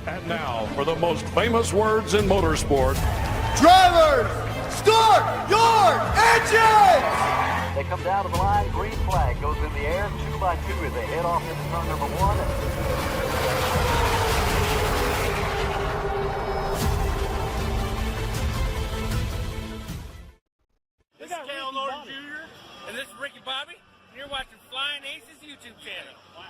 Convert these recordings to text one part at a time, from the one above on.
And now for the most famous words in motorsport. Drivers, start your engines! They come down to the line, green flag goes in the air, 2 by 2 as they head off into turn number 1. This is Cal Lord Jr. and this is Ricky Bobby. And you're watching Flying Aces YouTube channel. Wow.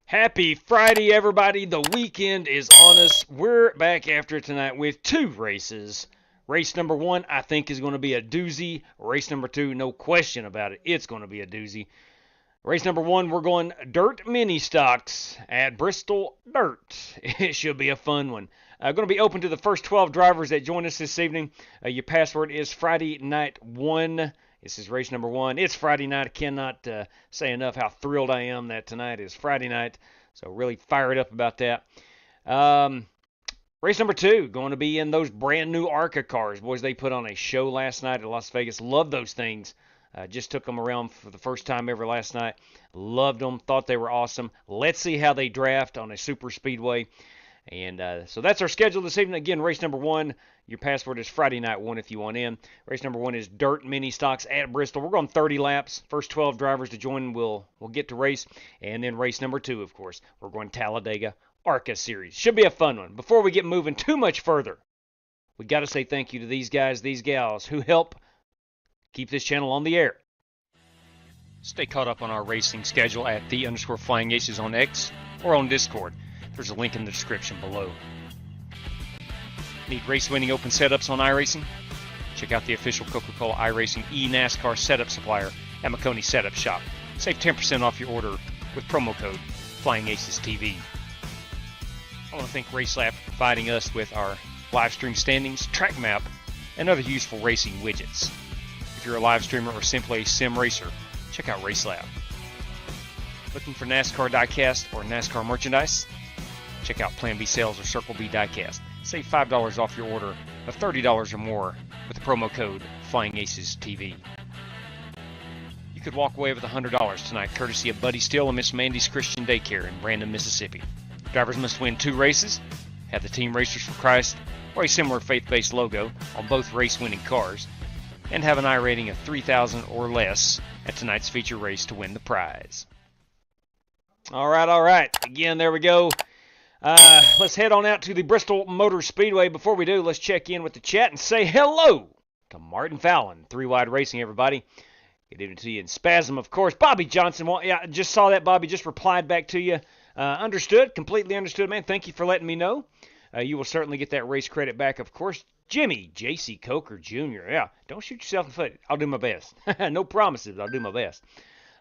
Happy Friday, everybody. The weekend is on us. We're back after tonight with 2 races. Race number 1, I think, is going to be a doozy. Race number 2, no question about it, it's going to be a doozy. Race number 1, we're going dirt mini stocks at Bristol Dirt. It should be a fun one. Going to be open to the first 12 drivers that join us this evening. Your password is Friday Night 1. This is race number 1. It's Friday night. I cannot say enough how thrilled I am that tonight is Friday night. So really fired up about that. Race number 2, going to be in those brand new ARCA cars. Boys, they put on a show last night at Las Vegas. Love those things. Just took them around for the first time ever last night. Loved them. Thought they were awesome. Let's see how they draft on a super speedway. And so that's our schedule this evening. Again, race number 1, your password is Friday Night 1 if you want in. Race number 1 is dirt mini stocks at Bristol. We're going 30 laps. First 12 drivers to join will get to race. And then race number 2, of course, we're going Talladega ARCA series. Should be a fun one. Before we get moving too much further, we got to say thank you to these guys, these gals who help keep this channel on the air. Stay caught up on our racing schedule at _FlyingAces on X or on Discord. There's a link in the description below. Need race-winning open setups on iRacing? Check out the official Coca-Cola iRacing NASCAR setup supplier at McConey Setup Shop. Save 10% off your order with promo code FlyingAcesTV. I want to thank RaceLab for providing us with our live stream standings, track map, and other useful racing widgets. If you're a live streamer or simply a sim racer, check out RaceLab. Looking for NASCAR diecast or NASCAR merchandise? Check out Plan B Sales or Circle B Diecast. Save $5 off your order of $30 or more with the promo code FlyingAcesTV. You could walk away with $100 tonight, courtesy of Buddy Steele and Miss Mandy's Christian Daycare in Brandon, Mississippi. Drivers must win 2 races, have the Team Racers for Christ or a similar faith-based logo on both race-winning cars, and have an I rating of 3,000 or less at tonight's feature race to win the prize. All right. Again, there we go. Let's head on out to the Bristol Motor Speedway. Before we do, let's check in with the chat and say hello to Martin Fallon, 3 Wide Racing, everybody. Good evening to you in Spasm, of course. Bobby Johnson, well, yeah, I just saw that, Bobby. Just replied back to you. Understood, completely understood, man. Thank you for letting me know. You will certainly get that race credit back, of course. Jimmy, J.C. Coker Jr., yeah, don't shoot yourself in the foot. I'll do my best. No promises, I'll do my best.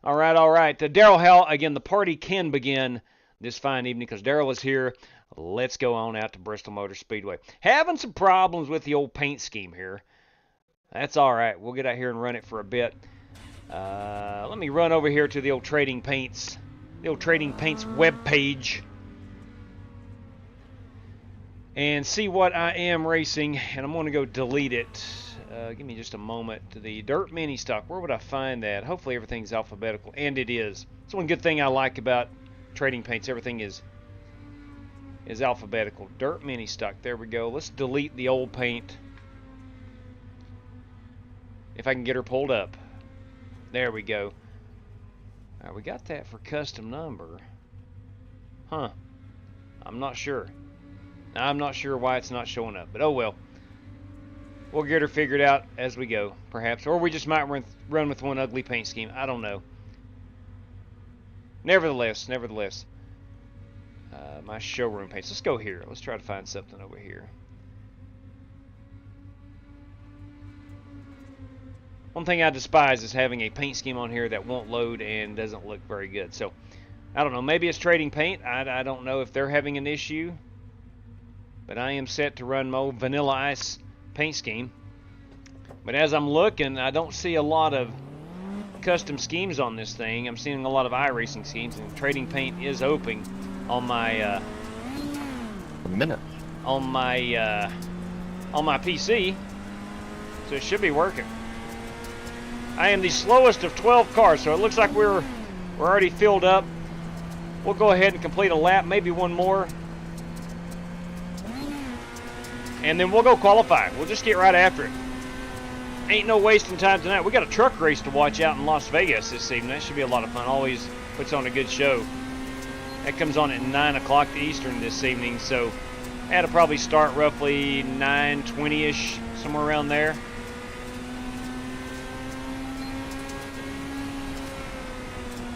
All right. Daryl Hell, again, the party can begin this fine evening because Daryl is here. Let's go on out to Bristol Motor Speedway. Having some problems with the old paint scheme here. That's all right. We'll get out here and run it for a bit. Let me run over here to the old Trading Paints web page and see what I am racing, and I'm going to go delete it. Give me just a moment. The dirt mini stock, where would I find that? Hopefully everything's alphabetical, and it is. That's one good thing I like about Trading Paints. Everything is alphabetical. Dirt mini stock, there we go. Let's delete the old paint if I can get her pulled up. There we go. All right, we got that for custom number. Huh. I'm not sure. I'm not sure why it's not showing up, but oh well. We'll get her figured out as we go, perhaps. Or we just might run with one ugly paint scheme. I don't know. Nevertheless. My showroom paints. Let's go here. Let's try to find something over here. One thing I despise is having a paint scheme on here that won't load and doesn't look very good. So, I don't know. Maybe it's Trading Paint. I don't know if they're having an issue. But I am set to run my old Vanilla Ice paint scheme. But as I'm looking, I don't see a lot of custom schemes on this thing. I'm seeing a lot of iRacing schemes, and Trading Paint is open on my on my PC. So it should be working. I am the slowest of 12 cars, so it looks like we're already filled up. We'll go ahead and complete a lap, maybe one more. and then we'll go qualify. We'll just get right after it. Ain't no wasting time tonight. We got a truck race to watch out in Las Vegas this evening. That should be a lot of fun. Always puts on a good show. That comes on at 9 o'clock Eastern this evening, so that'll probably start roughly 9:20-ish, somewhere around there.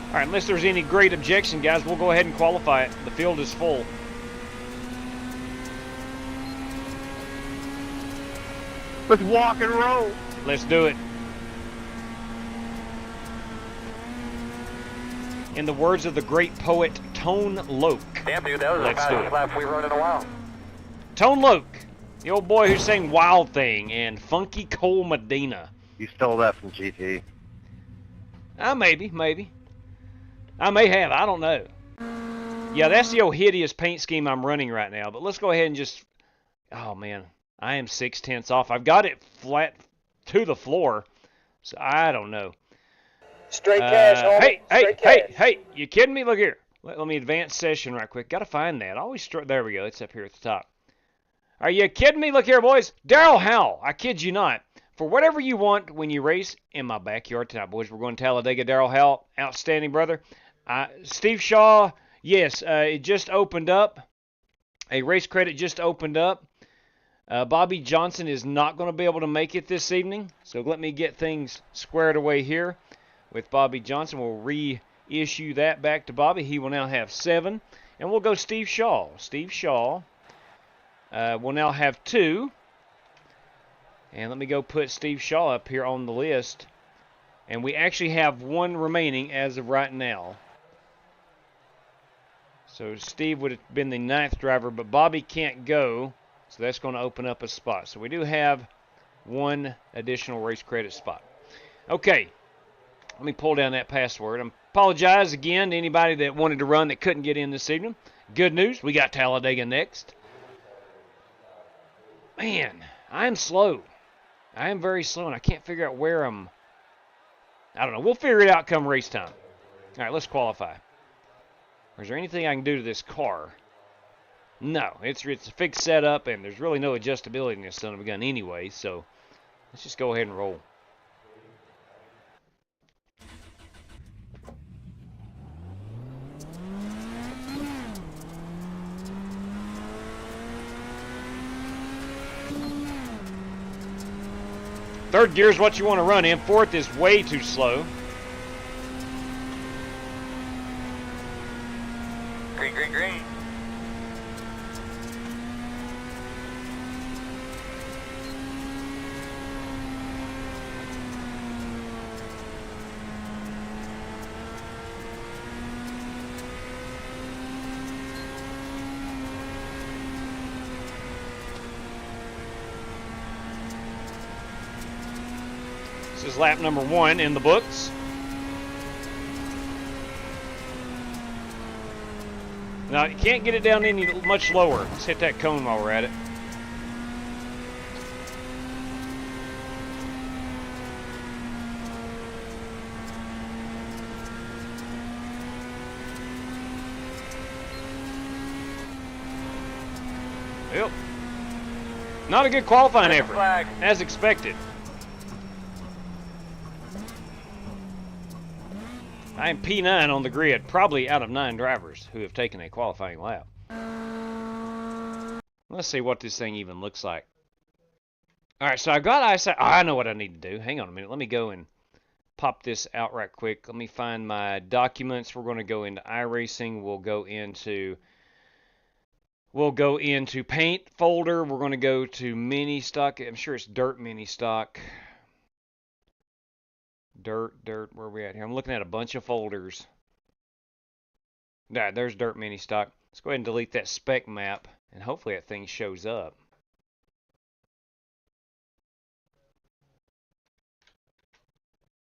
All right, unless there's any great objection, guys, we'll go ahead and qualify it. The field is full. Let's walk and roll. Let's do it. In the words of the great poet Tone Loc. Damn, dude, that was the fastest lap we've run in a while. Tone Loc, the old boy who sang Wild Thing and Funky Cole Medina. You stole that from GT. Maybe. I may have, I don't know. Yeah, that's the old hideous paint scheme I'm running right now, but let's go ahead and just... Oh, man, I am 6/10 off. I've got it flat to the floor, so I don't know. Straight cash, homie. Hey, you kidding me? Look here. Let me advance session right quick. Got to find that. There we go. It's up here at the top. Are you kidding me? Look here, boys. Daryl Howell. I kid you not. For whatever you want when you race in my backyard tonight, boys. We're going to Talladega. Daryl Howell, outstanding brother. Steve Shaw, yes, it just opened up. A race credit just opened up. Bobby Johnson is not going to be able to make it this evening. So let me get things squared away here with Bobby Johnson. We'll reissue that back to Bobby. He will now have 7. And we'll go Steve Shaw. Steve Shaw will now have 2. And let me go put Steve Shaw up here on the list. And we actually have 1 remaining as of right now. So Steve would have been the 9th driver, but Bobby can't go. So that's going to open up a spot. So we do have 1 additional race credit spot. Okay. Let me pull down that password. I apologize again to anybody that wanted to run that couldn't get in this evening. Good news, we got Talladega next. Man, I am slow. I am very slow, and I can't figure out where I'm... I don't know. We'll figure it out come race time. All right, let's qualify. Is there anything I can do to this car? No, it's a fixed setup, and there's really no adjustability in this son of a gun anyway, so let's just go ahead and roll. Third gear is what you want to run in. Fourth is way too slow. Green. This is lap number 1 in the books. Now, you can't get it down any much lower. Let's hit that cone while we're at it. Yep. Not a good qualifying effort, as expected. I am P9 on the grid, probably out of 9 drivers who have taken a qualifying lap. Let's see what this thing even looks like. Alright, so I got eyesight. Oh, I know what I need to do. Hang on a minute. Let me go and pop this out right quick. Let me find my documents. We're going to go into iRacing. We'll go into paint folder. We're going to go to mini stock. I'm sure it's dirt mini stock. Dirt, where are we at here? I'm looking at a bunch of folders. There's dirt mini stock. Let's go ahead and delete that spec map, and hopefully that thing shows up.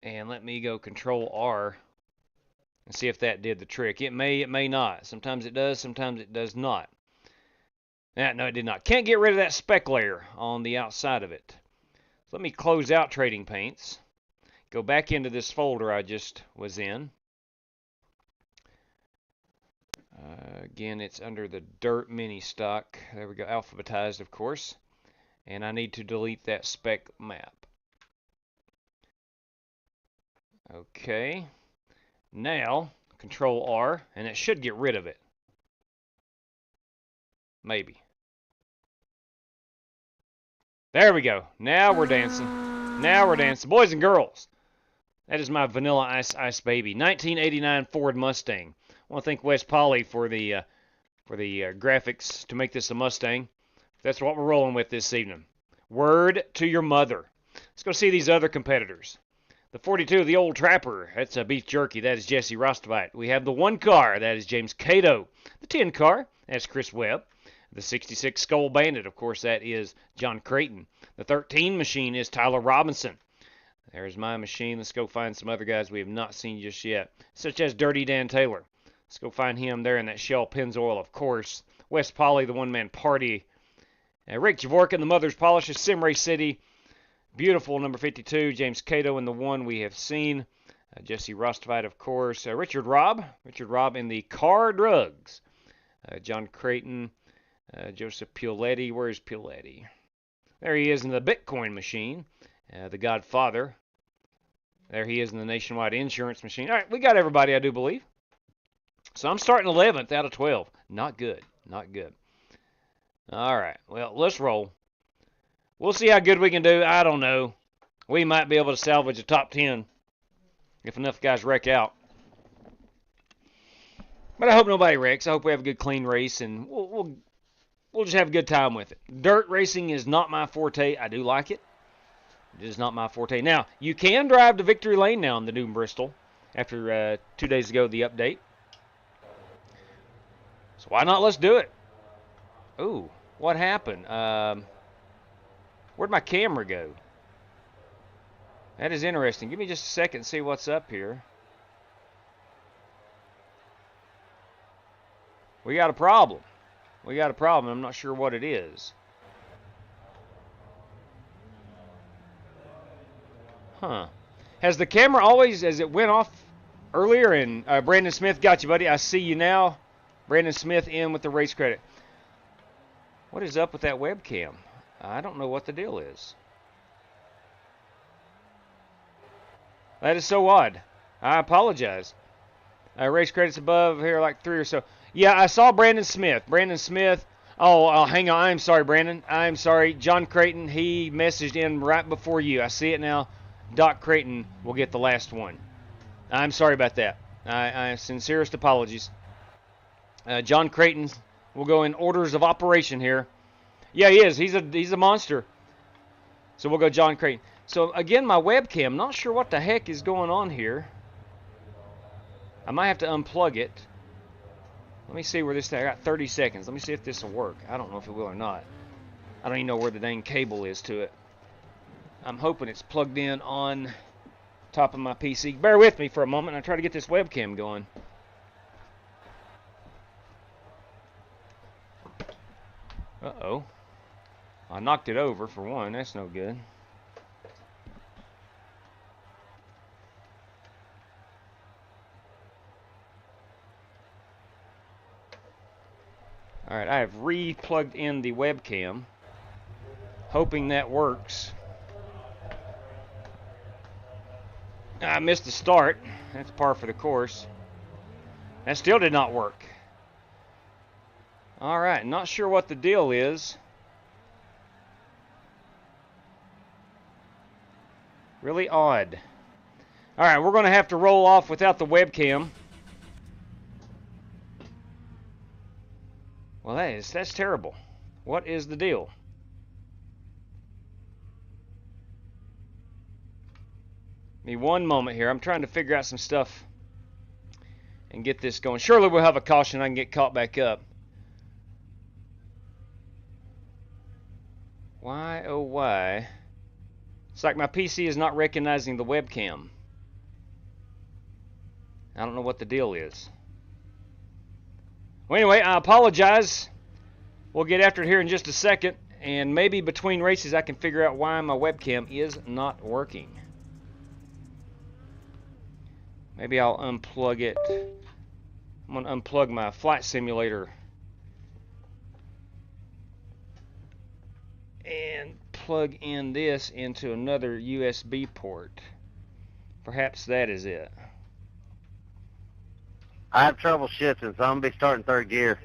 And let me go Control R and see if that did the trick. It may not. Sometimes it does, sometimes it does not. No, it did not. Can't get rid of that spec layer on the outside of it. So let me close out Trading Paints. Go back into this folder I just was in. Again, it's under the dirt mini stock. There we go, alphabetized, of course. And I need to delete that spec map. Okay. Now, Control R, and it should get rid of it. Maybe. There we go. Now we're dancing. Now we're dancing. Boys and girls, that is my Vanilla Ice Baby. 1989 Ford Mustang. I want to thank Wes Polly for the graphics to make this a Mustang. That's what we're rolling with this evening. Word to your mother. Let's go see these other competitors. The 42, the Old Trapper. That's a beef jerky. That is Jesse Rostovite. We have the 1 car. That is James Cato. The 10 car. That's Chris Webb. The 66 Skull Bandit. Of course, that is John Creighton. The 13 machine is Tyler Robinson. There's my machine. Let's go find some other guys we have not seen just yet, such as Dirty Dan Taylor. Let's go find him there in that Shell Pennzoil, of course. Wes Polly, the one-man party. Rick Javorkin, the Mother's Polishes, Sim Race City. Beautiful, number 52. James Cato in the one we have seen. Jesse Rostovite, of course. Richard Robb in the Car Drugs. John Creighton. Joseph Pioletti. Where's Pioletti? There he is in the Bitcoin machine. The Godfather. There he is in the Nationwide Insurance machine. All right, we got everybody, I do believe. So I'm starting 11th out of 12. Not good. Not good. All right. Well, let's roll. We'll see how good we can do. I don't know. We might be able to salvage a top 10 if enough guys wreck out. But I hope nobody wrecks. I hope we have a good, clean race, and we'll just have a good time with it. Dirt racing is not my forte. I do like it. It is not my forte. Now, you can drive to Victory Lane now in the new Bristol after 2 days ago, the update. So why not? Let's do it. Ooh, what happened? Where'd my camera go? That is interesting. Give me just a second to see what's up here. We got a problem. We got a problem. I'm not sure what it is. Huh. Has the camera always, as it went off earlier, and Brandon Smith, got you, buddy. I see you now. Brandon Smith in with the race credit. What is up with that webcam? I don't know what the deal is. That is so odd. I apologize. Race credits above here, like 3 or so. Yeah, I saw Brandon Smith. Brandon Smith. Oh, hang on. I'm sorry, Brandon. I'm sorry. John Creighton, he messaged in right before you. I see it now. Doc Creighton will get the last one. I'm sorry about that. I sincerest apologies. John Creighton will go in orders of operation here. Yeah, he is. He's a monster. So we'll go John Creighton. So again, my webcam, not sure what the heck is going on here. I might have to unplug it. Let me see where this thing, I got 30 seconds. Let me see if this will work. I don't know if it will or not. I don't even know where the dang cable is to it. I'm hoping it's plugged in on top of my PC. Bear with me for a moment. I try to get this webcam going. Uh-oh. I knocked it over for one. That's no good. Alright, I have re-plugged in the webcam, hoping that works. I missed the start. That's par for the course. That still did not work. Alright, not sure what the deal is. Really odd. Alright, we're going to have to roll off without the webcam. Well, that's terrible. What is the deal? Give me one moment here. I'm trying to figure out some stuff and get this going. Surely we'll have a caution. I can get caught back up. Why, oh why? It's like my PC is not recognizing the webcam. I don't know what the deal is. Well, anyway, I apologize. We'll get after it here in just a second. And maybe between races I can figure out why my webcam is not working. Maybe I'll unplug it. I'm going to unplug my flight simulator and plug in this into another USB port. Perhaps that is it. I have trouble shifting, so I'm going to be starting third gear.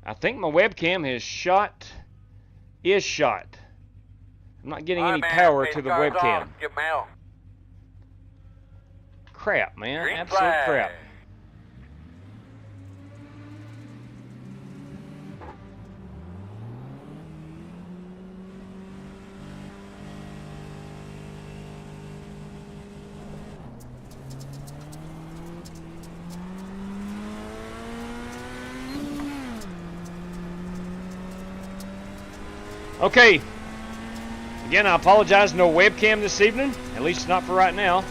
I think my webcam is shot. I'm not getting any power to the webcam. Get mail. Crap, man. Green Absolute flag. crap. Okay. Again, I apologize, no webcam this evening, at least not for right now.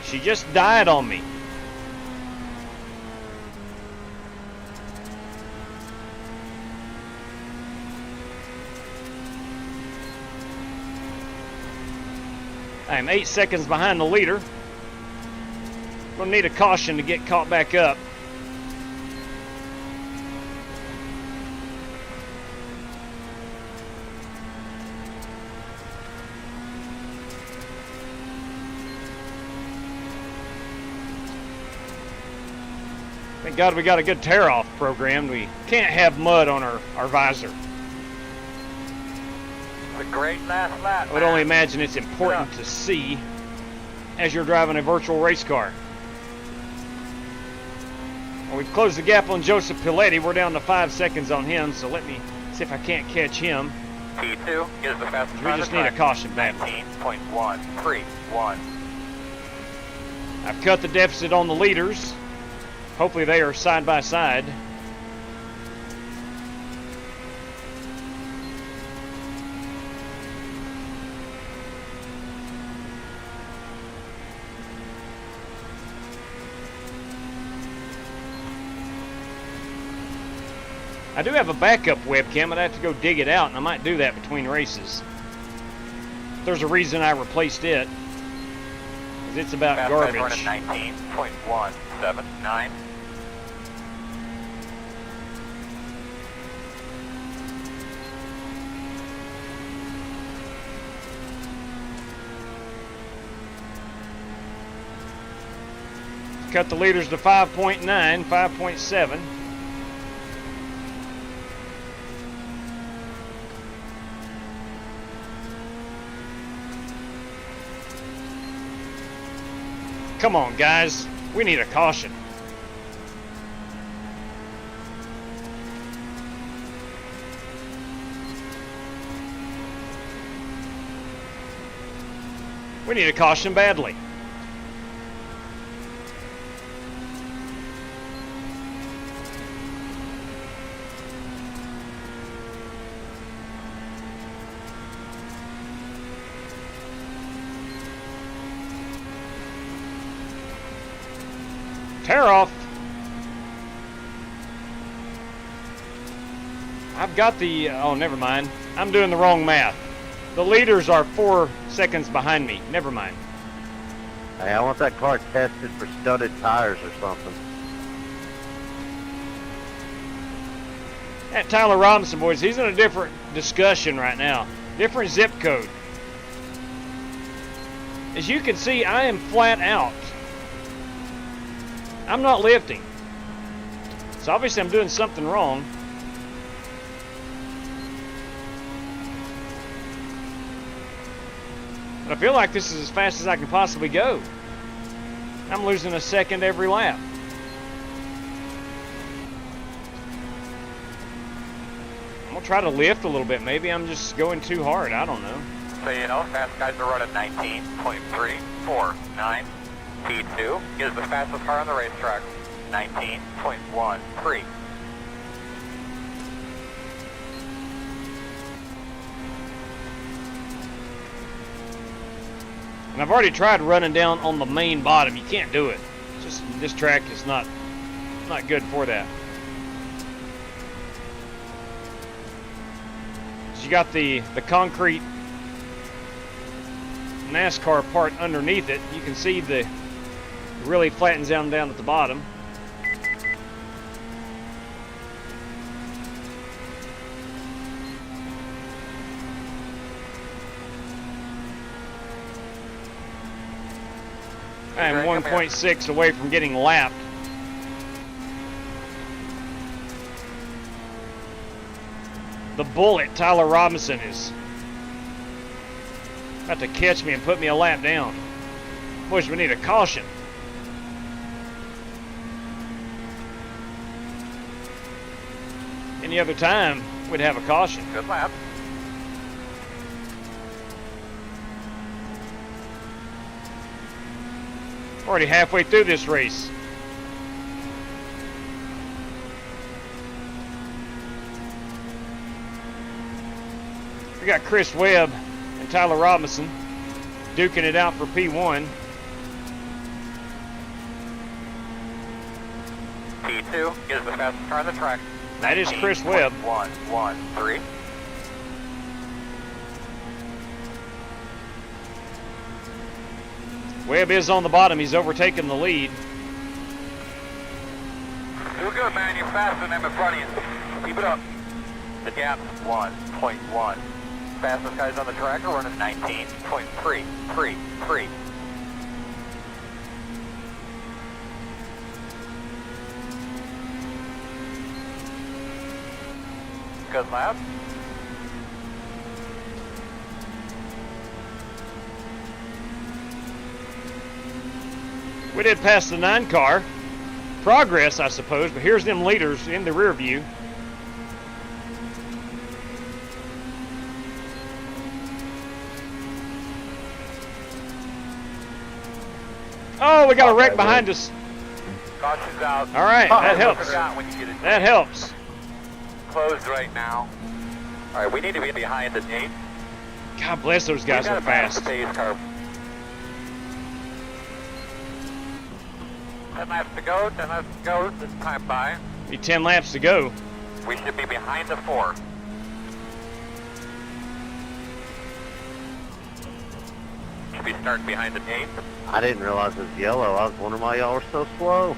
She just died on me. I am 8 seconds behind the leader. Gonna need a caution to get caught back up. Thank God we got a good tear-off program. We can't have mud on our visor. The great last lap. I would only imagine it's important to see as you're driving a virtual race car. Well, we've closed the gap on Joseph Piletti. We're down to 5 seconds on him, so let me see if I can't catch him. P2 is the fastest. We just need a caution back. 19.131. I've cut the deficit on the leaders. Hopefully they are side by side. I do have a backup webcam, but I have to go dig it out, and I might do that between races. There's a reason I replaced it. Because it's about garbage. 19.179. Cut the leaders to 5.9, 5.7. Come on, guys. We need a caution. We need a caution badly. Tear off. I've got the, oh, never mind. I'm doing the wrong math. The leaders are 4 seconds behind me. Never mind. Hey, I want that car tested for studded tires or something. That Tyler Robinson, boys, he's in a different discussion right now. Different zip code. As you can see, I am flat out. I'm not lifting. So obviously I'm doing something wrong. But I feel like this is as fast as I can possibly go. I'm losing a second every lap. I'm going to try to lift a little bit. Maybe I'm just going too hard. I don't know. So you know, fast guys are running 19.349. P2 is the fastest car on the racetrack. 19.13. And I've already tried running down on the main bottom. You can't do it. It's just this track is not good for that. So you got the concrete NASCAR part underneath it. You can see the really flattens down at the bottom. I am 1.6 away from getting lapped. The bullet, Tyler Robinson, is about to catch me and put me a lap down. Boys, we need a caution. Any other time, we'd have a caution. Good lap. Already halfway through this race. We got Chris Webb and Tyler Robinson duking it out for P1. P2 is the fastest car on the track. That is Chris Webb. 113. Webb is on the bottom. He's overtaken the lead. You're good, man. You're faster than them in front of you. Keep it up. The gap 1.1. Fastest guys on the track are running 19.333. Good lap. We did pass the 9 car. Progress, I suppose, but here's them leaders in the rear view. Oh, we got a wreck behind us. Caution's out. All right, that helps. That helps. Closed right now. All right, we need to be behind the 8. God bless those guys are fast. 10 laps to go, 10 laps to go, this time by. Need 10 laps to go. We should be behind the 4. Should be starting behind the 8. I didn't realize it was yellow. I was wondering why y'all were so slow.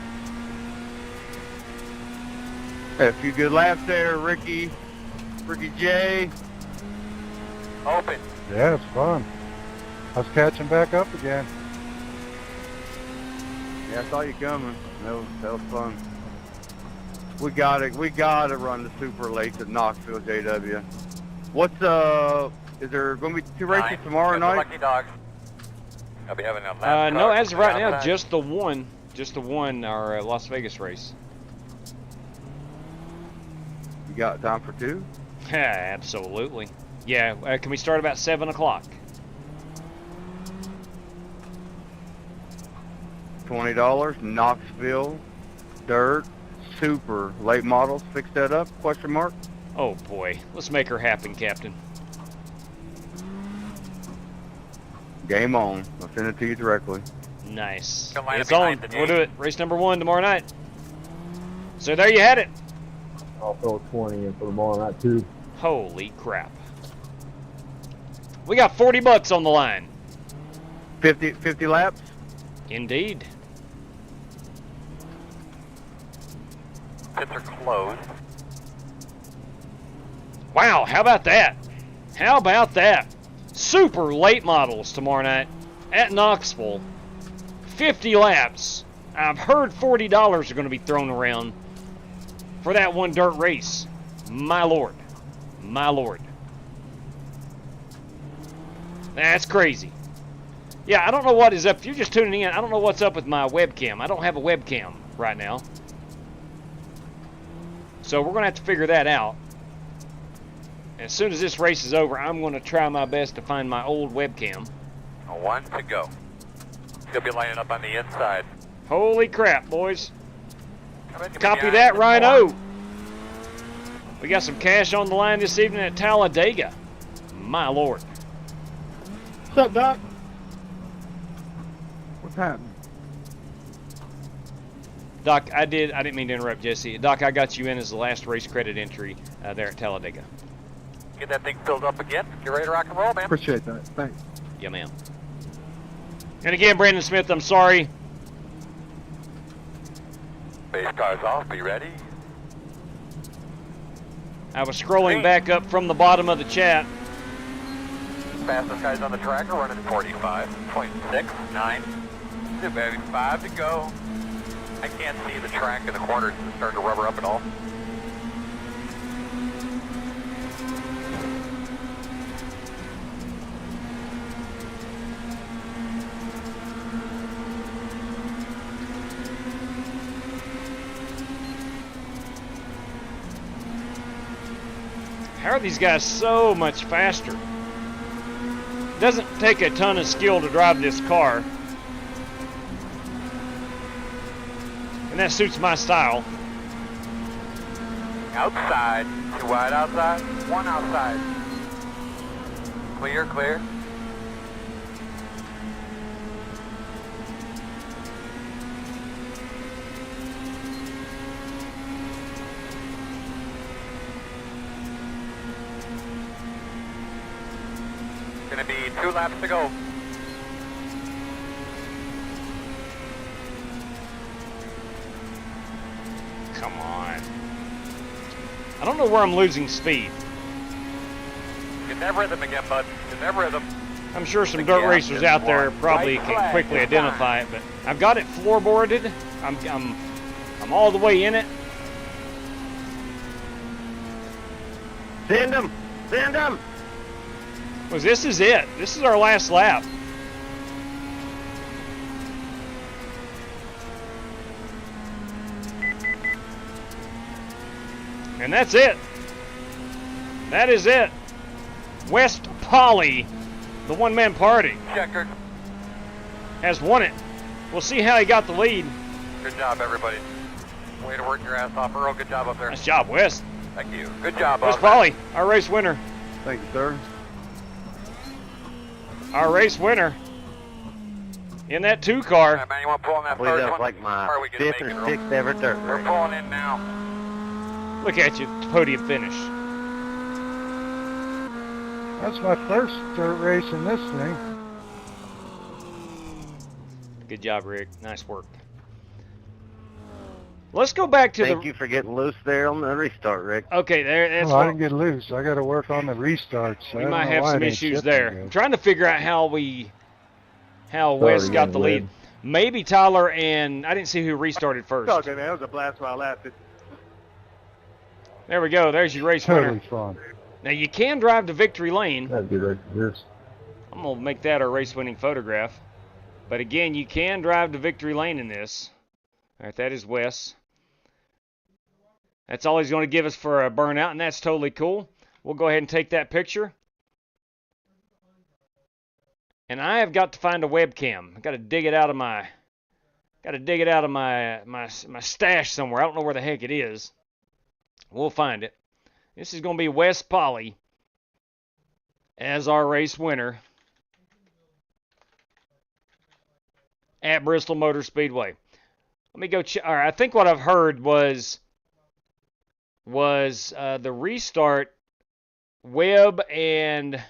Had a few good laps there, Ricky J. Open. Yeah, it's fun. I was catching back up again. Yeah, I saw you coming. That was fun. We gotta run the super late at Knoxville, JW. What's is there gonna be 2 races tomorrow night? Lucky dogs. I'll be having a lap No, as of right now, just the one, our Las Vegas race. You got time for 2? Absolutely. Yeah, can we start about 7 o'clock? $20, Knoxville, dirt, super, late models, fix that up, question mark? Oh boy, let's make her happen, Captain. Game on, I'll send it to you directly. Nice. It's on, we'll do it. Race number 1 tomorrow night. So there you had it. I'll throw 20 in for tomorrow night too. Holy crap. We got 40 bucks on the line. 50 laps? Indeed. Pits are closed. Wow, how about that? How about that? Super late models tomorrow night at Knoxville. 50 laps. I've heard $40 are going to be thrown around for that one dirt race. My lord. My lord. That's crazy. Yeah, I don't know what is up. If you're just tuning in, I don't know what's up with my webcam. I don't have a webcam right now. So we're going to have to figure that out. As soon as this race is over, I'm going to try my best to find my old webcam. 1 to go. He'll be lining up on the inside. Holy crap, boys. Copy that, Rhino. We got some cash on the line this evening at Talladega. My lord. What's up, Doc? What's happening? Doc, I didn't mean to interrupt, Jesse. Doc, I got you in as the last race credit entry there at Talladega. Get that thing filled up again. Get ready to rock and roll, man. Appreciate that. Thanks. Yeah, ma'am. And again, Brandon Smith, I'm sorry. Base cars off, be ready. I was scrolling back up from the bottom of the chat. Fastest guys on the track are running 45.69. Too baby, 5 to go. I can't see the track in the corners. It's starting to rubber up at all. How are these guys so much faster? Doesn't take a ton of skill to drive this car. And that suits my style. Outside. 2 wide outside. 1 outside. Clear, clear. Gonna be 2 laps to go. Come on. I don't know where I'm losing speed. Get that rhythm again, bud. Get that rhythm. I'm sure some dirt racers out there probably can quickly identify it, but I've got it floorboarded. I'm all the way in it. Send him! Send him! Because this is it. This is our last lap. And that's it. That is it. West Poly, the one-man party, Checkered. has won it. We'll see how he got the lead. Good job, everybody. Way to work your ass off, Earl. Good job up there. Nice job, West. Thank you. Good job, West up Poly, our race winner. Thank you, sir. Our race winner in that 2 car. All right, man, you want to pull on that I believe first that's one? like Or my are we gonna 5th make or it, Earl? 6th ever dirt We're race. pulling in now. Look at you, podium finish. That's my first dirt race in this thing. Good job, Rick. Nice work. Let's go back to Thank you for getting loose there on the restart, Rick. Okay, there. That's Well, I what didn't get loose. I got to work on the restarts. we might have some issues there. I'm trying to figure out how Wes got the lead. Maybe Tyler and I didn't see who restarted first. Okay, man, that was a blast while I laughed. There we go. There's your race Totally winner. fun. Now you can drive to victory lane. That'd be right here. I'm gonna make that our race winning photograph. But again, you can drive to victory lane in this. All right, that is Wes. That's all he's going to give us for a burnout, and that's totally cool. We'll go ahead and take that picture. And I have got to find a webcam. I got to dig it out of my my stash somewhere. I don't know where the heck it is. We'll find it. This is going to be Wes Poly as our race winner at Bristol Motor Speedway. Let me go check. All right, I think what I've heard was the restart web and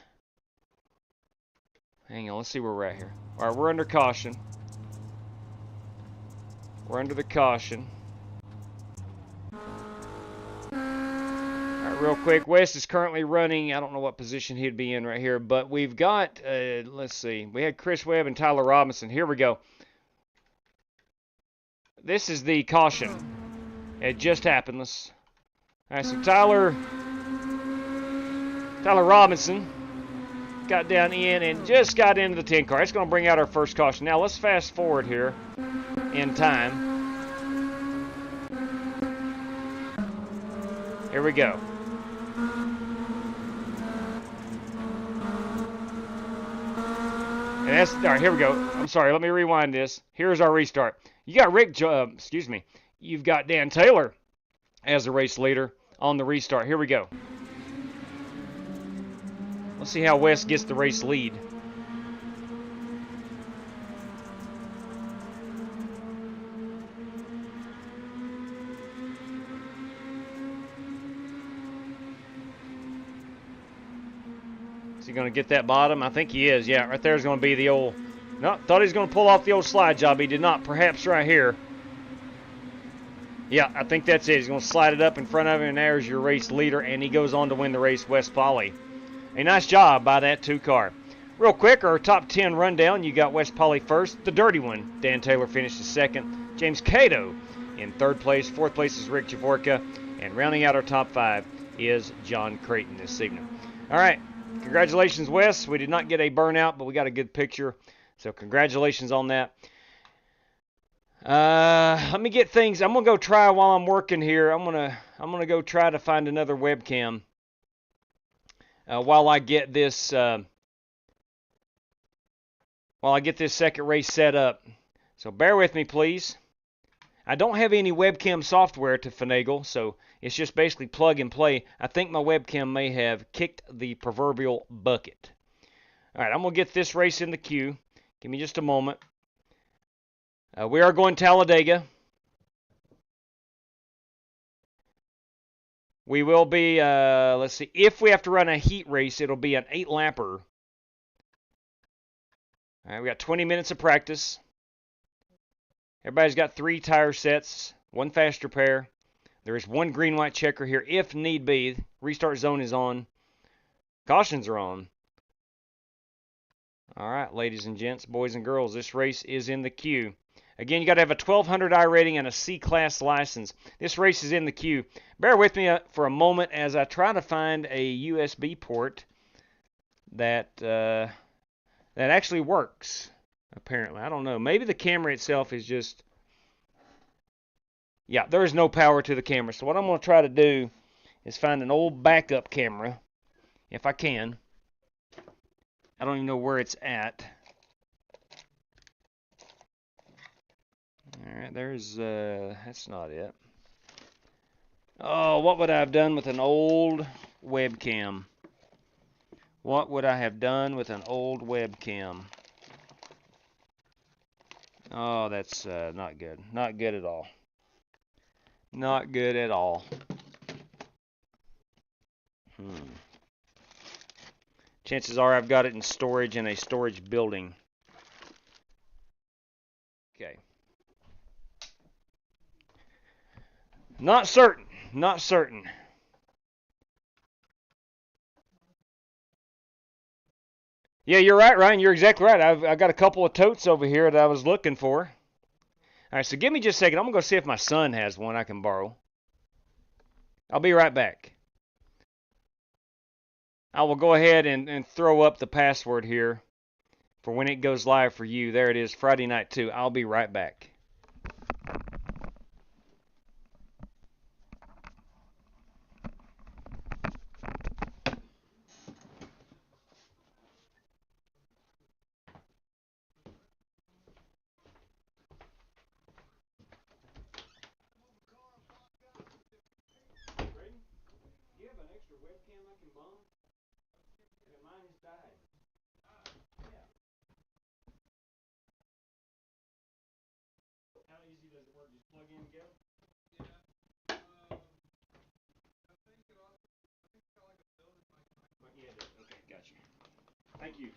hang on, let's see where we're at here. All right, we're under caution. We're under the caution. All right, real quick, Wes is currently running. I don't know what position he'd be in right here, but we've got, let's see. We had Chris Webb and Tyler Robinson. Here we go. This is the caution. It just happened. All right, so Tyler Robinson got down in and just got into the 10 car. It's going to bring out our first caution. Now let's fast forward here in time. Here we go. And that's all right. Here we go. I'm sorry. Let me rewind this. Here's our restart. You got You've got Dan Taylor as the race leader on the restart. Here we go. Let's see how Wes gets the race lead. Is he going to get that bottom? I think he is. Yeah, right there is going to be the old No, thought he was going to pull off the old slide job. He did not. Perhaps right here. Yeah, I think that's it. He's going to slide it up in front of him, and there's your race leader, and he goes on to win the race, Wes Polly. A nice job by that 2-car. Real quick, our top 10 rundown. You got Wes Polly first, the dirty one. Dan Taylor finished second. James Cato in third place. Fourth place is Rick Javorka. And rounding out our top 5 is John Creighton this evening. All right, congratulations, Wes. We did not get a burnout, but we got a good picture. So congratulations on that. Let me get things. I'm gonna go try while I'm working here. I'm gonna go try to find another webcam while I get this second race set up. So bear with me, please. I don't have any webcam software to finagle, so it's just basically plug and play. I think my webcam may have kicked the proverbial bucket. All right, I'm gonna get this race in the queue. Give me just a moment. We are going Talladega. We will be, let's see, if we have to run a heat race, it'll be an 8-lapper. All right, we got 20 minutes of practice. Everybody's got 3 tire sets, 1 faster pair. There is 1 green-white checker here if need be. Restart zone is on. Cautions are on. All right, ladies and gents, boys and girls, this race is in the queue. Again, you got to have a 1200 I rating and a C-class license. This race is in the queue. Bear with me for a moment as I try to find a USB port that actually works, apparently. I don't know. Maybe the camera itself is just... Yeah, there is no power to the camera. So what I'm going to try to do is find an old backup camera, if I can. I don't even know where it's at. Alright, there's, that's not it. Oh, what would I have done with an old webcam? What would I have done with an old webcam? Oh, that's not good. Not good at all. Not good at all. Chances are I've got it in storage in a storage building. Okay. Not certain. Not certain. Yeah, you're right, Ryan. You're exactly right. I've got a couple of totes over here that I was looking for. All right, so give me just a second. I'm going to go see if my son has one I can borrow. I'll be right back. I will go ahead and throw up the password here for when it goes live for you. There it is, Friday night 2. I'll be right back. Thank you.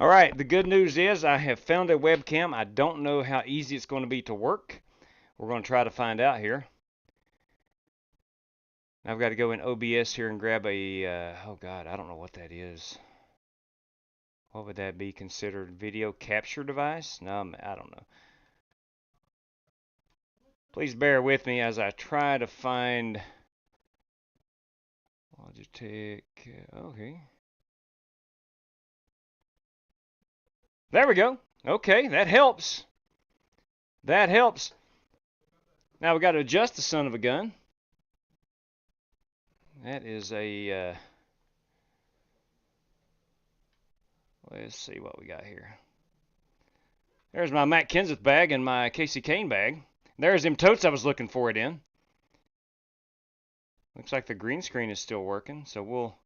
All right, the good news is I have found a webcam. I don't know how easy it's going to be to work. We're going to try to find out here. I've got to go in OBS here and grab a, oh God, I don't know what that is. What would that be considered? Video capture device? No, I don't know. Please bear with me as I try to find Logitech. Okay. There we go. Okay, that helps. That helps. Now we got to adjust the son of a gun. That is a. Let's see what we got here. There's my Matt Kenseth bag and my Casey Kane bag. There's them totes I was looking for it in. Looks like the green screen is still working, so we'll...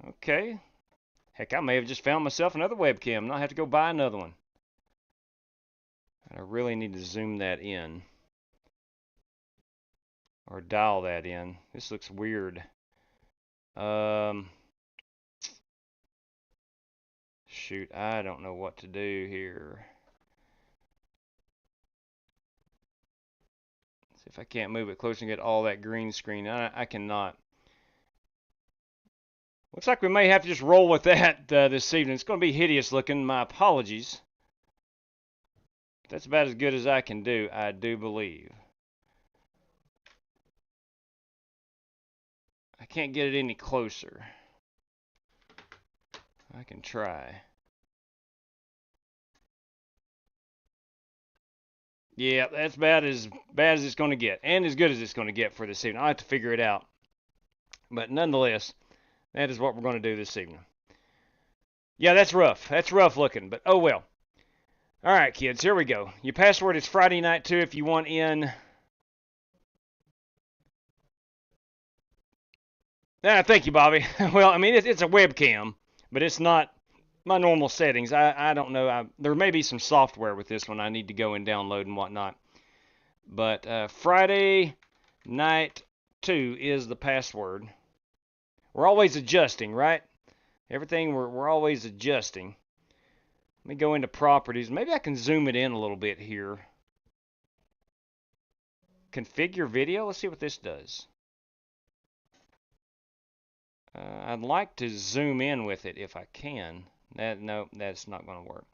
Okay. Heck, I may have just found myself another webcam, and I'll have to go buy another one. I really need to zoom that in. Or dial that in. This looks weird. Shoot, I don't know what to do here. See if I can't move it closer and get all that green screen. I cannot. Looks like we may have to just roll with that this evening. It's going to be hideous looking. My apologies. That's about as good as I can do, I do believe. I can't get it any closer. I can try. Yeah, that's bad as it's going to get, and as good as it's going to get for this evening. I'll have to figure it out. But nonetheless, that is what we're going to do this evening. Yeah, that's rough. That's rough looking, but oh well. All right, kids, here we go. Your password is Friday night 2 if you want in. Thank you, Bobby. Well, I mean, it's a webcam, but it's not my normal settings. I don't know. There may be some software with this one I need to go and download and whatnot. But Friday night 2 is the password. We're always adjusting, right? Everything we're always adjusting. Let me go into properties. Maybe I can zoom it in a little bit here. Configure video. Let's see what this does. I'd like to zoom in with it if I can. No, that's not going to work.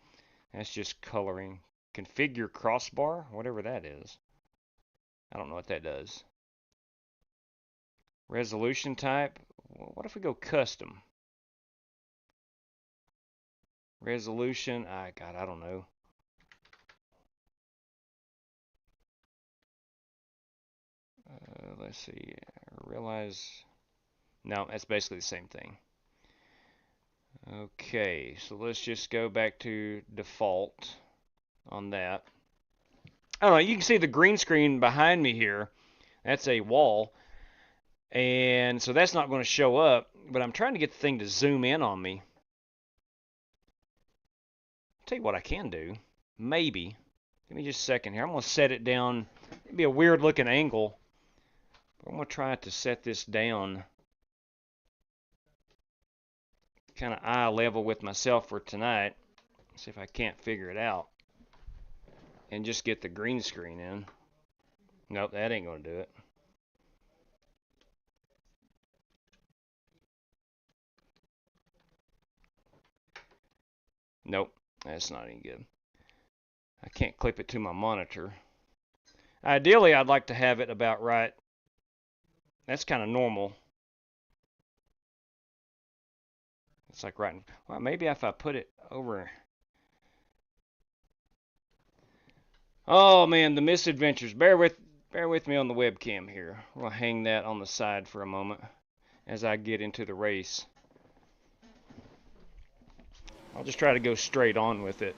That's just coloring. Configure crossbar, whatever that is. I don't know what that does. Resolution type. What if we go custom? Resolution. God, I don't know. Let's see. Realize. No, that's basically the same thing. Okay, so let's just go back to default on that. I don't know, you can see the green screen behind me here. That's a wall. And so that's not going to show up, but I'm trying to get the thing to zoom in on me. I'll tell you what I can do. Maybe. Give me just a second here. I'm going to set it down. It'd be a weird looking angle. But I'm going to try to set this down kind of eye level with myself for tonight. See if I can't figure it out and just get the green screen in. Nope, that ain't gonna do it. Nope, that's not any good. I can't clip it to my monitor. Ideally, I'd like to have it about right. That's kind of normal. It's like right. Well, maybe if I put it over. Oh man, the misadventures. Bear with me on the webcam here. We'll hang that on the side for a moment as I get into the race. I'll just try to go straight on with it.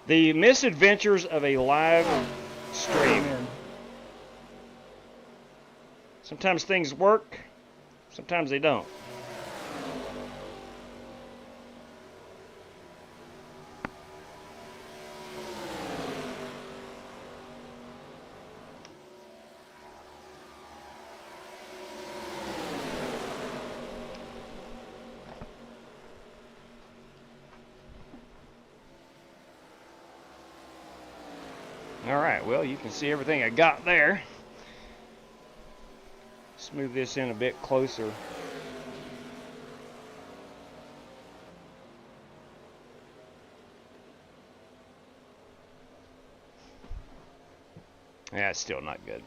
The misadventures of a live stream. Sometimes things work, sometimes they don't. Alright, well, you can see everything I got there. Let's move this in a bit closer. Yeah, it's still not good.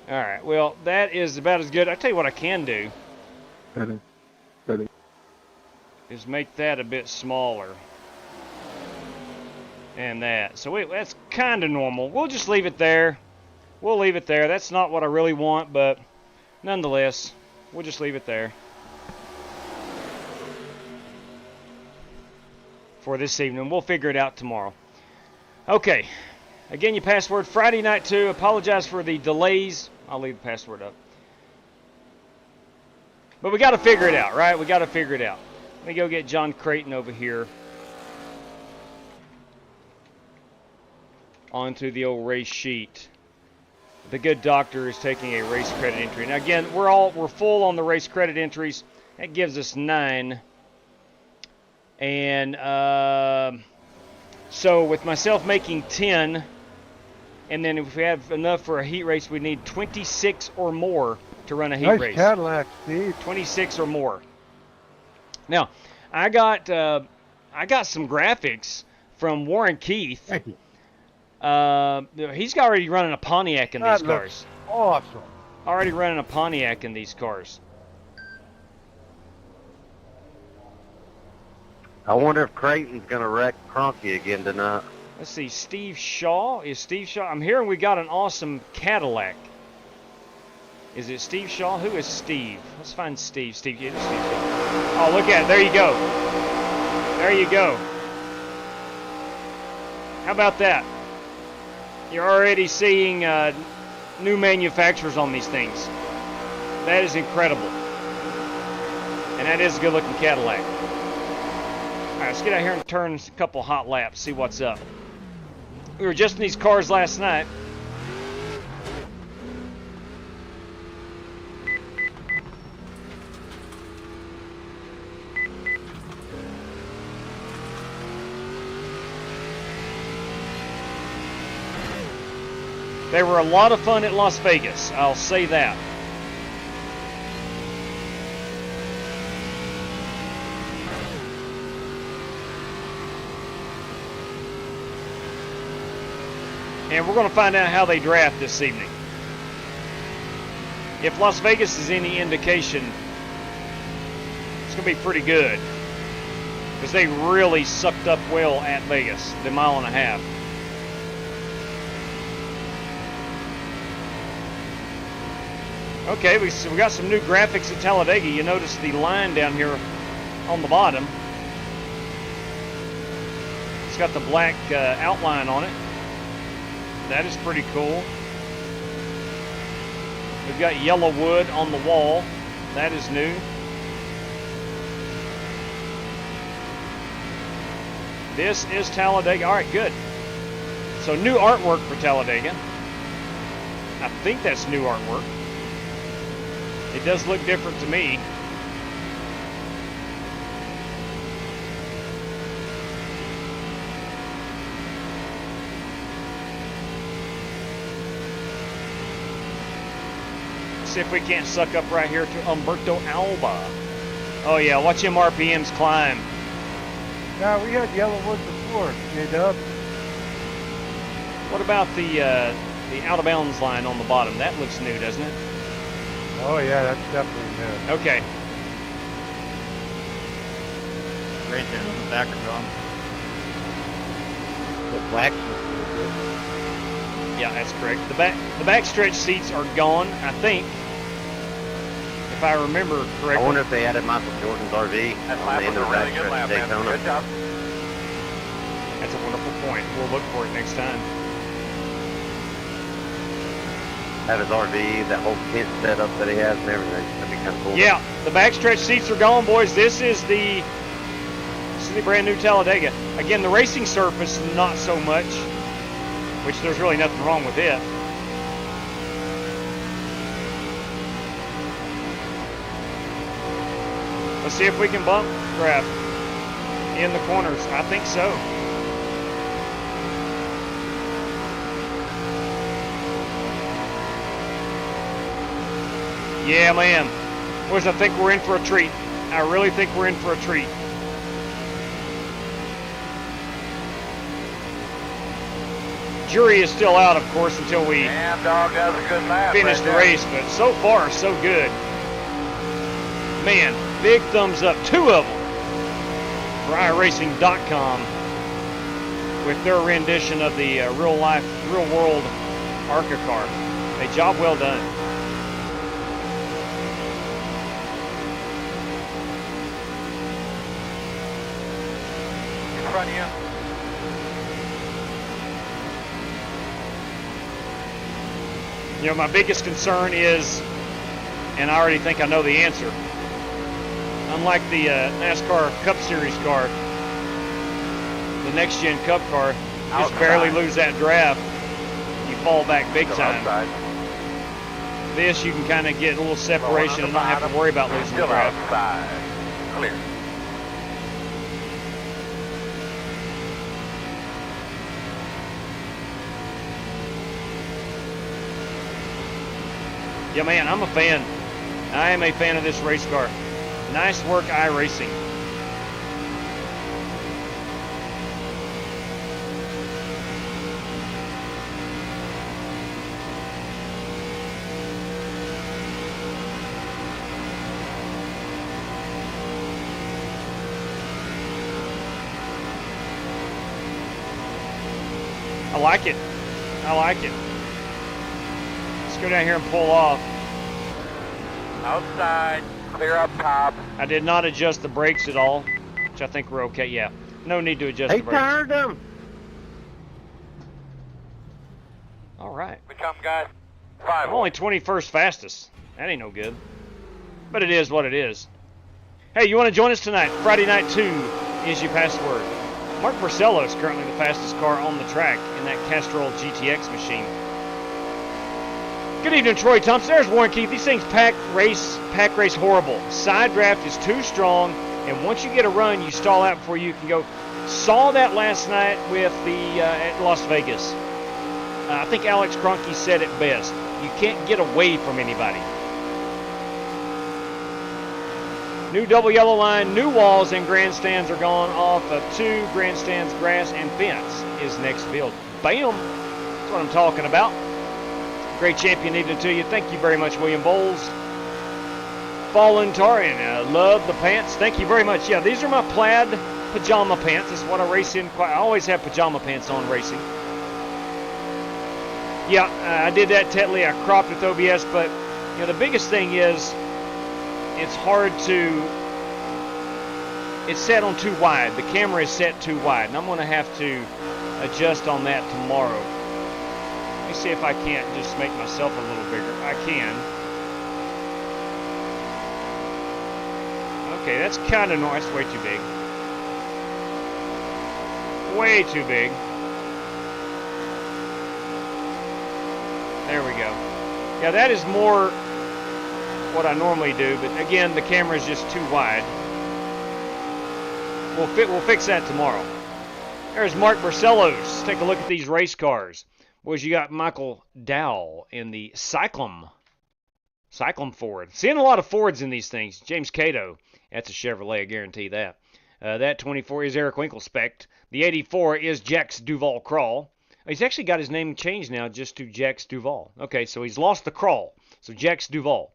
Alright, well, that is about as good. I'll tell you what I can do. Is make that a bit smaller. And that. So that's kind of normal. We'll just leave it there. We'll leave it there. That's not what I really want, but nonetheless, we'll just leave it there. For this evening. We'll figure it out tomorrow. Okay. Again, your password, Friday night 2. Apologize for the delays. I'll leave the password up. But we got to figure it out, right? We got to figure it out. Let me go get John Creighton over here. Onto the old race sheet. The good doctor is taking a race credit entry. Now again, we're full on the race credit entries. That gives us 9. And so with myself making 10, and then if we have enough for a heat race, we need 26 or more to run a heat race. Nice Cadillac, Steve. 26 or more. Now, I got some graphics from Warren Keith. Thank you. He's already running a Pontiac in these cars. Awesome. Already running a Pontiac in these cars. I wonder if Creighton's going to wreck Cronky again tonight. Let's see, Steve Shaw. Is Steve Shaw? I'm hearing we got an awesome Cadillac. Is it Steve Shaw? Who is Steve? Let's find Steve. Steve, yeah, Steve Shaw. Oh, look at it. There you go. There you go. How about that? You're already seeing new manufacturers on these things. That is incredible. And that is a good-looking Cadillac. All right, let's get out here and turn a couple hot laps, see what's up. We were just in these cars last night. They were a lot of fun at Las Vegas, I'll say that. And we're going to find out how they draft this evening. If Las Vegas is any indication, it's going to be pretty good. Because they really sucked up well at Vegas, the mile and a half. Okay, we got some new graphics at Talladega. You notice the line down here on the bottom. It's got the black outline on it. That is pretty cool. We've got yellow wood on the wall. That is new. This is Talladega. All right, good. So new artwork for Talladega. I think that's new artwork. It does look different to me. See if we can't suck up right here to Umberto Alba. Oh yeah, watch him RPMs climb. Now we had yellow wood before, J-Dub. What about the out of bounds line on the bottom? That looks new, doesn't it? Oh yeah, that's definitely new. Okay. Right there on the back of them. The black. Yeah, that's correct. The backstretch seats are gone, I think. If I remember correctly. I wonder if they added Michael Jordan's RV That on lap the end was of a the really good backstretch lap, man. Daytona. Good job. That's a wonderful point. We'll look for it next time. Have his RV, that whole tent setup that he has and everything. That'd be kind of cool. Yeah, the backstretch seats are gone, boys. This is the brand new Talladega. Again, the racing surface, not so much, which there's really nothing wrong with it. Let's see if we can bump grab in the corners. I think so. Yeah, man. Boys, I think we're in for a treat. I really think we're in for a treat. Jury is still out, of course, until we Damn dog, that was a good lap. finish the race, but so far, so good. Man, big thumbs up, 2 of them, for iRacing.com with their rendition of the real world ARCA car. A job well done. In front of you. You know, my biggest concern is, and I already think I know the answer, unlike the NASCAR Cup Series car, the next gen Cup car, just barely lose that draft, you fall back big time. This, you can kind of get a little separation and not have to worry about losing the draft. Outside. Clear. Yeah, man, I'm a fan. I am a fan of this race car. Nice work, iRacing. I like it. I like it. Let's go down here and pull off. Outside. Clear up top. I did not adjust the brakes at all, which I think we're okay. Yeah, no need to adjust the brakes. Tired them. All right. We come, guys. 5. I'm only 21st fastest. That ain't no good. But it is what it is. Hey, you want to join us tonight? Friday Night 2 is your password. Mark Barcelo is currently the fastest car on the track in that Castrol GTX machine. Good evening, Troy Thompson. There's Warren Keith. These things pack race horrible. Side draft is too strong, and once you get a run, you stall out before you can go. Saw that last night with the at Las Vegas. I think Alex Kroenke said it best. You can't get away from anybody. New double yellow line, new walls and grandstands are gone off of 2 grandstands, grass and fence is next build. Bam! That's what I'm talking about. Great champion evening to you. Thank you very much, William Bowles. Fallen Tarian, love the pants. Thank you very much. Yeah, these are my plaid pajama pants. This is what I race in. I always have pajama pants on racing. Yeah, I did that, Tetley. I cropped with OBS, but you know the biggest thing is it's hard to. It's set on too wide. The camera is set too wide, and I'm going to have to adjust on that tomorrow. Let me see if I can't just make myself a little bigger. I can. Okay, that's kind of nice. Way too big. Way too big. There we go. Yeah, that is more what I normally do, but again, the camera is just too wide. We'll fix that tomorrow. There's Mark Barcelos. Let's take a look at these race cars. Boys, you got Michael Dowell in the Cyclone Ford. Seeing a lot of Fords in these things. James Cato, that's a Chevrolet, I guarantee that. That 24 is Eric Winkelspect. The 84 is Jax Duval Crawl. He's actually got his name changed now just to Jax Duval. Okay, so he's lost the crawl. So Jax Duval.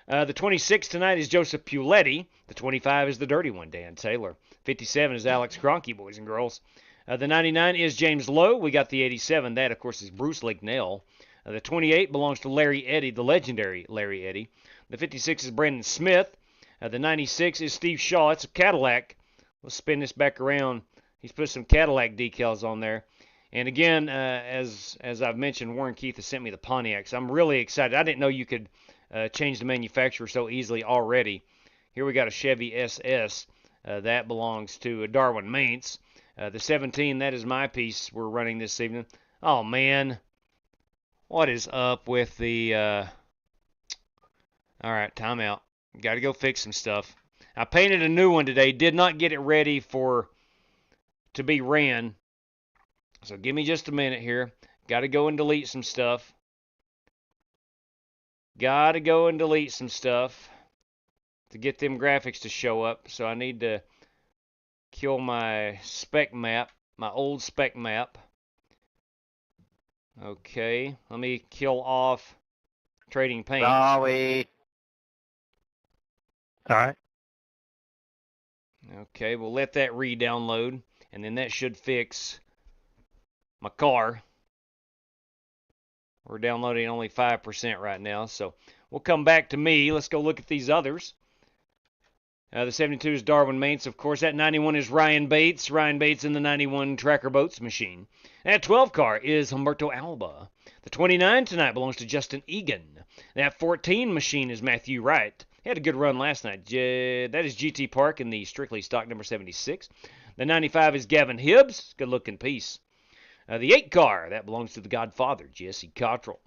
The 26 tonight is Joseph Puletti. The 25 is the dirty one, Dan Taylor. 57 is Alex Kroenke, boys and girls. The 99 is James Lowe. We got the 87. That, of course, is Bruce Lignell. The 28 belongs to Larry Eddy, the legendary Larry Eddy. The 56 is Brandon Smith. The 96 is Steve Shaw. It's a Cadillac. Let's spin this back around. He's put some Cadillac decals on there. And again, as I've mentioned, Warren Keith has sent me the Pontiacs. I'm really excited. I didn't know you could change the manufacturer so easily already. Here we got a Chevy SS. That belongs to Darwin Maintz. The 17, that is my piece we're running this evening. Oh, man. What is up with the... All right, timeout. Got to go fix some stuff. I painted a new one today. Did not get it ready to be ran. So give me just a minute here. Got to go and delete some stuff. Got to go and delete some stuff to get them graphics to show up. So I need to kill my spec map, my old spec map. Okay, let me kill off trading paint. Sorry. All right. Okay, we'll let that re-download, and then that should fix my car. We're downloading only 5% right now, so we'll come back to me. Let's go look at these others. The 72 is Darwin Mates, of course. That 91 is Ryan Bates. Ryan Bates in the 91 Tracker Boats machine. That 12 car is Humberto Alba. The 29 tonight belongs to Justin Egan. That 14 machine is Matthew Wright. He had a good run last night. That is GT Park in the strictly stock number 76. The 95 is Gavin Hibbs. Good looking piece. The 8 car, that belongs to the Godfather, Jesse Cottrell.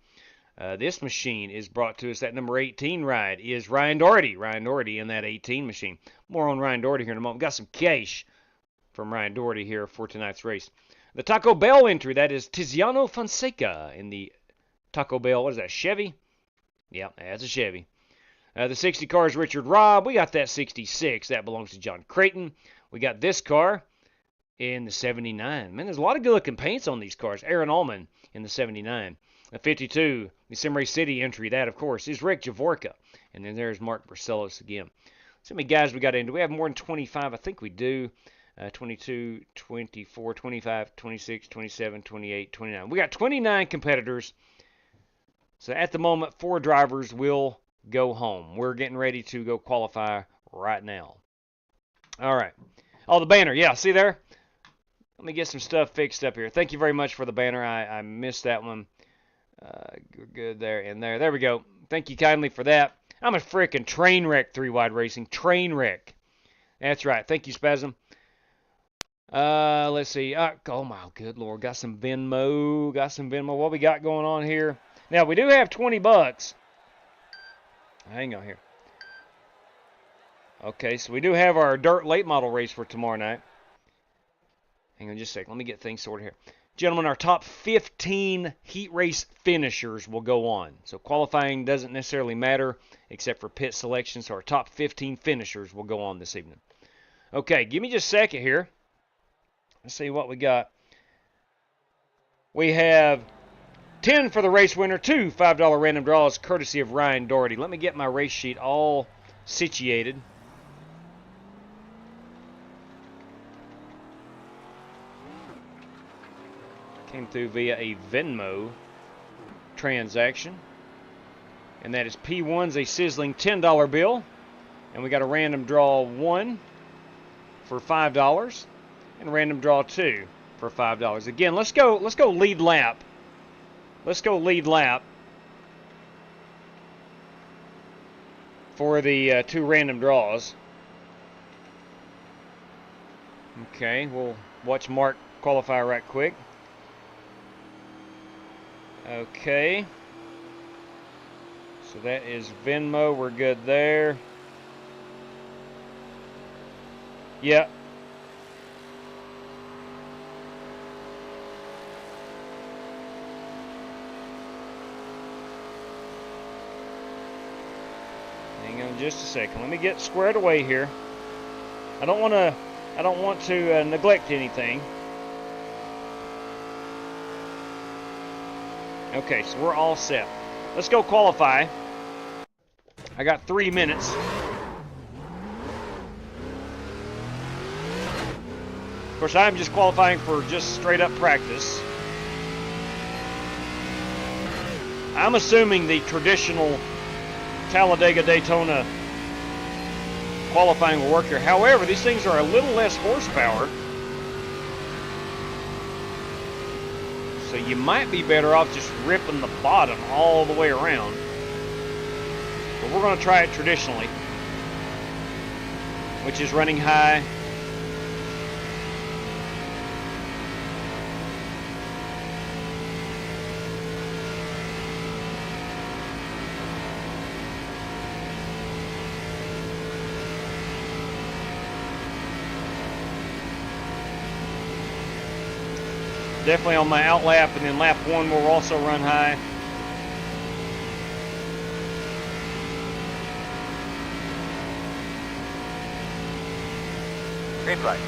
This machine is brought to us, that number 18 ride is Ryan Doherty. Ryan Doherty in that 18 machine. More on Ryan Doherty here in a moment. Got some cash from Ryan Doherty here for tonight's race. The Taco Bell entry, that is Tiziano Fonseca in the Taco Bell. What is that, Chevy? Yeah, that's a Chevy. The 60 car is Richard Robb. We got that 66. That belongs to John Creighton. We got this car in the 79. Man, there's a lot of good-looking paints on these cars. Aaron Allman in the 79. The 52, the Simray City entry, that, of course, is Rick Javorka. And then there's Mark Barcelos again. So many guys we got in. Do we have more than 25? I think we do. 22, 24, 25, 26, 27, 28, 29. We got 29 competitors. So at the moment, 4 drivers will go home. We're getting ready to go qualify right now. All right. Oh, the banner. Yeah, see there? Let me get some stuff fixed up here. Thank you very much for the banner. I missed that one. Good there and there. There we go. Thank you kindly for that. I'm a frickin' train wreck, 3-wide racing. Train wreck. That's right. Thank you, Spasm. Let's see. Oh, my good Lord. Got some Venmo. What we got going on here? Now, we do have $20. Hang on here. Okay, so we do have our dirt late model race for tomorrow night. Hang on just a second. Let me get things sorted here. Gentlemen, our top 15 heat race finishers will go on. So qualifying doesn't necessarily matter except for pit selection. So our top 15 finishers will go on this evening. Okay, give me just a second here. Let's see what we got. We have 10 for the race winner, 2 $5 random draws courtesy of Ryan Doherty. Let me get my race sheet all situated. Came through via a Venmo transaction. And that is P1's a sizzling $10 bill. And we got a random draw 1 for $5. And random draw 2 for $5. Again, let's go lead lap. Let's go lead lap for the 2 random draws. Okay, we'll watch Mark qualify right quick. Okay. So that is Venmo. We're good there. Yep. Hang on just a second. Let me get squared away here. I don't want to neglect anything. Okay, so we're all set. Let's go qualify. I got 3 minutes. Of course, I'm just qualifying for just straight up practice. I'm assuming the traditional Talladega Daytona qualifying will work here. However, these things are a little less horsepower. So you might be better off just ripping the bottom all the way around. But we're going to try it traditionally, which is running high. Definitely on my out lap, and then lap 1 will also run high. Green flag.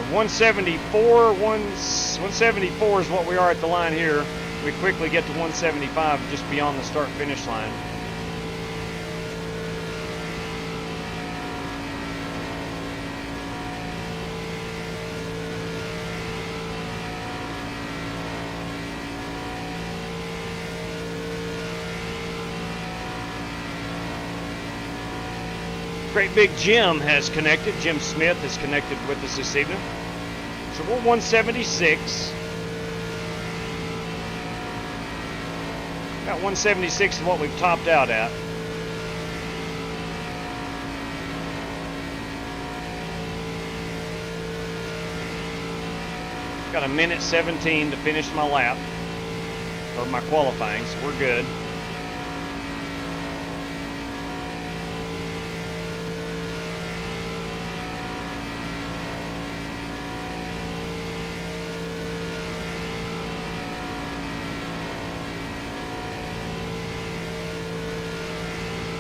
So 174 is what we are at the line here. We quickly get to 175 just beyond the start-finish line. Great Big Jim has connected. Jim Smith has connected with us this evening. So we're 176. About 176 is what we've topped out at. Got a minute 17 to finish my lap, or my qualifying, so we're good.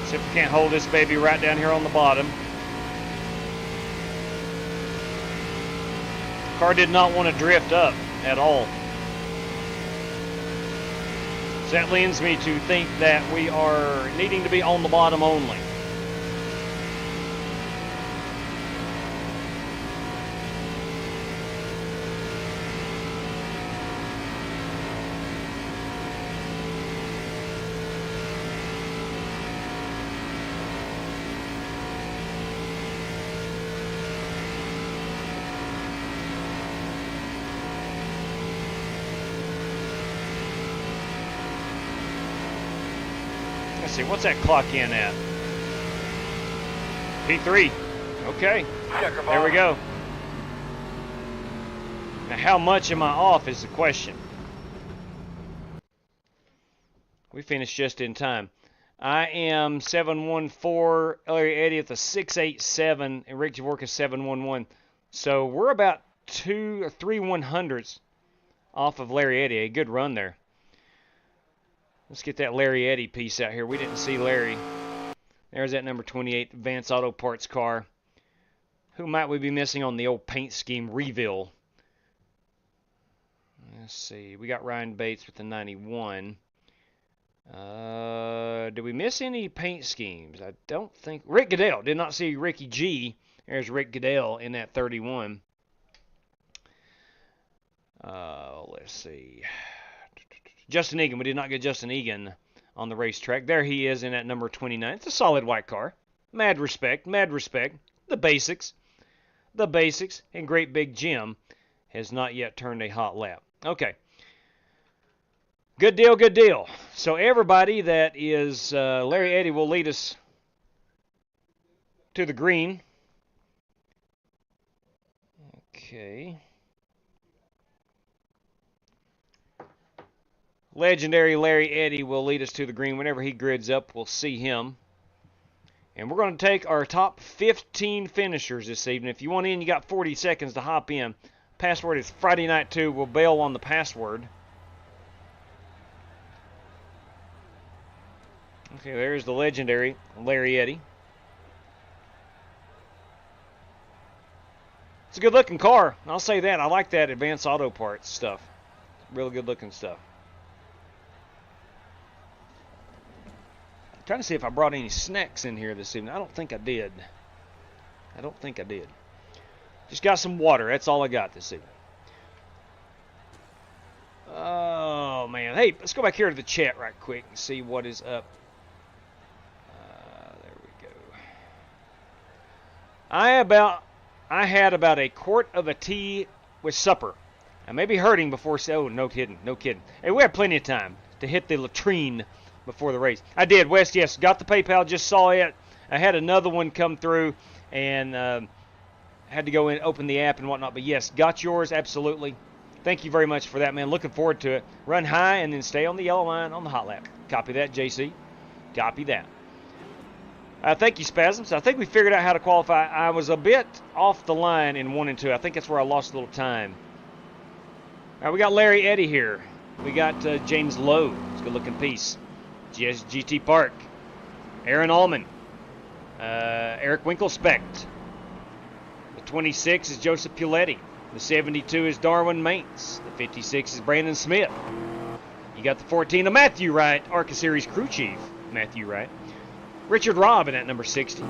See if we can't hold this baby right down here on the bottom. Car did not want to drift up at all. So that leads me to think that we are needing to be on the bottom only. Let's see, what's that clock in at? P3. Okay, there we go. Now, how much am I off is the question. We finished just in time. I am 714, Larry Eddy at the 687, and Rick Jaworka 711. So we're about 2 or 3 100ths off of Larry Eddy. A good run there. Let's get that Larry Eddy piece out here. We didn't see Larry. There's that number 28 Vance Auto Parts car. Who might we be missing on the old paint scheme reveal? Let's see. We got Ryan Bates with the 91. Did we miss any paint schemes? I don't think. Rick Goodell. Did not see Ricky G. There's Rick Goodell in that 31. Let's see. Justin Egan. We did not get Justin Egan on the racetrack. There he is in that number 29. It's a solid white car. Mad respect. Mad respect. The basics. The basics. And Great Big Jim has not yet turned a hot lap. Okay. Good deal, good deal. So everybody that is Larry Eddy will lead us to the green. Okay. Legendary Larry Eddy will lead us to the green. Whenever he grids up, we'll see him. And we're going to take our top 15 finishers this evening. If you want in, you got 40 seconds to hop in. Password is Friday Night 2. We'll bail on the password. Okay, there's the legendary Larry Eddy. It's a good-looking car. I'll say that. I like that Advanced Auto Parts stuff. Really good-looking stuff. I'm trying to see if I brought any snacks in here this evening. I don't think I did. I don't think I did. Just got some water. That's all I got this evening. Oh, man. Hey, let's go back here to the chat right quick and see what is up. There we go. I had about a quart of a tea with supper. I may be hurting before. Oh, no kidding. No kidding. Hey, we had plenty of time to hit the latrine before the race. I did, Wes. Yes, got the PayPal. Just saw it. I had another one come through and had to go in, open the app and whatnot. But yes, got yours. Absolutely. Thank you very much for that, man. Looking forward to it. Run high and then stay on the yellow line on the hot lap. Copy that, JC. Copy that. Thank you, Spasms. I think we figured out how to qualify. I was a bit off the line in 1 and 2. I think that's where I lost a little time. All right, we got Larry Eddy here. We got James Lowe. It's a good-looking piece. GT Park. Aaron Allman. Eric Winkelspect. The 26 is Joseph Puletti. The 72 is Darwin Maintz. The 56 is Brandon Smith. You got the 14 of Matthew Wright, ARCA Series crew chief, Matthew Wright. Richard Robin at number 60.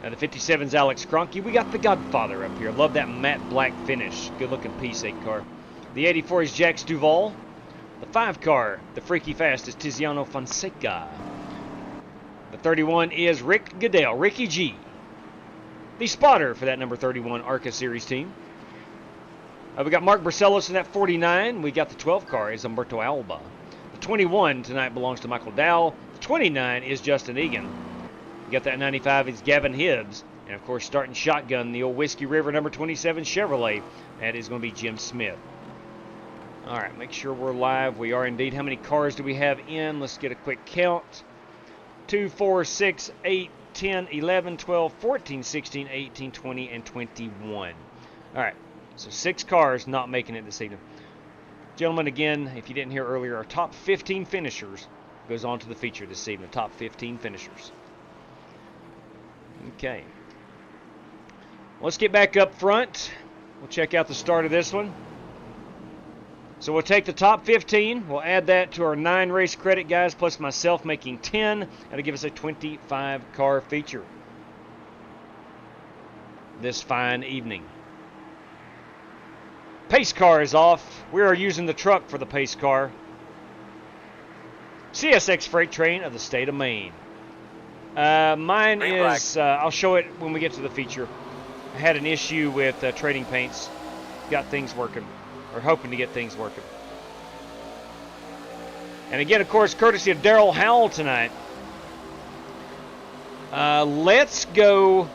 The 57 is Alex Cronky. We got the Godfather up here. Love that matte black finish. Good looking P8 car. The 84 is Jax Duval. The 5 car, the freaky fast, is Tiziano Fonseca. The 31 is Rick Goodell, Ricky G. The spotter for that number 31 ARCA Series team. We got Mark Barcelos in that 49. We got the 12 car is Humberto Alba. The 21 tonight belongs to Michael Dowell. The 29 is Justin Egan. We got that 95 is Gavin Hibbs. And of course, starting shotgun, the old Whiskey River number 27 Chevrolet. That is going to be Jim Smith. All right, make sure we're live. We are indeed. How many cars do we have in? Let's get a quick count. 2, 4, 6, 8, 10, 11, 12, 14, 16, 18, 20, and 21. All right. So 6 cars not making it this evening. Gentlemen, again, if you didn't hear earlier, our top 15 finishers goes on to the feature this evening. Top 15 finishers. Okay. Let's get back up front. We'll check out the start of this one. So we'll take the top 15. We'll add that to our 9 race credit guys, plus myself making 10. That'll give us a 25 car feature this fine evening. Pace car is off. We are using the truck for the pace car. CSX freight train of the state of Maine. Mine is, I'll show it when we get to the feature. I had an issue with trading paints. Got things working, or hoping to get things working. And again, of course, courtesy of Daryl Howell tonight. Let's go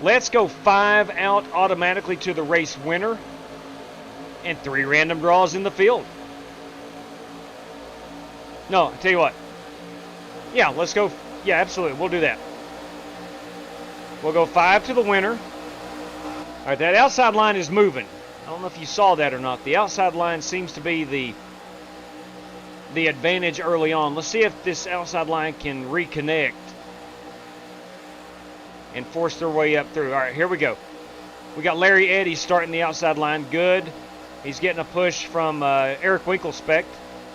5 out automatically to the race winner. And 3 random draws in the field. No, I tell you what. Yeah, let's go. Yeah, absolutely. We'll do that. We'll go 5 to the winner. All right, that outside line is moving. I don't know if you saw that or not. The outside line seems to be the advantage early on. Let's see if this outside line can reconnect and force their way up through. All right, here we go. We got Larry Eddy starting the outside line. Good. He's getting a push from Eric Winkelspect,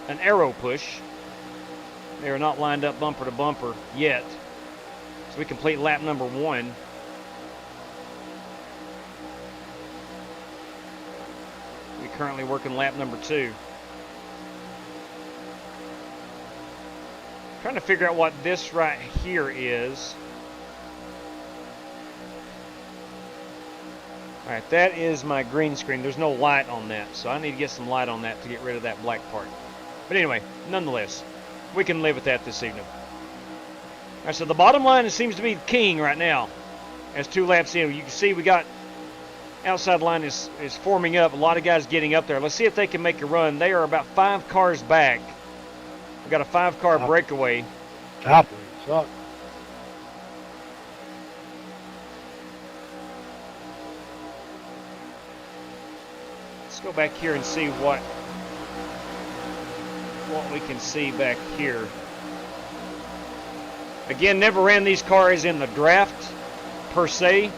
an arrow push. They are not lined up bumper to bumper yet. So we complete lap number 1. We're currently working lap number 2. Trying to figure out what this right here is. All right, that is my green screen. There's no light on that, so I need to get some light on that to get rid of that black part. But anyway, nonetheless, we can live with that this evening. All right, so the bottom line seems to be king right now. As 2 laps in, you can see we got outside line is forming up. A lot of guys getting up there. Let's see if they can make a run. They are about 5 cars back. We got a 5-car breakaway. Top suck. Let's go back here and see what we can see back here. Again, never ran these cars in the draft per se.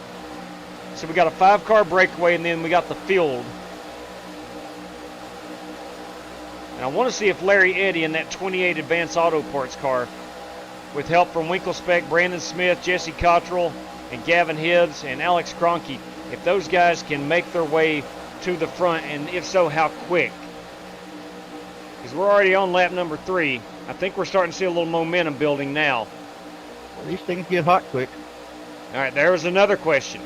So we got a 5-car breakaway, and then we got the field. And I want to see if Larry Eddy in that 28 Advanced Auto Parts car, with help from Winkelspect, Brandon Smith, Jesse Cottrell, and Gavin Hibbs, and Alex Cronky, if those guys can make their way to the front, and if so, how quick. Because we're already on lap number 3. I think we're starting to see a little momentum building now. These things get hot quick. All right, there was another question.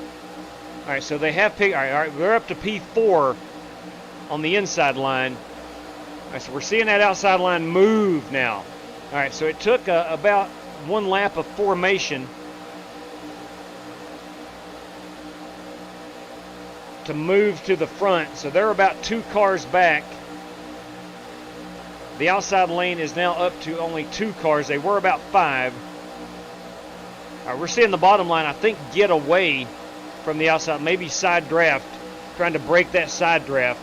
All right, so they have picked. All right, we're up to P4 on the inside line. All right, so we're seeing that outside line move now. All right, so it took about 1 lap of formation to move to the front. So they're about 2 cars back. The outside lane is now up to only 2 cars. They were about 5. All right, we're seeing the bottom line, I think, get away from the outside, maybe side draft, trying to break that side draft.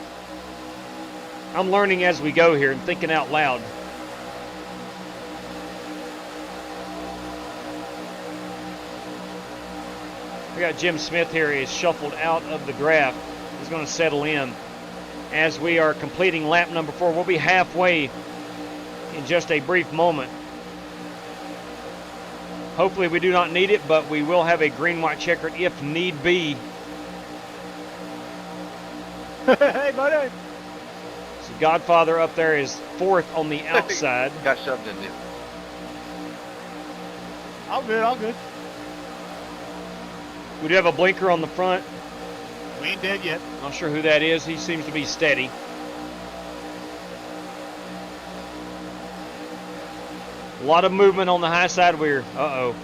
I'm learning as we go here and thinking out loud. We got Jim Smith here. He is shuffled out of the graph. He's going to settle in as we are completing lap number 4. We'll be halfway in just a brief moment. Hopefully we do not need it, but we will have a green-white checkered if need be. Hey, buddy. So Godfather up there is 4th on the outside. Got shoved in there. All good, all good. We do have a blinker on the front. We ain't dead yet. Not sure who that is. He seems to be steady. A lot of movement on the high side. Uh-oh.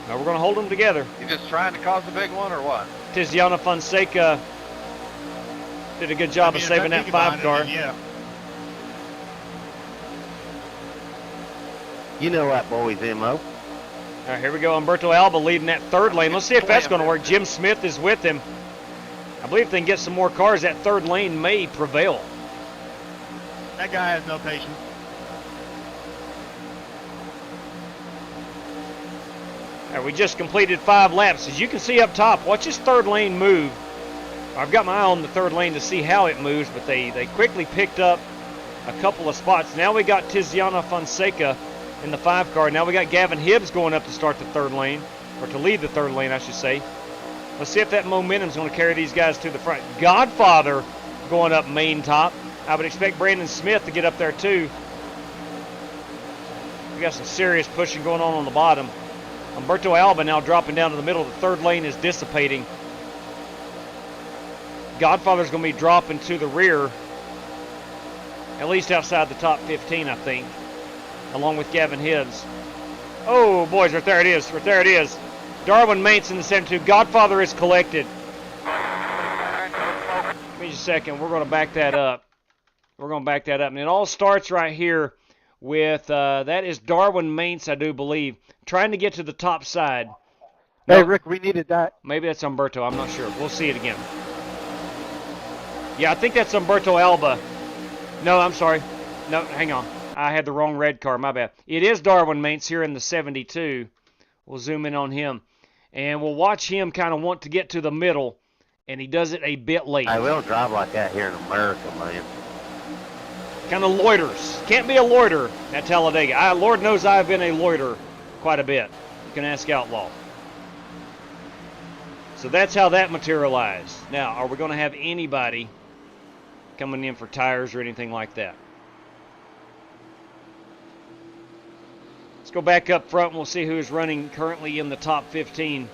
Now we're going to hold them together. You just trying to cause a big one or what? Tiziana Fonseca did a good job of saving that 5 car. Yeah. You know that boy's MO. All right, here we go. Umberto Alba leading that 3rd lane. Let's see if that's going to work. Jim Smith is with him. I believe if they can get some more cars, that 3rd lane may prevail. That guy has no patience. All right, we just completed 5 laps. As you can see up top, watch this 3rd lane move. I've got my eye on the 3rd lane to see how it moves, but they quickly picked up a couple of spots. Now we got Tiziana Fonseca in the 5 car. Now we got Gavin Hibbs going up to start the 3rd lane, or to lead the 3rd lane, I should say. Let's see if that momentum is going to carry these guys to the front. Godfather going up main top. I would expect Brandon Smith to get up there too. We got some serious pushing going on the bottom. Umberto Alba now dropping down to the middle. The 3rd lane is dissipating. Godfather's going to be dropping to the rear, at least outside the top 15, I think, along with Gavin Hibbs. Oh, boys, right there it is. Right there it is. Darwin Mates in the 72. Godfather is collected. Give me just a second. We're going to back that up. We're going to back that up. And it all starts right here with, that is Darwin Mates, I do believe, trying to get to the top side. Hey, Rick, we needed that. Maybe that's Umberto. I'm not sure. We'll see it again. Yeah, I think that's Umberto Alba. No, I'm sorry. No, hang on. I had the wrong red car. My bad. It is Darwin Mates here in the 72. We'll zoom in on him. And we'll watch him kind of want to get to the middle, and he does it a bit late. I will drive like that here in America, man. Kind of loiters. Can't be a loiter at Talladega. Lord knows I've been a loiter quite a bit. You can ask Outlaw. So that's how that materialized. Now, are we going to have anybody coming in for tires or anything like that? Let's go back up front and we'll see who is running currently in the top 15.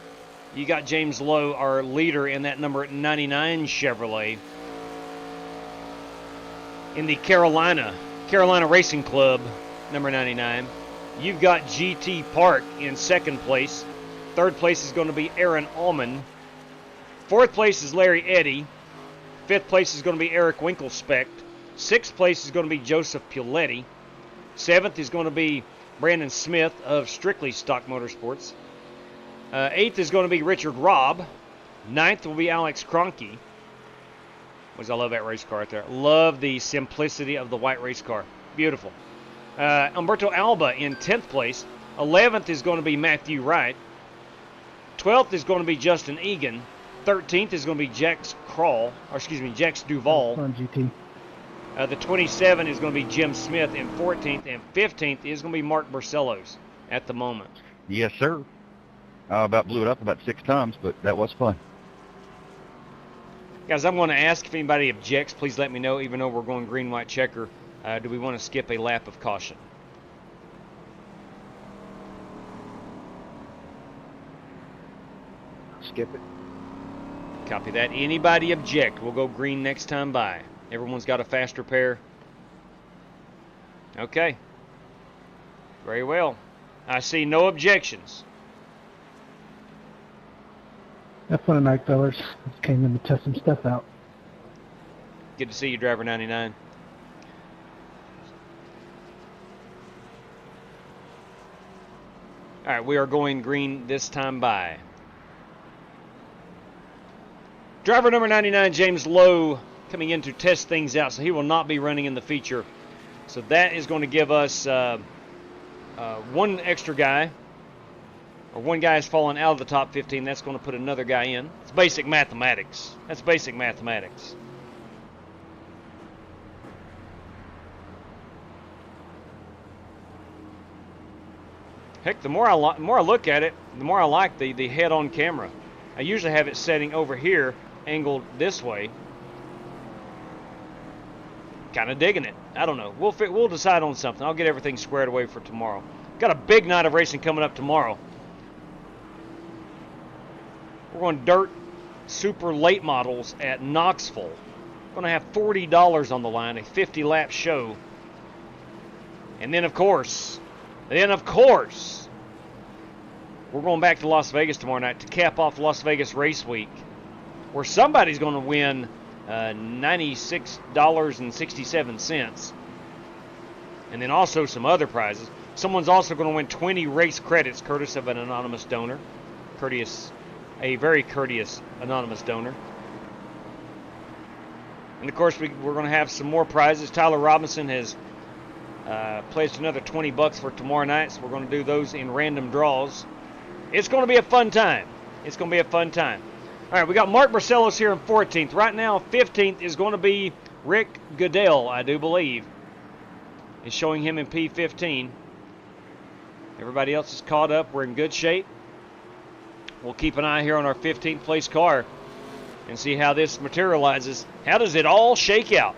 You got James Lowe, our leader in that number 99 Chevrolet. In the Carolina Racing Club, number 99. You've got GT Park in 2nd place. 3rd place is going to be Aaron Allman. 4th place is Larry Eddy. 5th place is going to be Eric Winkelspect. 6th place is going to be Joseph Puletti. 7th is going to be Brandon Smith of Strictly Stock Motorsports. 8th is going to be Richard Robb. 9th will be Alex Cronky. I love that race car right there. Love the simplicity of the white race car. Beautiful. Umberto Alba in 10th place. 11th is going to be Matthew Wright. 12th is going to be Justin Egan. 13th is going to be Jax Duvall. On GT. The 27 is going to be Jim Smith in 14th, and 15th is going to be Mark Barcelos at the moment. Yes, sir. I about blew it up about 6 times, but that was fun. Guys, I'm going to ask if anybody objects. Please let me know, even though we're going green-white checker. Do we want to skip a lap of caution? Skip it. Copy that. Anybody object? We'll go green next time by. Everyone's got a faster pair. Okay. Very well. I see no objections. Have fun tonight, fellas. Just came in to test some stuff out. Good to see you, Driver 99. All right, we are going green this time by. Driver number 99, James Lowe, coming in to test things out, so he will not be running in the feature. So that is going to give us one extra guy or one guy has fallen out of the top 15, that's going to put another guy in. It's basic mathematics. That's basic mathematics. Heck, the more I look at it, the more I like the head-on camera. I usually have it setting over here, angled this way. Kind of digging it. I don't know. We'll decide on something. I'll get everything squared away for tomorrow. Got a big night of racing coming up tomorrow. We're going dirt super late models at Knoxville. We're going to have $40 on the line, a 50-lap show. And then, of course, we're going back to Las Vegas tomorrow night to cap off Las Vegas Race Week, where somebody's going to win $96.67. And then also some other prizes. Someone's also going to win 20 race credits, courtesy of an anonymous donor. A very courteous anonymous donor. And of course, we're going to have some more prizes. Tyler Robinson has pledged another $20 for tomorrow night, so we're going to do those in random draws. It's going to be a fun time. It's going to be a fun time. All right, we got Mark Marcellos here in 14th. Right now, 15th is going to be Rick Goodell, I do believe. It's showing him in P15. Everybody else is caught up. We're in good shape. We'll keep an eye here on our 15th place car and see how this materializes. How does it all shake out?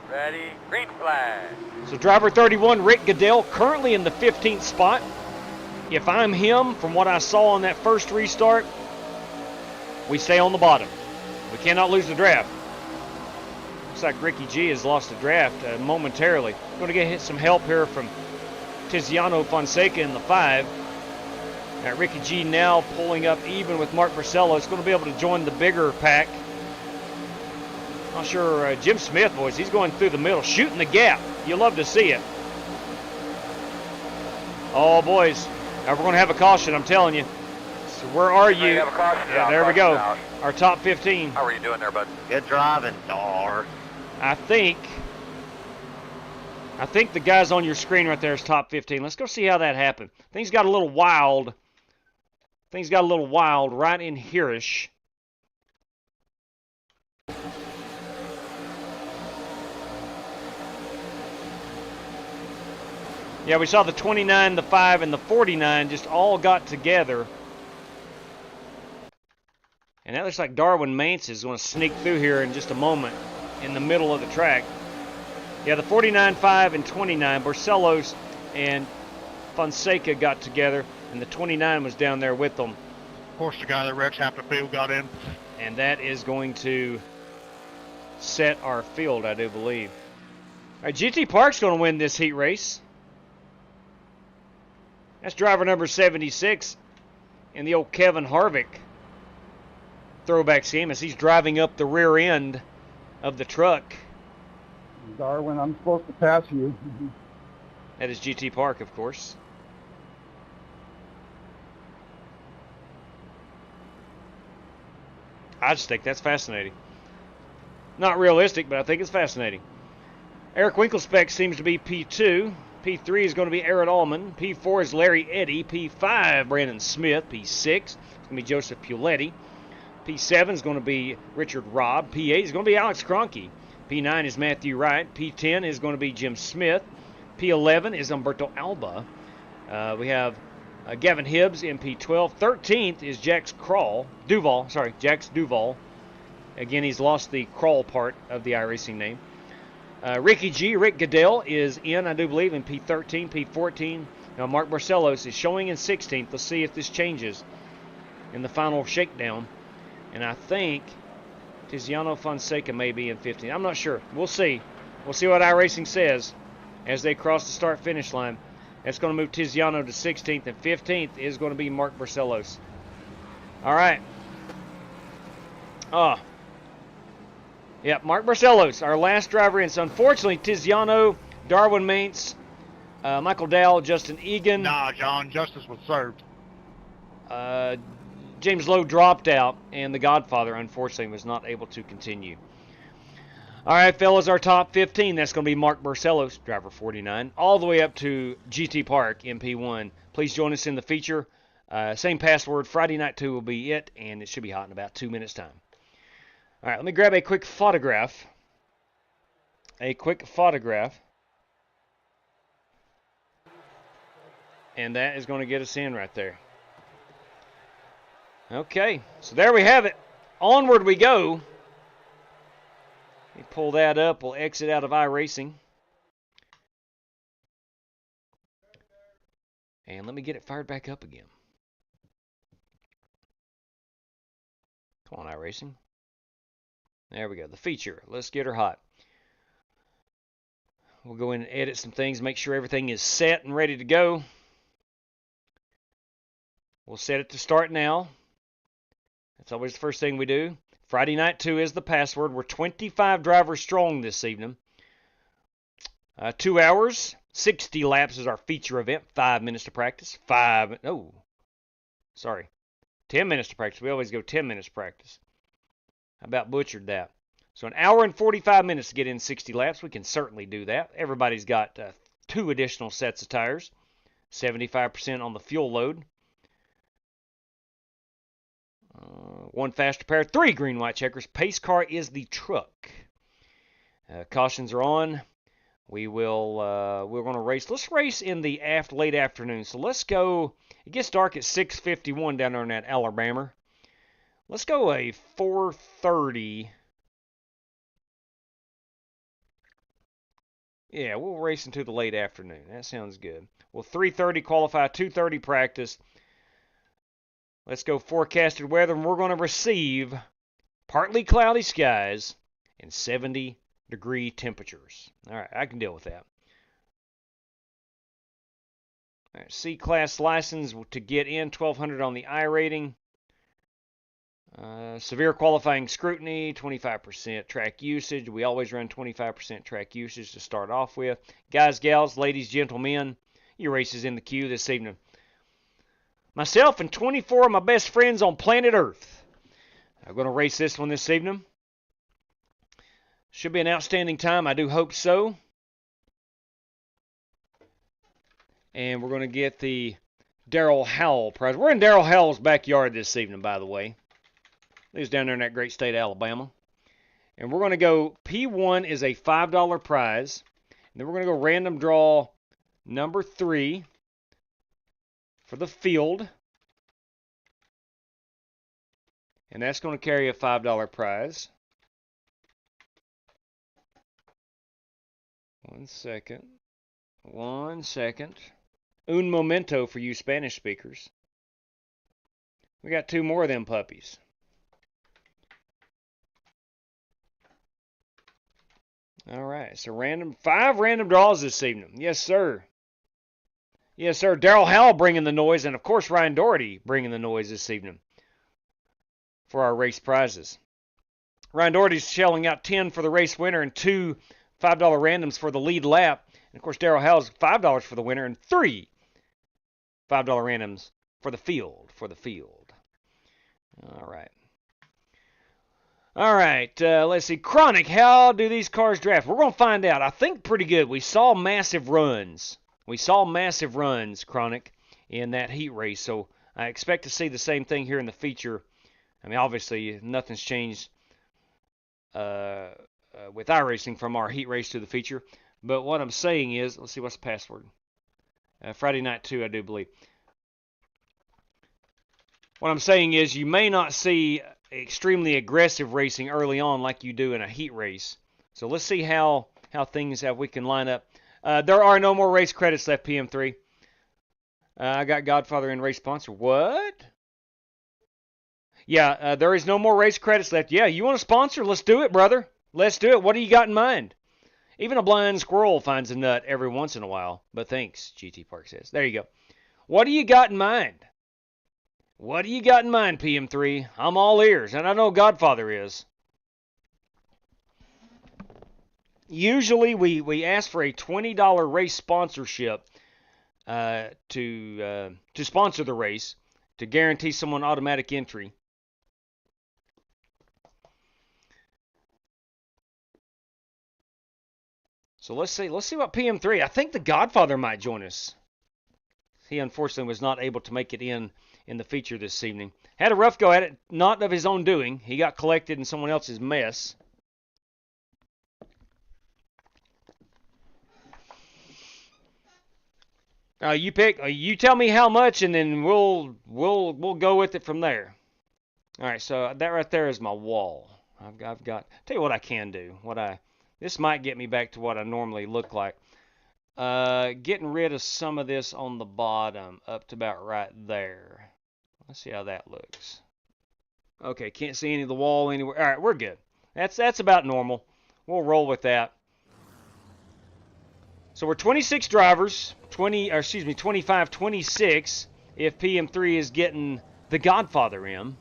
Ready, green flag. So driver 31, Rick Goodell, currently in the 15th spot. If I'm him, from what I saw on that first restart, we stay on the bottom. We cannot lose the draft. Looks like Ricky G has lost the draft momentarily. Going to get some help here from Tiziano Fonseca in the 5. Ricky G now pulling up even with Mark Marcello. It's going to be able to join the bigger pack. Not sure Jim Smith, boys, he's going through the middle, shooting the gap. You love to see it. Oh, boys, now we're going to have a caution, I'm telling you. So where are you? Yeah, there we go. Our top 15. How are you doing there, bud? Good driving, Dar. I think the guys on your screen right there is top 15. Let's go see how that happened. Things got a little wild. Things got a little wild right in here-ish. Yeah, we saw the 29, the 5, and the 49 just all got together. And that looks like Darwin Mance is going to sneak through here in just a moment in the middle of the track. Yeah, the 49, 5, and 29, Barcelos and Fonseca got together, and the 29 was down there with them. Of course, the guy that Rex Happerfield got in. And that is going to set our field, I do believe. All right, GT Park's going to win this heat race. That's driver number 76 in the old Kevin Harvick throwback scheme as he's driving up the rear end of the truck. Darwin, I'm supposed to pass you. That is GT Park, of course. I just think that's fascinating. Not realistic, but I think it's fascinating. Eric Winkelspec seems to be P2. P3 is going to be Aaron Allman. P4 is Larry Eddy. P5, Brandon Smith. P6 is going to be Joseph Puletti. P7 is going to be Richard Robb. P8 is going to be Alex Cronky. P9 is Matthew Wright. P10 is going to be Jim Smith. P11 is Umberto Alba. We have Gavin Hibbs in P12. 13th is Jax Duval. Again, he's lost the crawl part of the iRacing name. Ricky G, Rick Goodell, is in, I do believe, in P13, P14. Now, Mark Barcelos is showing in 16th. Let's see if this changes in the final shakedown. And I think Tiziano Fonseca may be in 15th. I'm not sure. We'll see. We'll see what iRacing says as they cross the start-finish line. That's going to move Tiziano to 16th, and 15th is going to be Mark Barcelos. All right. Yeah, Mark Barcelos, our last driver in. So, unfortunately, Tiziano, Darwin Mance, Michael Dowell, Justin Egan. Nah, John, justice was served. James Lowe dropped out, and the Godfather, unfortunately, was not able to continue. All right, fellas, our top 15. That's going to be Mark Barcelos, driver 49, all the way up to GT Park, MP1. Please join us in the feature. Same password. Friday night 2 will be it, and it should be hot in about 2 minutes' time. All right, let me grab a quick photograph. And that is going to get us in right there. Okay, so there we have it. Onward we go. Let me pull that up. We'll exit out of iRacing. And let me get it fired back up again. Come on, iRacing. There we go. The feature. Let's get her hot. We'll go in and edit some things, make sure everything is set and ready to go. We'll set it to start now. That's always the first thing we do. Friday night 2 is the password. We're 25 drivers strong this evening. 2 hours, 60 laps is our feature event. 5 minutes to practice. 10 minutes to practice. We always go 10 minutes to practice. I about butchered that. So an hour and 45 minutes to get in 60 laps. We can certainly do that. Everybody's got 2 additional sets of tires. 75% on the fuel load. 1 faster pair, 3 green white checkers. Pace car is the truck. Cautions are on. We're going to race. Let's race in the late afternoon. So let's go. It gets dark at 6:51 down there in that Alabama. Let's go a 4:30. Yeah, we'll race into the late afternoon. That sounds good. Well, 3:30 qualify, 2:30 practice. Let's go forecasted weather, and we're going to receive partly cloudy skies and 70-degree temperatures. All right, I can deal with that. All right, C-Class license to get in, 1,200 on the I rating. Severe qualifying scrutiny, 25% track usage. We always run 25% track usage to start off with. Guys, gals, ladies, gentlemen, your race is in the queue this evening. Myself and 24 of my best friends on planet Earth. I'm going to race this one this evening. Should be an outstanding time. I do hope so. And we're going to get the Darrell Howell prize. We're in Darrell Howell's backyard this evening, by the way. He's down there in that great state of Alabama. And we're going to go, P1 is a $5 prize. And then we're going to go random draw number 3 for the field. And that's going to carry a $5 prize. 1 second. 1 second. Un momento for you Spanish speakers. We got 2 more of them puppies. All right, so 5 random draws this evening. Yes, sir. Yes, sir. Darrell Howell bringing the noise, and of course Ryan Doherty bringing the noise this evening for our race prizes. Ryan Doherty's shelling out 10 for the race winner and 2 $5 randoms for the lead lap. And of course Darrell Howell's $5 for the winner and 3 $5 randoms for the field. All right. All right, let's see. Chronic, how do these cars draft? We're going to find out. I think pretty good. We saw massive runs. Chronic, in that heat race. So I expect to see the same thing here in the feature. I mean, obviously, nothing's changed with iRacing from our heat race to the feature. But what I'm saying is, let's see, what's the password? Friday night 2, I do believe. What I'm saying is you may not see extremely aggressive racing early on like you do in a heat race. So let's see how we can line up. There are no more race credits left, PM3. I got Godfather and race sponsor. What? Yeah, there is no more race credits left. Yeah, you want to sponsor? Let's do it, brother. Let's do it. What do you got in mind? Even a blind squirrel finds a nut every once in a while. But thanks, GT Park says. There you go. What do you got in mind? What do you got in mind, PM3? I'm all ears, and I know Godfather is. Usually we ask for a $20 race sponsorship to sponsor the race, to guarantee someone automatic entry. So let's see what PM3. I think the Godfather might join us. He unfortunately was not able to make it in the feature this evening. Had a rough go at it, not of his own doing. He got collected in someone else's mess. You pick. You tell me how much, and then we'll go with it from there. All right. So that right there is my wall. I've got. Tell you what I can do. This might get me back to what I normally look like. Getting rid of some of this on the bottom up to about right there. Let's see how that looks. Okay, can't see any of the wall anywhere. All right, we're good. That's about normal. We'll roll with that. So we're 26 drivers, 25, 26 if PM3 is getting the Godfather in.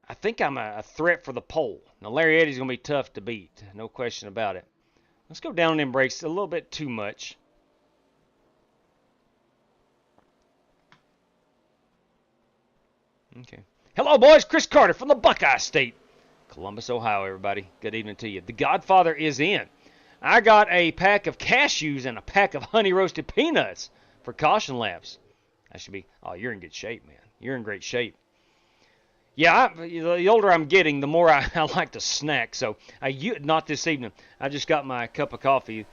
I think I'm a threat for the pole. Now, Larry Eddie's going to be tough to beat. No question about it. Let's go down on them brakes a little bit too much. Okay. Hello, boys. Chris Carter from the Buckeye State. Columbus, Ohio, everybody. Good evening to you. The Godfather is in. I got a pack of cashews and a pack of honey roasted peanuts for Caution Labs. That should be... Oh, you're in good shape, man. You're in great shape. Yeah, the older I'm getting, the more I like to snack. So, not this evening. I just got my cup of coffee.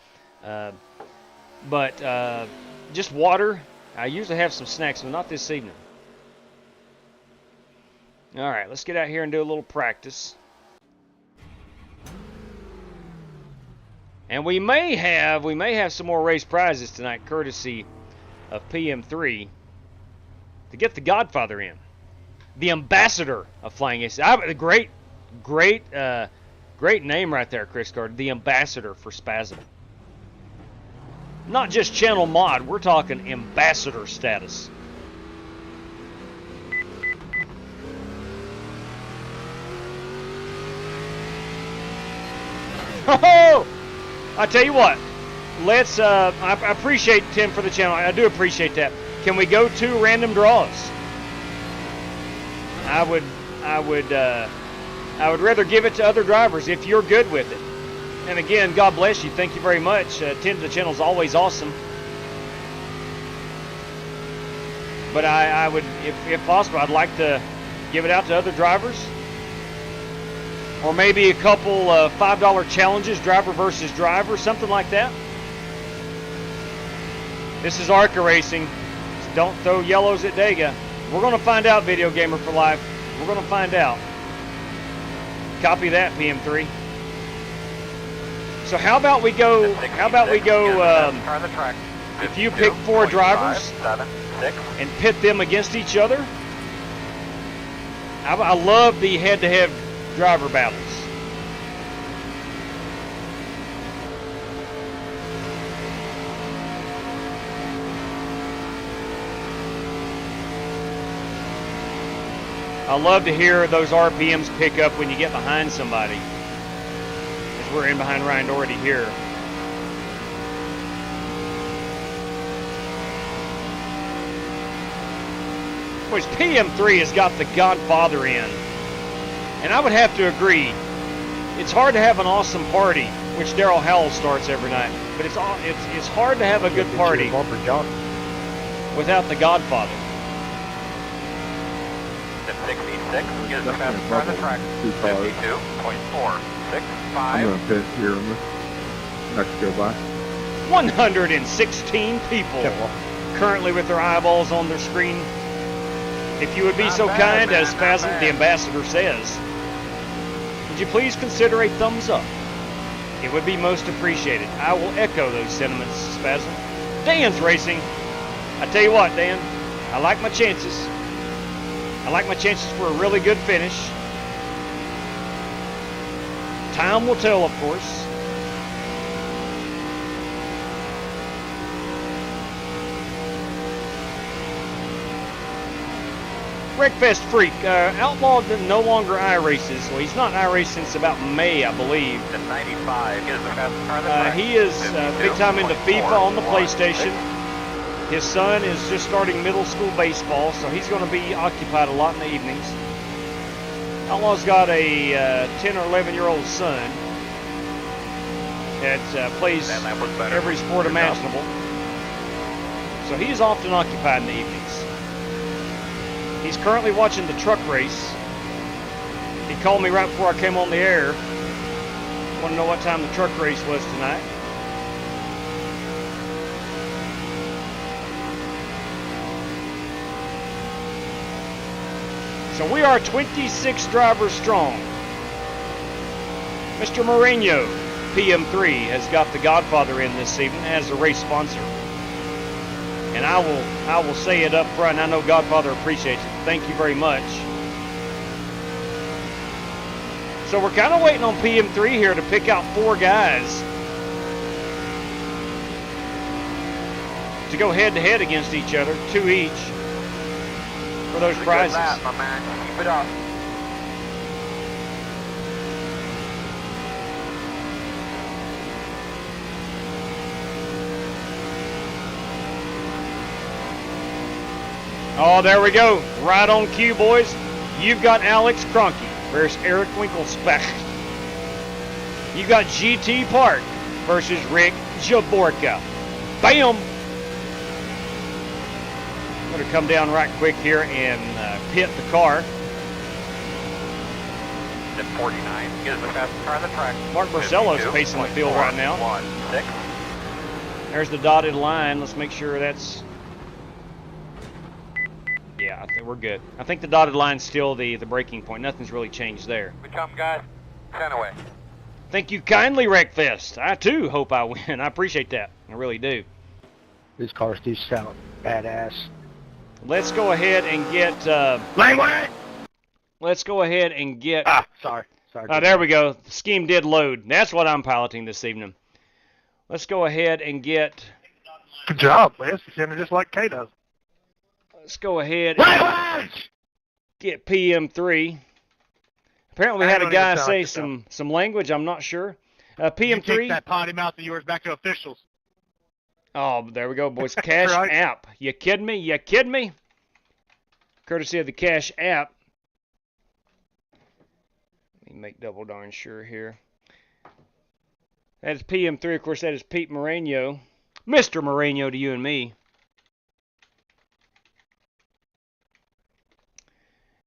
But just water. I usually have some snacks, but not this evening. All right, let's get out here and do a little practice. And we may have some more race prizes tonight, courtesy of PM3, to get the Godfather in. The ambassador of Flying Aces. Great name right there, Chris Carter. The ambassador for Spasm. Not just channel mod. We're talking ambassador status. Oh! I tell you what. Let's. I appreciate Tim for the channel. I do appreciate that. Can we go to random draws? I would rather give it to other drivers if you're good with it. And again, God bless you. Thank you very much. Tim, the channel is always awesome. But I would, if possible, I'd like to give it out to other drivers. Or maybe a couple $5 challenges, driver versus driver, something like that. This is ARCA Racing. Don't throw yellows at Dega. We're going to find out, Video Gamer for Life. We're going to find out. Copy that, PM3. So how about we go? If you pick 4 drivers and pit them against each other. I love the head-to-head driver battles. I love to hear those RPMs pick up when you get behind somebody. As we're in behind Ryan Doherty here. Which PM3 has got the Godfather in. And I would have to agree, it's hard to have an awesome party, which Daryl Howell starts every night. But it's hard to have a good party without the Godfather. 66 gives the fastest car on the track. 52.465. I'm going to pit here on the next go by. 116 people currently with their eyeballs on their screen. If you would be so kind, as Spasm, the ambassador, says, would you please consider a thumbs up? It would be most appreciated. I will echo those sentiments, Spasm. Dan's racing. I tell you what, Dan, I like my chances. I like my chances for a really good finish. Time will tell, of course. Wreckfest Freak, Outlaw no longer iRaces. Well, he's not iRacing since about May, I believe. The 95 is the fastest car on the track. He is big time into FIFA on the PlayStation. His son is just starting middle school baseball, so he's going to be occupied a lot in the evenings. Outlaw's got a 10 or 11-year-old son that plays every sport imaginable. So he is often occupied in the evenings. He's currently watching the truck race. He called me right before I came on the air. Want to know what time the truck race was tonight. So we are 26 drivers strong. Mr. Moreno, PM3, has got the Godfather in this evening as a race sponsor. And I will say it up front. I know Godfather appreciates it. Thank you very much. So we're kind of waiting on PM3 here to pick out 4 guys to go head-to-head against each other, 2 each, for those prizes. Good lap, my man. Keep it up. Oh, there we go. Right on cue, boys. You've got Alex Kroenke versus Eric Winkelspecht. You got GT Park versus Rick Javorka. Bam! I'm going to come down right quick here and pit the car. At 49, get the fastest car on the track. Mark Barcelo's pacing the field right now. 16. There's the dotted line. Let's make sure that's... Yeah, I think we're good. I think the dotted line's still the breaking point. Nothing's really changed there. We come, guys. 10 away. Thank you kindly, Wreckfest. I, too, hope I win. I appreciate that. I really do. These cars do sound badass. Let's go ahead and get... Language! Let's go ahead and get... Sorry. There we go. The scheme did load. That's what I'm piloting this evening. Let's go ahead and get... Good job, Liz. You sounded just like Kay does. Let's go ahead and get PM3. Apparently we had a guy say some language. I'm not sure. PM3. You take that potty mouth of yours back to officials. Oh, there we go, boys. Cash right. App. You kidding me? You kidding me? Courtesy of the Cash App. Let me make double darn sure here. That is PM3. Of course, that is Pete Moreno. Mr. Moreno to you and me.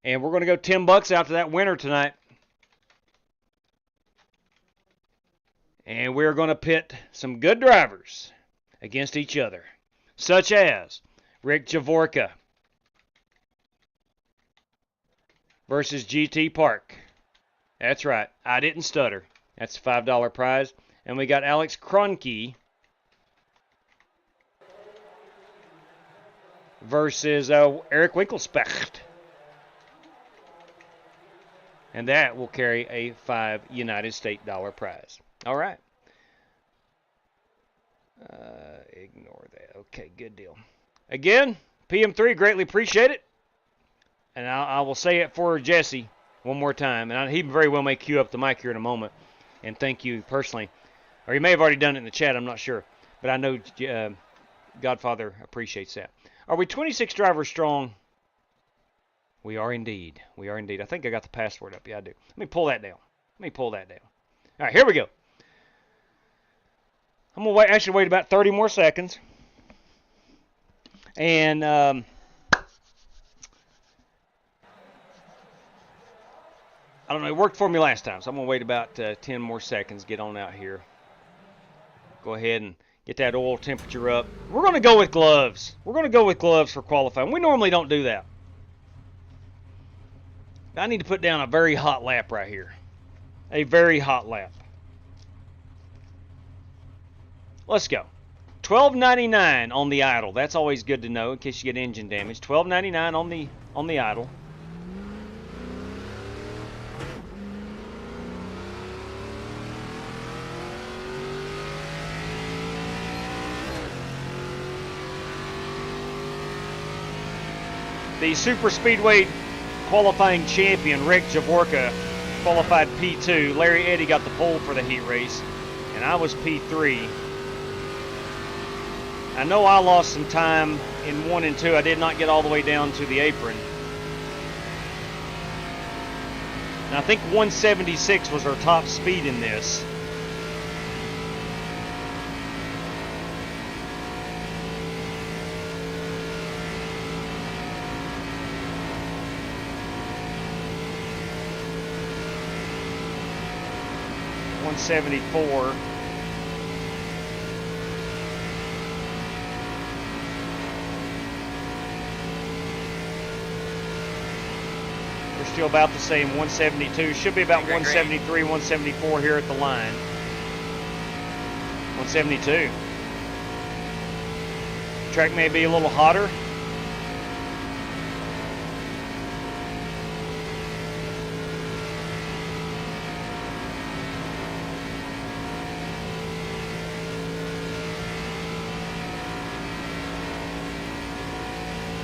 And we're going to go $10 after that winner tonight. And we're going to pit some good drivers against each other, such as Rick Javorka versus GT Park. That's right. I didn't stutter. That's a $5 prize. And we got Alex Kroenke versus Eric Winkelspecht. And that will carry a $5 United States dollar prize. All right. Ignore that. Okay, good deal. Again, PM3, greatly appreciate it. And I will say it for Jesse one more time. And he very well may cue up the mic here in a moment. And thank you personally. Or you may have already done it in the chat, I'm not sure. But I know Godfather appreciates that. Are we 26 drivers strong? We are indeed. We are indeed. I think I got the password up. Yeah, I do. Let me pull that down. All right, here we go. I'm going to actually wait about 30 more seconds. And I don't know. It worked for me last time, so I'm going to wait about 10 more seconds. Get on out here. Go ahead and get that oil temperature up. We're going to go with gloves. We're going to go with gloves for qualifying. We normally don't do that. I need to put down a very hot lap right here. A very hot lap. Let's go. $12.99 on the idle. That's always good to know in case you get engine damage. $12.99 on the idle. The Super Speedway qualifying champion, Rick Javorka, qualified P2. Larry Eddy got the pole for the heat race, and I was P3. I know I lost some time in 1 and 2. I did not get all the way down to the apron. And I think 176 was our top speed in this. .174. We're still about the same, 172. Should be about 173, 174 here at the line. 172. Track may be a little hotter.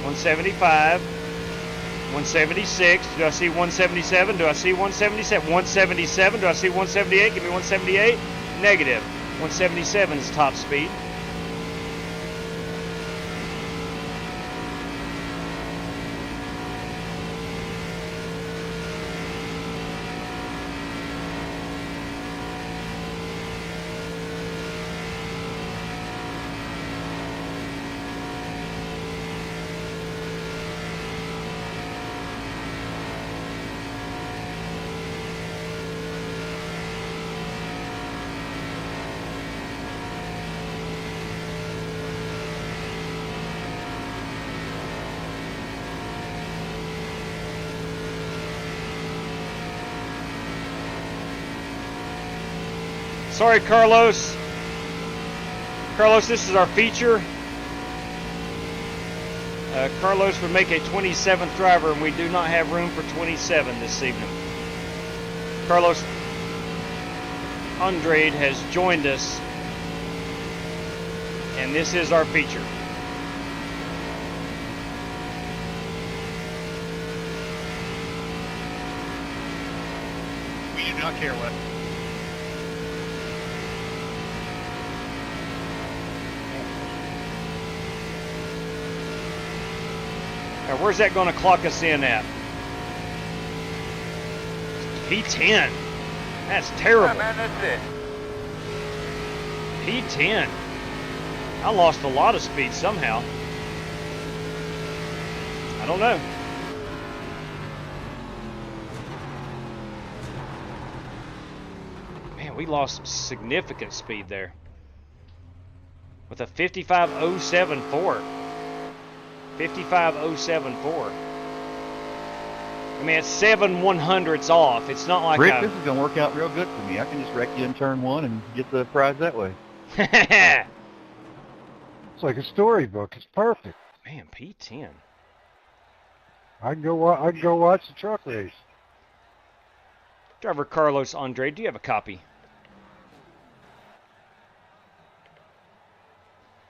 .175, 176. Do I see 177? Do I see 177? 177. Do I see 178? Give me 178. Negative. 177 is top speed. Sorry, Carlos. Carlos, this is our feature. Carlos would make a 27th driver, and we do not have room for 27 this evening. Carlos Andrade has joined us, and this is our feature. We do not care what. Now, where's that going to clock us in at? P10. That's terrible. Yeah, man, that's it. P10. I lost a lot of speed somehow. I don't know. Man, we lost some significant speed there. With a 55.074. 55.074. I mean, it's 7/100ths off. It's not like Rick, this is going to work out real good for me. I can just wreck you in turn one and get the prize that way. It's like a storybook. It's perfect. Man, P10. I'd go watch the truck race. Driver Carlos Andrade, do you have a copy?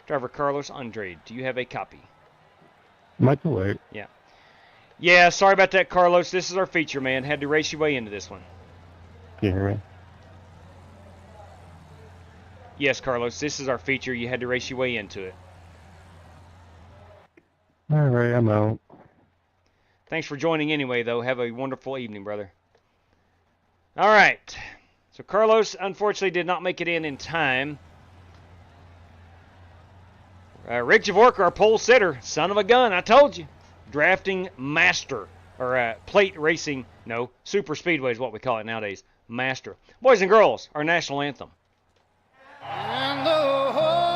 Driver Carlos Andrade, do you have a copy? Might wait. Yeah. Yeah, sorry about that, Carlos. This is our feature, man. Had to race your way into this one. Can you hear me? Yes, Carlos, this is our feature. You had to race your way into it. All right, I'm out. Thanks for joining anyway, though. Have a wonderful evening, brother. All right. So Carlos, unfortunately, did not make it in time. Rick Javorka, our pole sitter, son of a gun, I told you. Drafting master, or plate racing, no, super speedway is what we call it nowadays, master. Boys and girls, our national anthem. And the whole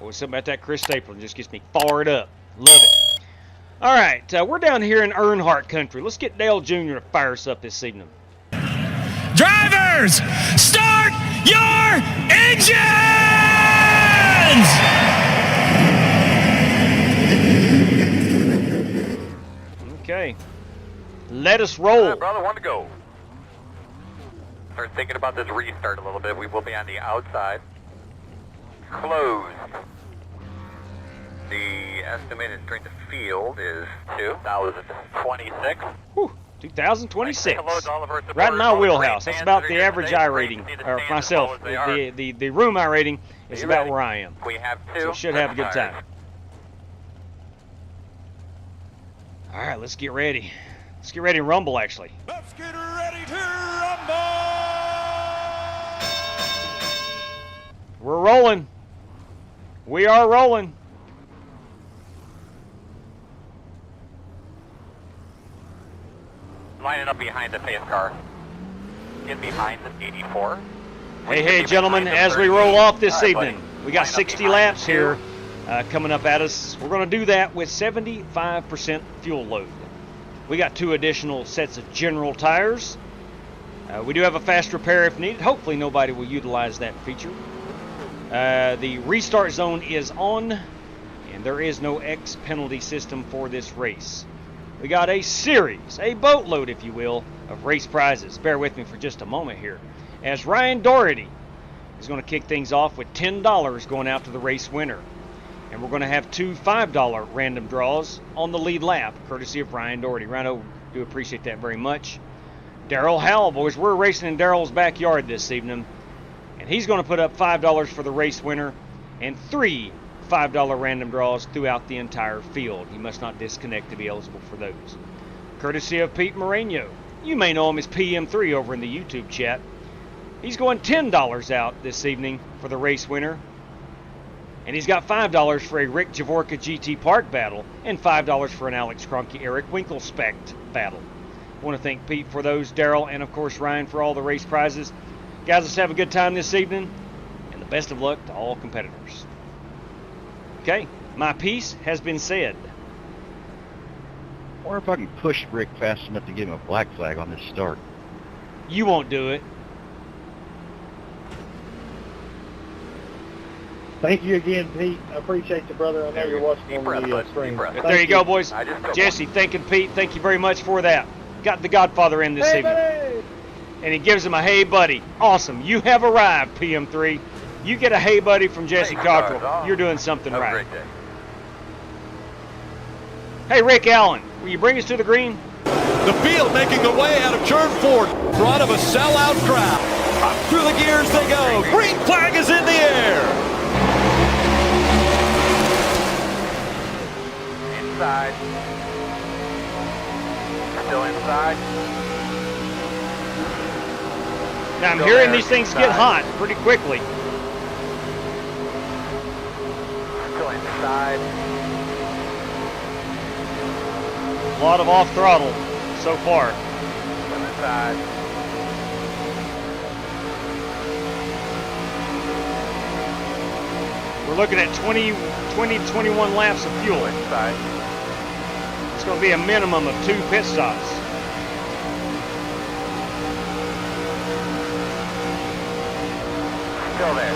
Boy, something about that Chris Stapleton just gets me fired up. Love it. All right, we're down here in Earnhardt country. Let's get Dale Jr. to fire us up this evening. Drivers, start your engines! Okay. Let us roll. Brother, one to go. Start thinking about this restart a little bit. We will be on the outside. Closed. The estimated strength of field is 2,026. Whew. 2026. Right in my wheelhouse. That's about the average I rating, or myself. The room I rating is about where I am. We have two. So should have a good time. All right, let's get ready. Let's get ready to rumble, actually. Let's get ready to rumble! We're rolling. We are rolling. Lining up behind the pace car. Get behind the 84. Hey, gentlemen, as we roll off this evening, we got 60 laps here coming up at us. We're going to do that with 75% fuel load. We got 2 additional sets of general tires. We do have a fast repair if needed. Hopefully nobody will utilize that feature. The restart zone is on, and there is no X penalty system for this race. We got a series, a boatload, if you will, of race prizes. Bear with me for just a moment here, as Ryan Doherty is going to kick things off with $10 going out to the race winner. And we're going to have 2 $5 random draws on the lead lap, courtesy of Ryan Doherty. Rhino, do appreciate that very much. Daryl Howell, boys, we're racing in Daryl's backyard this evening, and he's going to put up $5 for the race winner and 3 $5 random draws throughout the entire field. You must not disconnect to be eligible for those. Courtesy of Pete Moreno. You may know him as PM3 over in the YouTube chat. He's going $10 out this evening for the race winner. And he's got $5 for a Rick Javorka GT Park battle and $5 for an Alex Kroenke Eric Winkelspect battle. I want to thank Pete for those, Daryl, and of course Ryan for all the race prizes. Guys, let's have a good time this evening, and the best of luck to all competitors. Okay, my piece has been said. Or if I can push Rick fast enough to give him a black flag on this start. You won't do it. Thank you again, Pete. I appreciate the brother. I know you're watching on the stream. But there you go, boys. Jesse, thanking Pete. Thank you very much for that. Got the Godfather in this evening. Buddy. And he gives him a hey, buddy. Awesome. You have arrived, PM3. You get a hey, buddy from Jesse Cockrell. You're doing something right. Hey, Rick Allen, will you bring us to the green? The field making their way out of turn 4, front of a sellout crowd. Through the gears they go. Green flag is in the air. Inside. Still inside. Now I'm hearing these things get hot pretty quickly. Still inside. A lot of off throttle so far. Still inside. We're looking at 21 laps of fuel. Inside. It's going to be a minimum of 2 pit stops. Still there.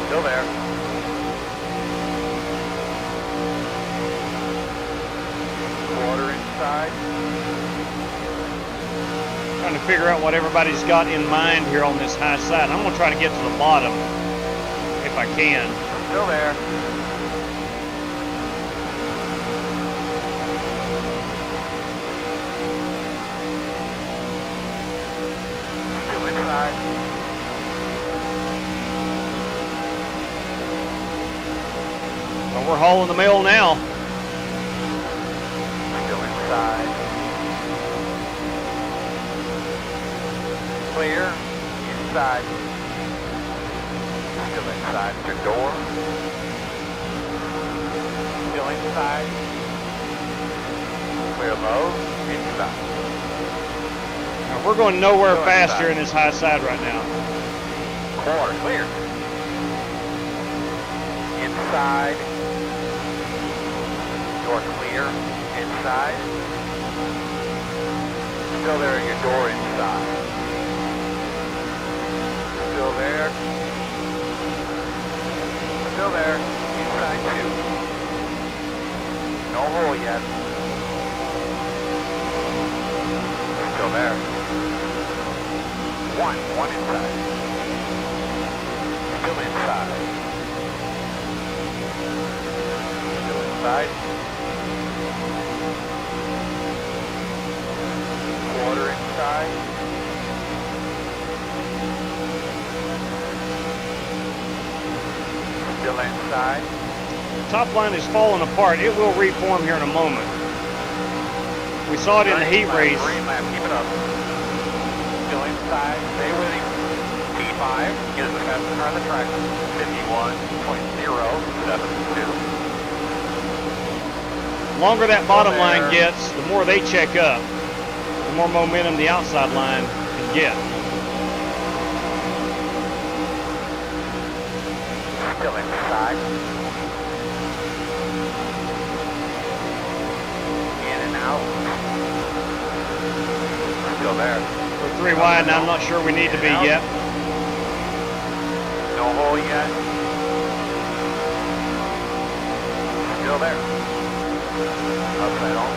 Still there. Quarter inside. Trying to figure out what everybody's got in mind here on this high side. I'm going to try to get to the bottom if I can. Still there. Still inside. Well, we're hauling the mail now. Still inside. Clear. Inside. Still inside your door. Still inside. Clear low. Inside. Now, we're going nowhere faster in this high side right now. Quarter. Clear. Inside. Door clear. Inside. Still there at your door inside. Still there. Still there. Inside 2. No hole yet. Still there. 1 inside. Still inside. inside. Still inside. Quarter inside. Still inside. Top line is falling apart. It will reform here in a moment. We saw it in the heat race. Green lap, keep it up. Still inside. Stay with him. P5. Get us the fastest car on the track. 51.072. The longer that bottom line gets, the more they check up. The more momentum the outside line can get. Still inside. In and out. Still there. We're 3 wide, and I'm not sure we need to be yet. No hole yet. Still there. Outside on.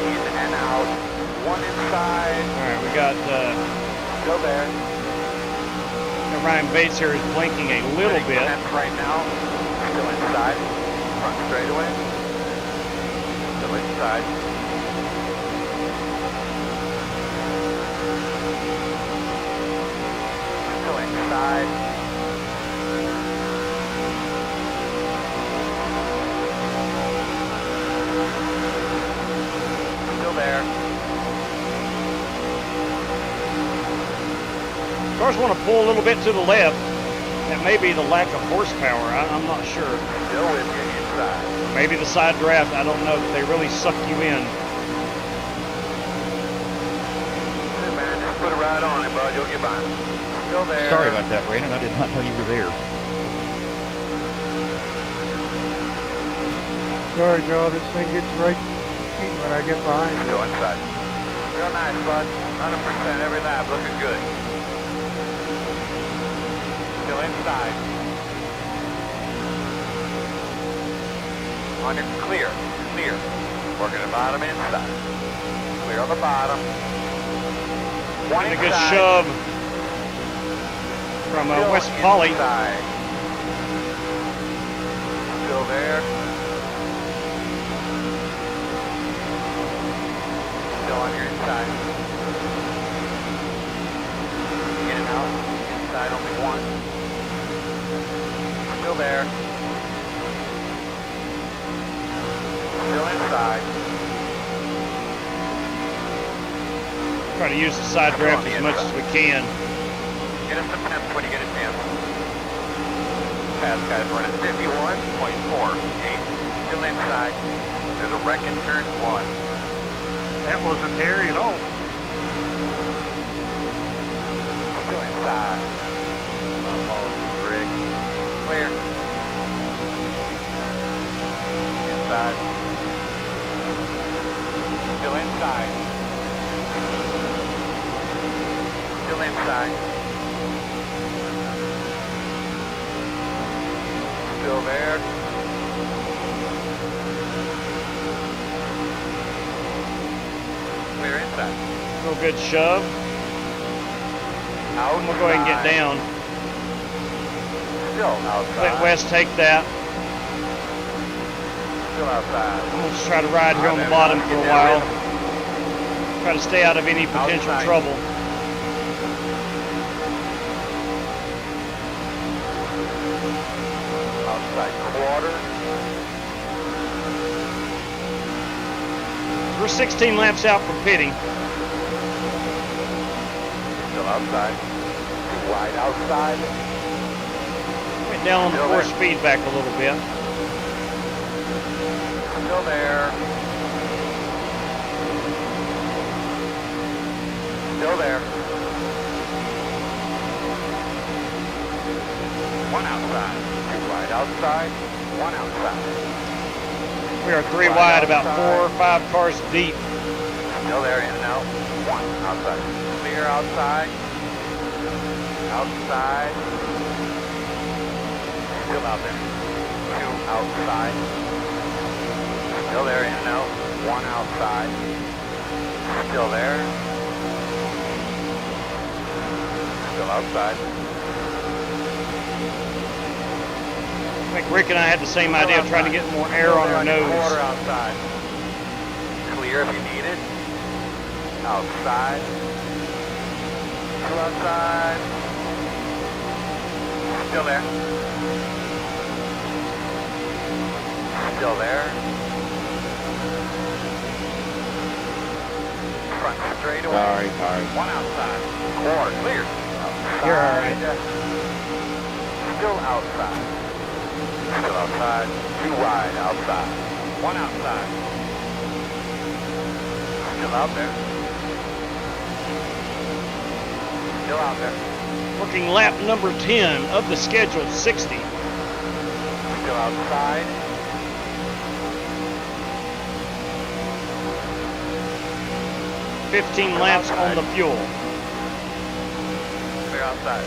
In and out. One inside. All right, we got Still there. Ryan Bates here is blinking a little bit. Right now. Still inside. Front straightaway. Still inside. Still inside. Still there. Cars want to pull a little bit to the left. That may be the lack of horsepower. I'm not sure. Still with you inside. Maybe the side draft. I don't know. They really suck you in. Hey man, just put a ride on it, bud. You'll get by. Still there. Sorry about that, Brandon. I did not know you were there. Sorry, Joe. This thing gets right when I get behind you. Still inside. Real nice, bud. 100% every lap. Looking good. Still inside. On your clear. Clear. Working the bottom inside. Clear on the bottom. One And a good inside. shove from Still West Poly. inside. Still there. Still on your inside. In and out. Inside only one. Still there. Still inside. Try to use the side draft as much as we can. Get him some temps when you get a chance. Fast guys running 51.48. Still inside. There's a wreck in turn 1. That wasn't hairy at all. Still inside. Rig. Clear. Inside. Still inside. Still inside. Still there. Clear inside. Real good shove. Outside. And we'll go ahead and get down. Still outside. Let West take that. Still outside. I'm going to try to ride here on the bottom for a while. Try to stay out of any potential Outside. trouble. Outside quarter. We're 16 laps out from pitting. Still outside. Wide outside. Went down on the Still force there. feedback a little bit. Still there. Still there. One outside. Two wide outside. One outside. We are 3 wide, about 4 or 5 cars deep. Still there, in and out. One outside. Clear outside. Outside. Still out there. Two outside. Still there, in and out. One outside. Still there. Still outside. think Rick and I had the same idea of trying to get more air on our nose. Quarter outside. Clear if you need it. Outside. Still outside. Still there. Still there. Front straight away. Sorry. One outside. Quarter clear. Outside. You're all right. Still outside. Still outside. Too wide outside. One outside. Still out there. Still out there. Working lap number 10 of the scheduled 60. Still outside. Fifteen laps on the fuel. Clear outside.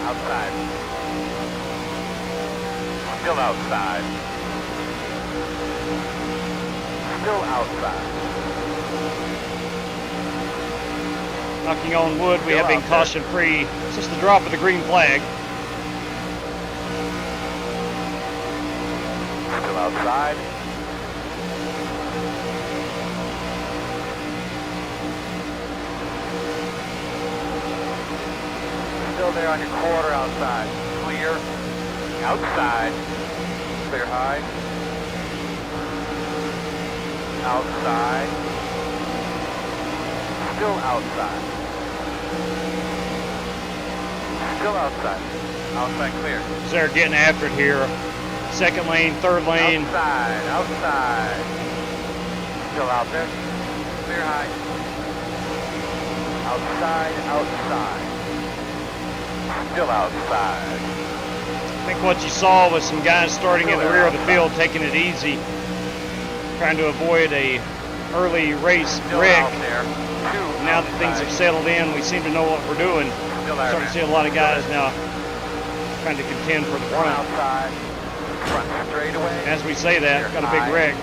Outside. Still outside. Still outside. Knocking on wood, we have been caution free since the drop of the green flag. Still outside. Still there on your quarter outside. Clear. Outside. Clear high. Outside. Still outside. Still outside. Outside clear. So they're getting after it here. Second lane, third lane. Outside. Outside. Still out there. Clear high. Outside. Outside. Still outside. I think what you saw was some guys starting in the rear of the field, taking it easy, trying to avoid a early race wreck. Now that things have settled in, we seem to know what we're doing. Starting to see a lot of guys now trying to contend for the front. Outside. Front straight away. As we say that, got a big wreck.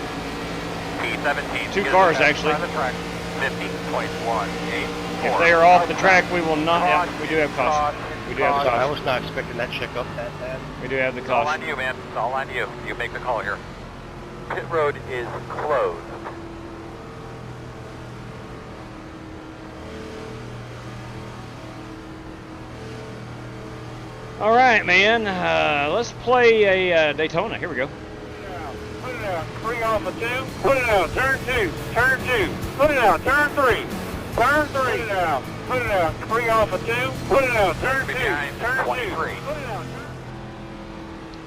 P17. Two cars actually. 50.184. If they are off the track, we will not. Yeah, we do have caution. We do have the I caution. was not expecting that check up that bad. We do have the It's all caution. on you, man. It's all on you. You make the call here. Pit road is closed. All right, man. Let's play a Daytona. Here we go. Put it out. 3 off of 2. Put it out. Turn 2. Turn 2. Put it out. Turn 3. Turn 3. Put it out. Put it out. 3 off of 2. Put it out. Turn 2. Turn 2. Put it out.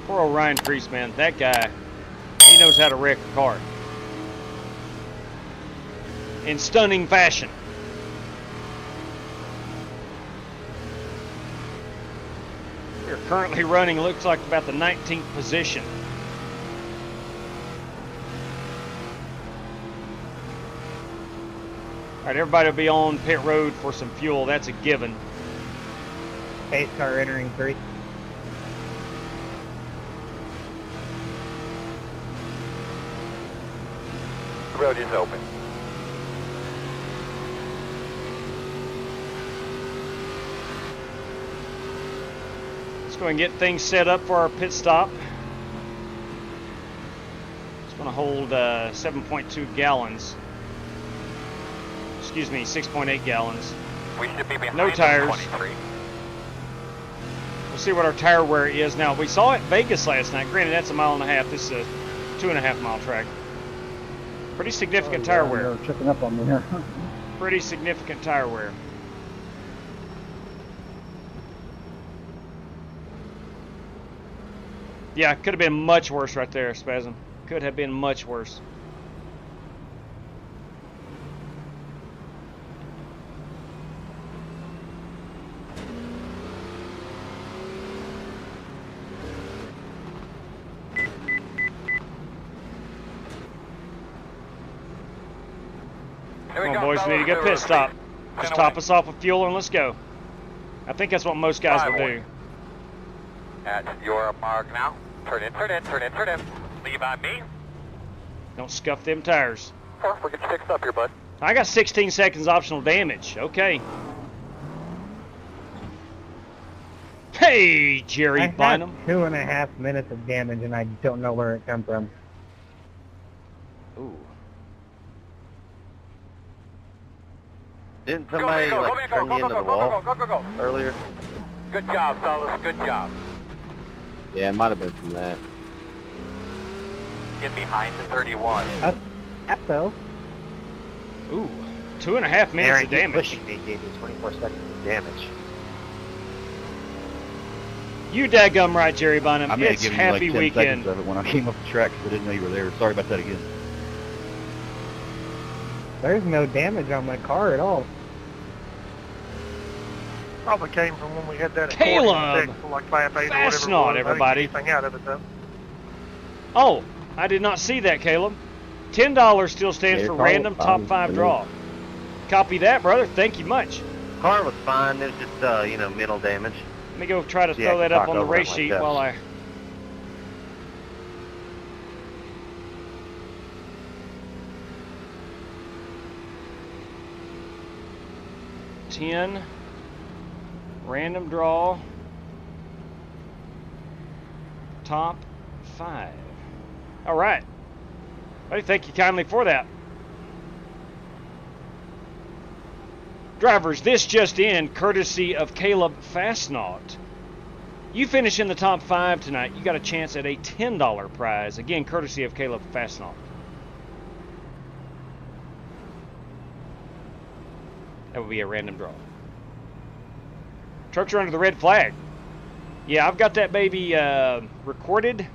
Poor old Ryan Priest, man. That guy, he knows how to wreck a car in stunning fashion. We're currently running, looks like about the 19th position. All right, everybody will be on pit road for some fuel. That's a given. Pace car entering 3. The road is open. Let's go and get things set up for our pit stop. It's going to hold 7.2 gallons. Excuse me, 6.8 gallons. We should be behind No tires. 23. We'll see what our tire wear is now. We saw it in Vegas last night. Granted, that's a mile and a half. This is a 2.5 mile track. Pretty significant tire wear. They're checking up on me here. Pretty significant tire wear. Yeah, could have been much worse right there, Spasm. Could have been much worse. Come on, boys, we need to get a pit stop. Just top us off with fuel and let's go. I think that's what most guys will do. At your mark now. Turn in, turn in, turn in, turn in. Leave on me. Don't scuff them tires. We're getting fixed up here, bud. I got 16 seconds optional damage. Okay. Hey, Jerry I Bynum. had 2.5 minutes of damage, and I don't know where it come from. Ooh. Didn't somebody like turn you into the wall earlier? Good job, fellas. Good job. Yeah, it might have been from that. Get behind the 31. That's so. Ooh. 2.5 minutes of damage. Pushing me gave you 24 seconds of damage. You daggum right, Jerry Bynum. I may have It's given you happy like 10 weekend. seconds of it when I came up the track because I didn't know you were there. Sorry about that again. There's no damage on my car at all. Probably came from when we had that Caleb! like lap 8 or Fast whatever. not, everybody. Anything out of it though. Oh, I did not see that, Caleb. $10 still stands for random top 5 draw. Copy that, brother. Thank you much. Car was fine. It was just, mental damage. Let me go try to Yeah, throw that up talk on the over it race like sheet that. while I... $10. Random draw. Top 5. All right. Buddy, thank you kindly for that. Drivers, this just in, courtesy of Caleb Fastnaut. You finish in the top 5 tonight, you got a chance at a $10 prize. Again, courtesy of Caleb Fastnaut. That would be a random draw. Trucks are under the red flag. Yeah, I've got that baby recording.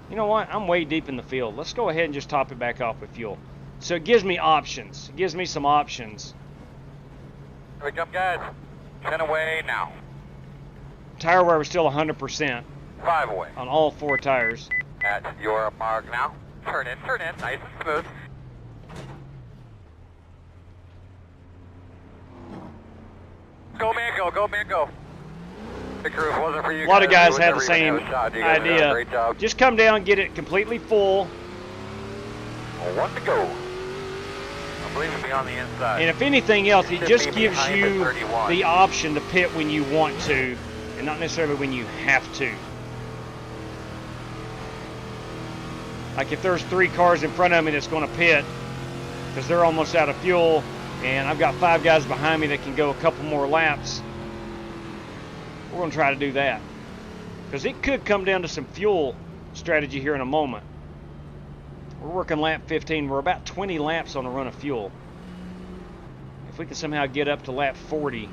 You know what? I'm way deep in the field. Let's go ahead and just top it back off with fuel. So it gives me options. It gives me some options. Here we come, guys. 10 away now. Tire wear was still 100% 5 away. on all 4 tires. At your mark now. Turn in, nice and smooth. Go, man, go, go, man, go. Picture if it wasn't for you A lot of guys we had would the never same even have a shot. You guys have done a idea. great job. Just come down, get it completely full. 1 to go. I believe it'll be on the inside. And if anything else, it Should just be gives behind you the 31. the option to pit when you want to, and not necessarily when you have to. Like if there's 3 cars in front of me that's going to pit because they're almost out of fuel, and I've got 5 guys behind me that can go a couple more laps, we're going to try to do that. Because it could come down to some fuel strategy here in a moment. We're working lap 15. We're about 20 laps on a run of fuel. If we can somehow get up to lap 40,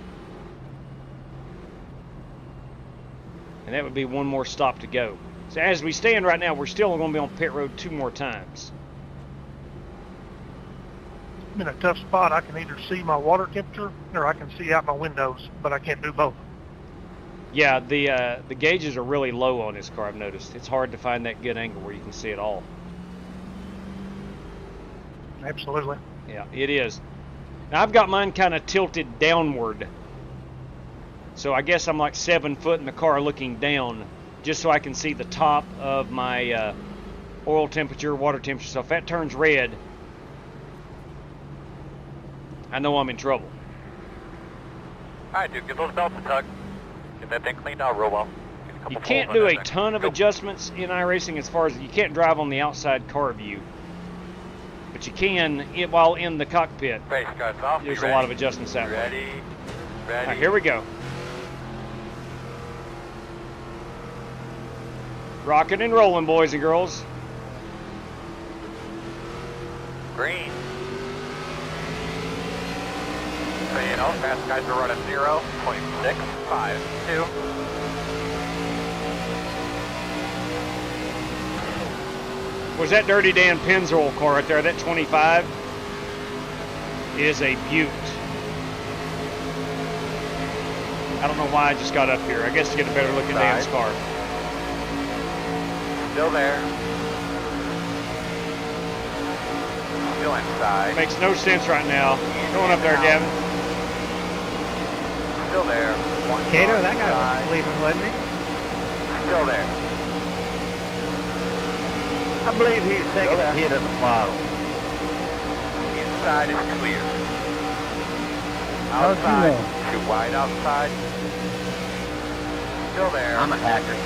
and that would be 1 more stop to go. So as we stand right now, we're still going to be on pit road 2 more times. I'm in a tough spot. I can either see my water temperature or I can see out my windows, but I can't do both. Yeah, the gauges are really low on this car, I've noticed. It's hard to find that good angle where you can see it all. Absolutely. Yeah, it is. Now I've got mine kind of tilted downward. So I guess I'm like 7 foot in the car looking down, just so I can see the top of my oil temperature, water temperature. So if that turns red, I know I'm in trouble. Alright, dude, get those belts a tug. Get that thing cleaned out real well. You can't do a ton of adjustments in iRacing as far as you can't drive on the outside car view. But you can, while in the cockpit, Race guys off. there's a lot of adjustments that way. Ready. All right, here we go. Rocking and rolling, boys and girls. Green. So you know, fast guys are running 0.652. Was that Dirty Dan Pennzoil car right there? That 25 is a beaut. I don't know why I just got up here. I guess to get a better look at Dan's car. Still there. Still inside. Makes no sense right now. Going up there, Gavin. Still there. Cato, that guy was leaving, wasn't he? Still there. I believe he's taking a hit at the bottom. Inside is clear. Outside. Too wide outside. Still there. I'm a hacker.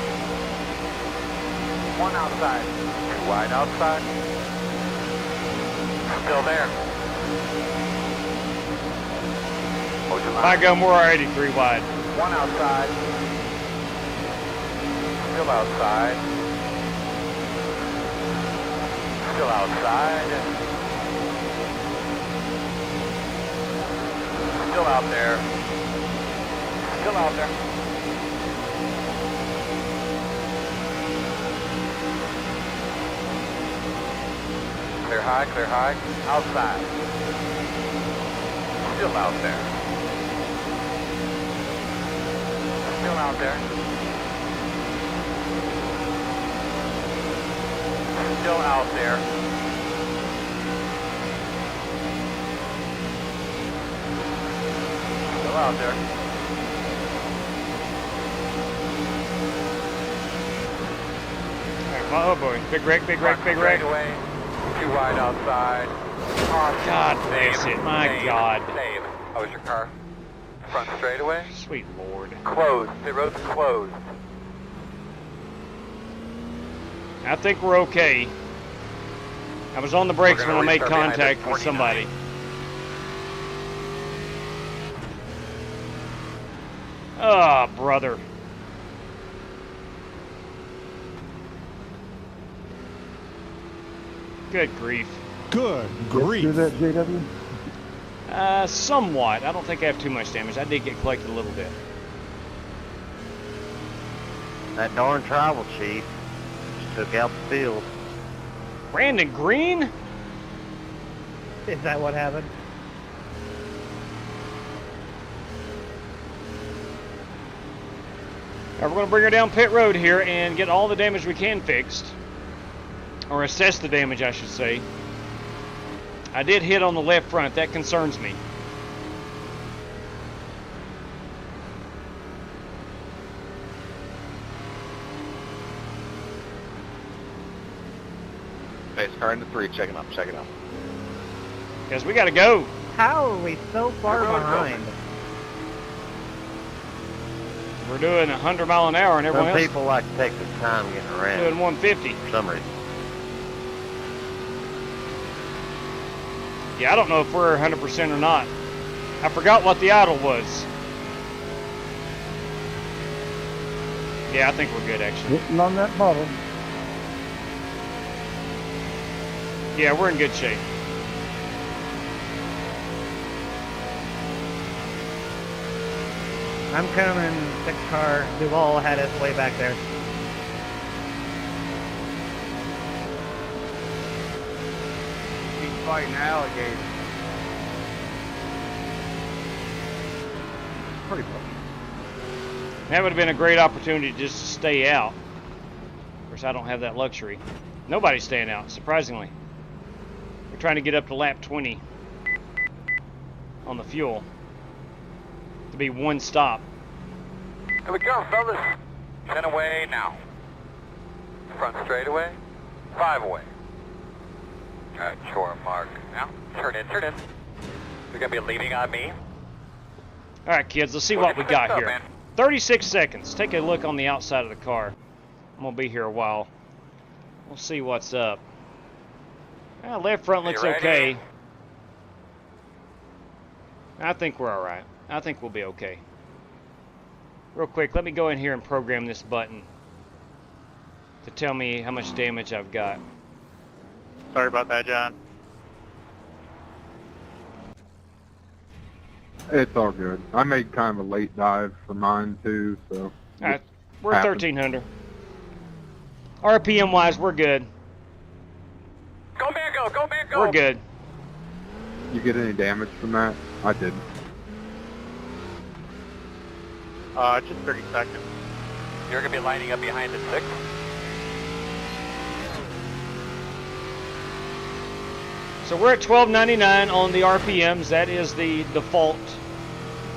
One outside. Too wide outside. Still there. By gum, we're already 3 wide. One outside. Still outside. Still outside. Still out there. Still out there. Clear high, clear high. Outside. Still out there. Still out there. Still out there. Still out there. Oh boy, big wreck, big wreck, big wreck. Away. Too wide outside. God bless it, my God. Save. How was your car? Front straightaway? Sweet Lord. Closed. The road's closed. I think we're okay. I was on the brakes when I made contact with somebody. Oh, brother. Good grief. Good grief. Do that, JW? Somewhat. I don't think I have too much damage. I did get collected a little bit. That darn tribal chief just took out the field. Brandon Green? Is that what happened? All right, we're going to bring her down pit road here and get all the damage we can fixed. Or assess the damage, I should say. I did hit on the left front. That concerns me. Base car into 3, checking up, checking up. Because we got to go. How are we so far behind? We're doing 100 mile an hour and everyone Some else people like to take their time getting around. doing 150. For some reason. Yeah, I don't know if we're 100% or not. I forgot what the idle was. Yeah, I think we're good, actually. Hitting on that bottle. Yeah, we're in good shape. I'm coming. 6 car. Duval had us way back there. He's fighting alligators. Pretty close. That would have been a great opportunity just to stay out. Of course, I don't have that luxury. Nobody's staying out, surprisingly. We're trying to get up to lap 20 on the fuel to be 1 stop. Here we go, fellas. 10 away now. Front straightaway. 5 away. Alright, shore mark. Now, turn in, turn in. You're gonna be leaning on me. All right, kids, let's see what we got here. Man. 36 seconds. Take a look on the outside of the car. I'm going to be here a while. We'll see what's up. Left front looks okay. I think we're all right. I think we'll be okay. Real quick, let me go in here and program this button to tell me how much damage I've got. Sorry about that, John. It's all good. I made kind of a late dive for mine too, so. All right, we're 1,300. RPM wise, we're good. Go man, go man, go. We're good. You get any damage from that? I didn't. Just 30 seconds. You're gonna be lining up behind the 6. So we're at 1299 on the RPMs. That is the default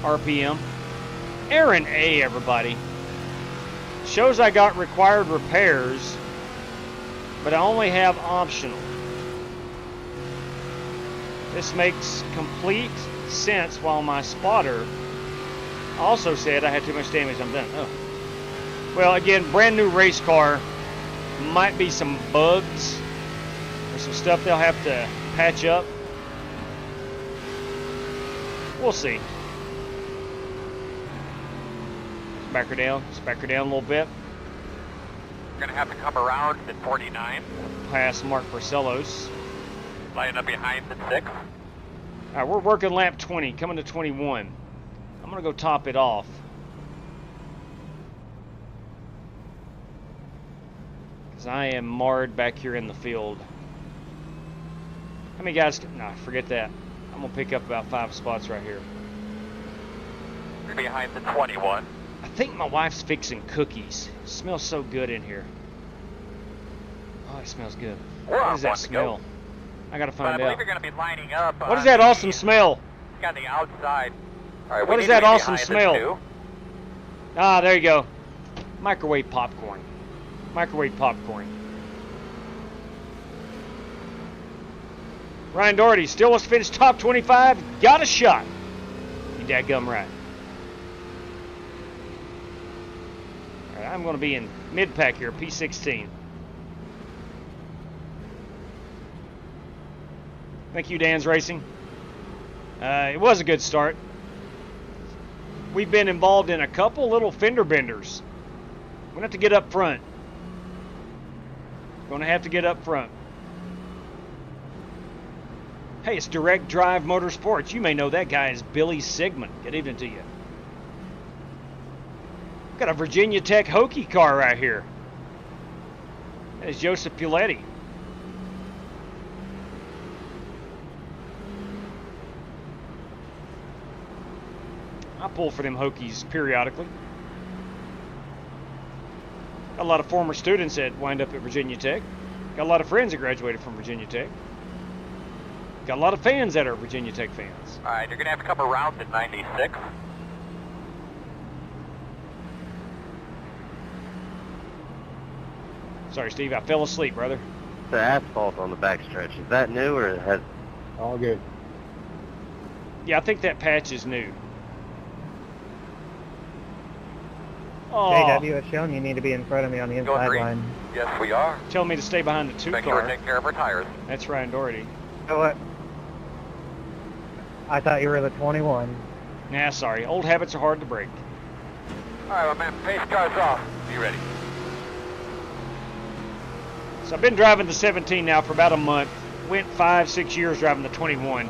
RPM. Aaron A, everybody. Shows I got required repairs, but I only have optional. This makes complete sense while my spotter also said I had too much damage, I'm done. Oh. Well, again, brand new race car. Might be some bugs or some stuff they'll have to patch up. We'll see. Back her down a little bit. We're going to have to come around at 49. Pass Mark Barcelos. Line up behind the 6. All right, we're working lap 20, coming to 21. I'm going to go top it off. Because I am marred back here in the field. How many guys? No, forget that. I'm going to pick up about 5 spots right here. You're behind the 21. I think my wife's fixing cookies. It smells so good in here. Oh, it smells good. What does that smell? I gotta find out. I believe you're gonna be lining up. What is that awesome smell? It's on the outside. All right, what is that awesome smell? Ah, there you go. Microwave popcorn. Microwave popcorn. Ryan Doherty still wants to finish top 25. Got a shot. You dadgum right. All right, I'm going to be in mid-pack here, P16. Thank you, Dan's Racing. It was a good start. We've been involved in a couple little fender benders. We're going to have to get up front. Going to have to get up front. Hey, it's Direct Drive Motorsports. You may know that guy as Billy Sigmund. Good evening to you. Got a Virginia Tech Hokie car right here. That is Joseph Puletti. I pull for them Hokies periodically. Got a lot of former students that wind up at Virginia Tech. Got a lot of friends that graduated from Virginia Tech. Got a lot of fans that are Virginia Tech fans. All right, you're going to have to come around at 96. Sorry, Steve, I fell asleep, brother. The asphalt on the backstretch, is that new or has... All good. Yeah, I think that patch is new. Oh. JW has shown you need to be in front of me on the inside line. Yes, we are. Tell me to stay behind the 2 car. Make sure we take care of our tires. That's Ryan Doherty. You know what? I thought you were the 21. Nah, sorry. Old habits are hard to break. All right, my man, pace car's off. Be ready. So I've been driving the 17 now for about a month. Went 5-6 years driving the 21.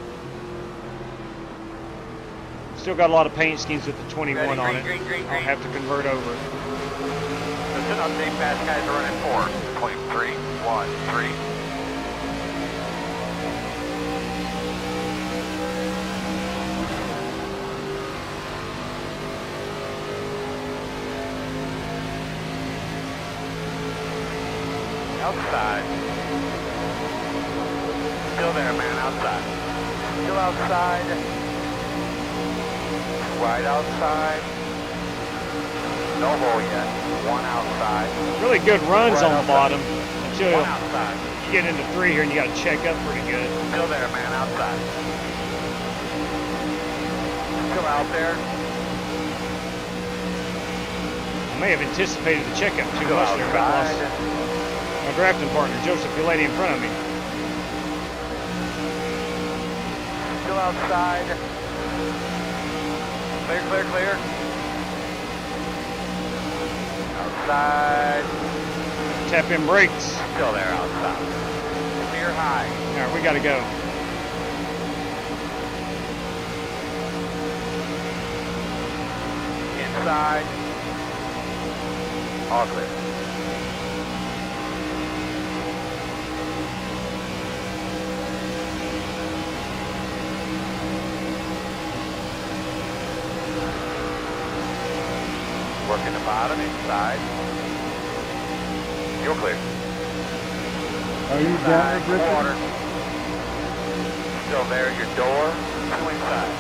Still got a lot of paint schemes with the 21 on it. I'll have to convert over. Just an update, fast guys are running 4. 23, 1, 3. Outside. Still there, man, outside. Still outside. Right outside. No hole yet. One outside. Really good runs right on the bottom. Until one outside. You get into 3 here and you got to check up pretty good. Still there, man, outside. Still out there. I may have anticipated the checkup too Still much there, but I lost outside. my drafting partner, Joseph Puletti, in front of me. Still outside. Clear, clear, clear. Outside. Tap in brakes. Still there outside. Clear high. All right, we got to go. Inside. All clear. Working the bottom, inside. You're clear. Are you down there, Bristol? Water. Still there, your door. 2 inside.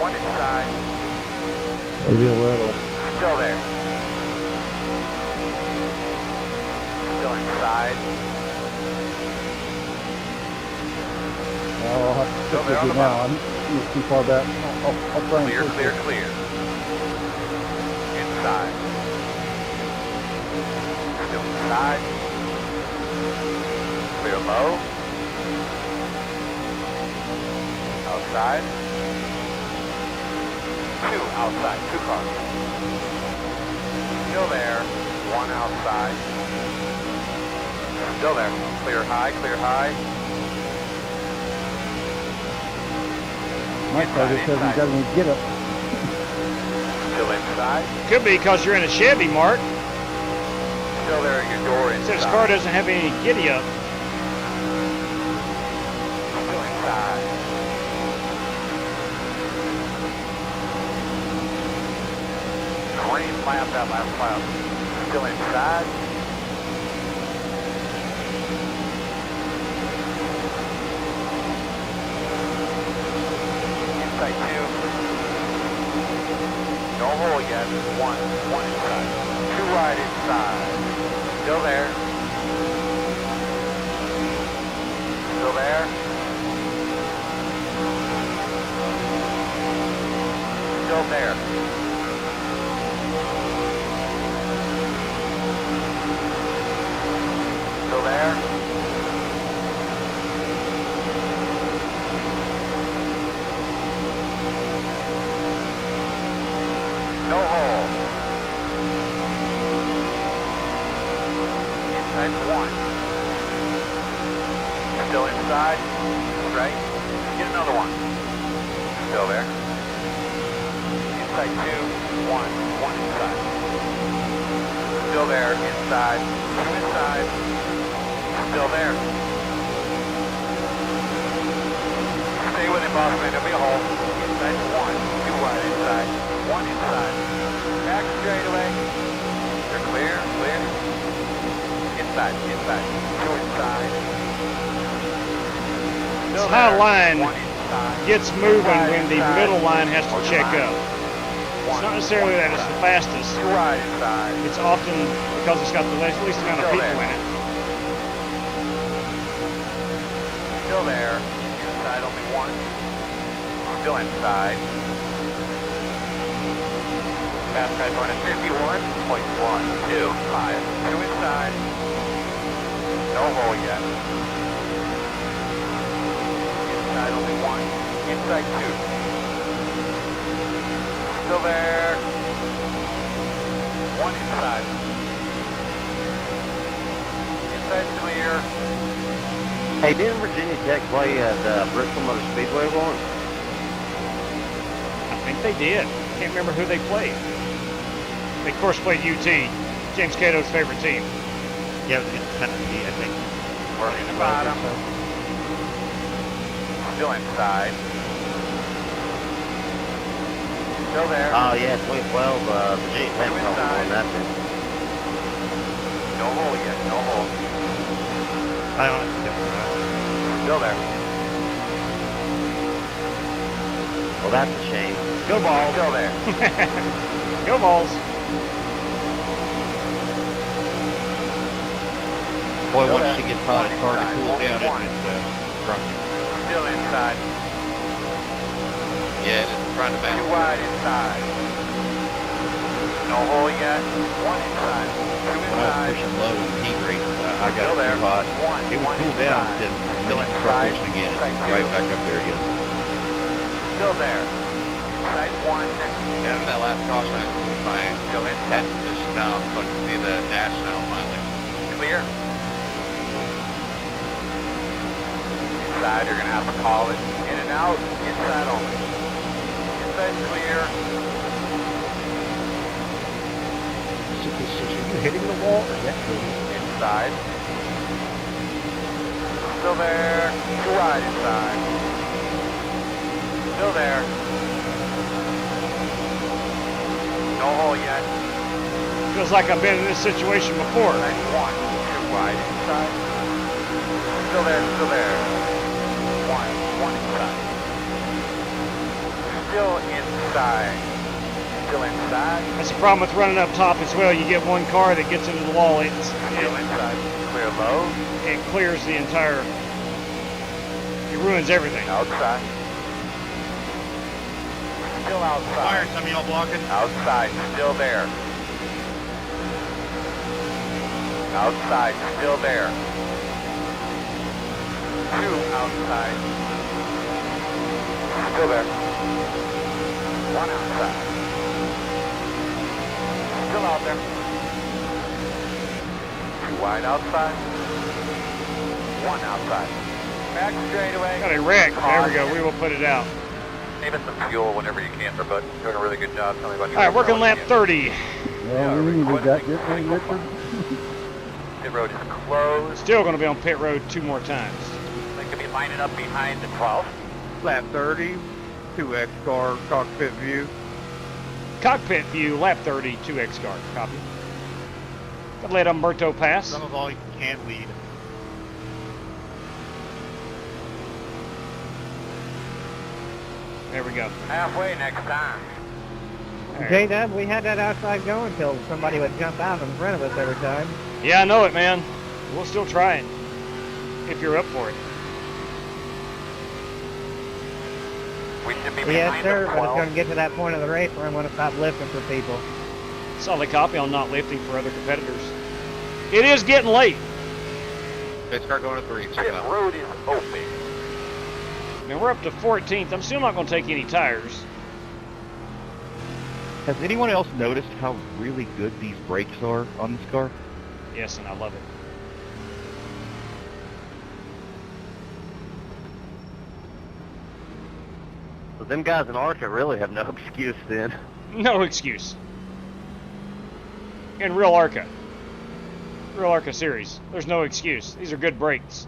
1 inside. Maybe a little. Still there. Still inside. I'll have to Still there on the now. bottom. I'm too far back. I'll try and Clear, push clear, it. clear. Inside. Still inside. Clear low. Outside. Two outside, 2 cars. Still there. 1 outside. Still there. Clear high, clear high. My car just hasn't got any get up. Still inside. Could be because you're in a Chevy, Mark. Still there at your door inside. Says car doesn't have any giddy up. Still inside. Green lap, that last lap. Still inside. Inside 2. No hole yet. 1 inside. 2 wide inside. Still there. Still there. Still there. Still there. No hole. Inside 1. Still inside. Right. Get another one. Still there. Inside 2. 1 inside. Still there. Inside. 2 inside. Still there. Stay with it, boss man. There'll be a hole. Inside 1. 2 wide inside. 1 inside. Back straight away. They're clear. Inside. 2 inside. This high line gets moving when the middle line has to check up. It's not necessarily that it's the fastest. 2 wide inside. It's often because it's got the least amount of people in it. Still there. Inside only 1. Still inside. Fast car going at 51.125. 2 inside. No hole yet. Inside only 1. Inside 2. Still there. 1 inside. Inside clear. Hey, didn't Virginia Tech play at Bristol Motor Speedway once? I think they did. Can't remember who they played. They, of course, played UT, James Cato's favorite team. Yeah, it was against Tennessee, I think. Working the bottom. Still inside. Still there. Oh, yeah, 2012, Virginia Tech probably won that then. No hole yet, no hole. I don't know. Still there. Well, that's a shame. Go Balls. Still there. Go Balls. Boy, once you get caught, it's hard to cool down if it's drunk. Still inside. Yeah, it's front of 2 wide inside. No hole yet. 1 inside. 2 When I was inside. pushing low in heat race, I got Still there. too hot. 1 It would cool down, then Still you start inside. pushing again. Inside It's 2. right back up there again. Still there. Inside 1. Yeah, that last caution I was fine. Still inside. That's just now, so I can see the dash now finally. Clear. Inside, you're going to have to call it. In and out. Inside only. Inside clear. So you're hitting the wall or that Inside. Still there. 2 wide inside. Still there. No hole yet. Feels like I've been in this situation before. Inside 1. 2 wide inside. Still there. Still there. 1 inside. Still inside. Still inside. That's the problem with running up top as well. You get one car that gets into the wall. Still inside. Clear low. It clears the entire It ruins everything. Outside. Still outside. Fire, some of y'all blocking. Outside, still there. Outside, still there. 2 outside. Still there. 1 outside. Still out there. 2 wide outside. 1 outside. Back straightaway. Got a wreck. There we go. We will put it out. Save us some fuel whenever you can, but doing a really good job. Tell me about your All right, working lap 30. Well, we got good thing, Richard. Pit road is closed. Still going to be on pit road 2 more times. They could be lining up behind the 12. Lap 30, 2X car, cockpit view. Cockpit view, lap 30, 2X car. Copy. Got to let Umberto pass. Some of all you can't lead. There we go. Halfway next time. J-Dub, we had that outside going until somebody would jump out in front of us every time. Yeah, I know it, man. We'll still try it. If you're up for it. We should be Yes, behind sir, the but it's 12. going to get to that point of the race where I'm going to stop lifting for people. Solid copy on not lifting for other competitors. It is getting late. Let's start going to 3. Check it Pit out. road is open. Now we're up to 14th. I'm still not going to take any tires. Has anyone else noticed how really good these brakes are on this car? Yes, and I love it. So them guys in ARCA really have no excuse then. No excuse. In real ARCA. Real ARCA series. There's no excuse. These are good brakes.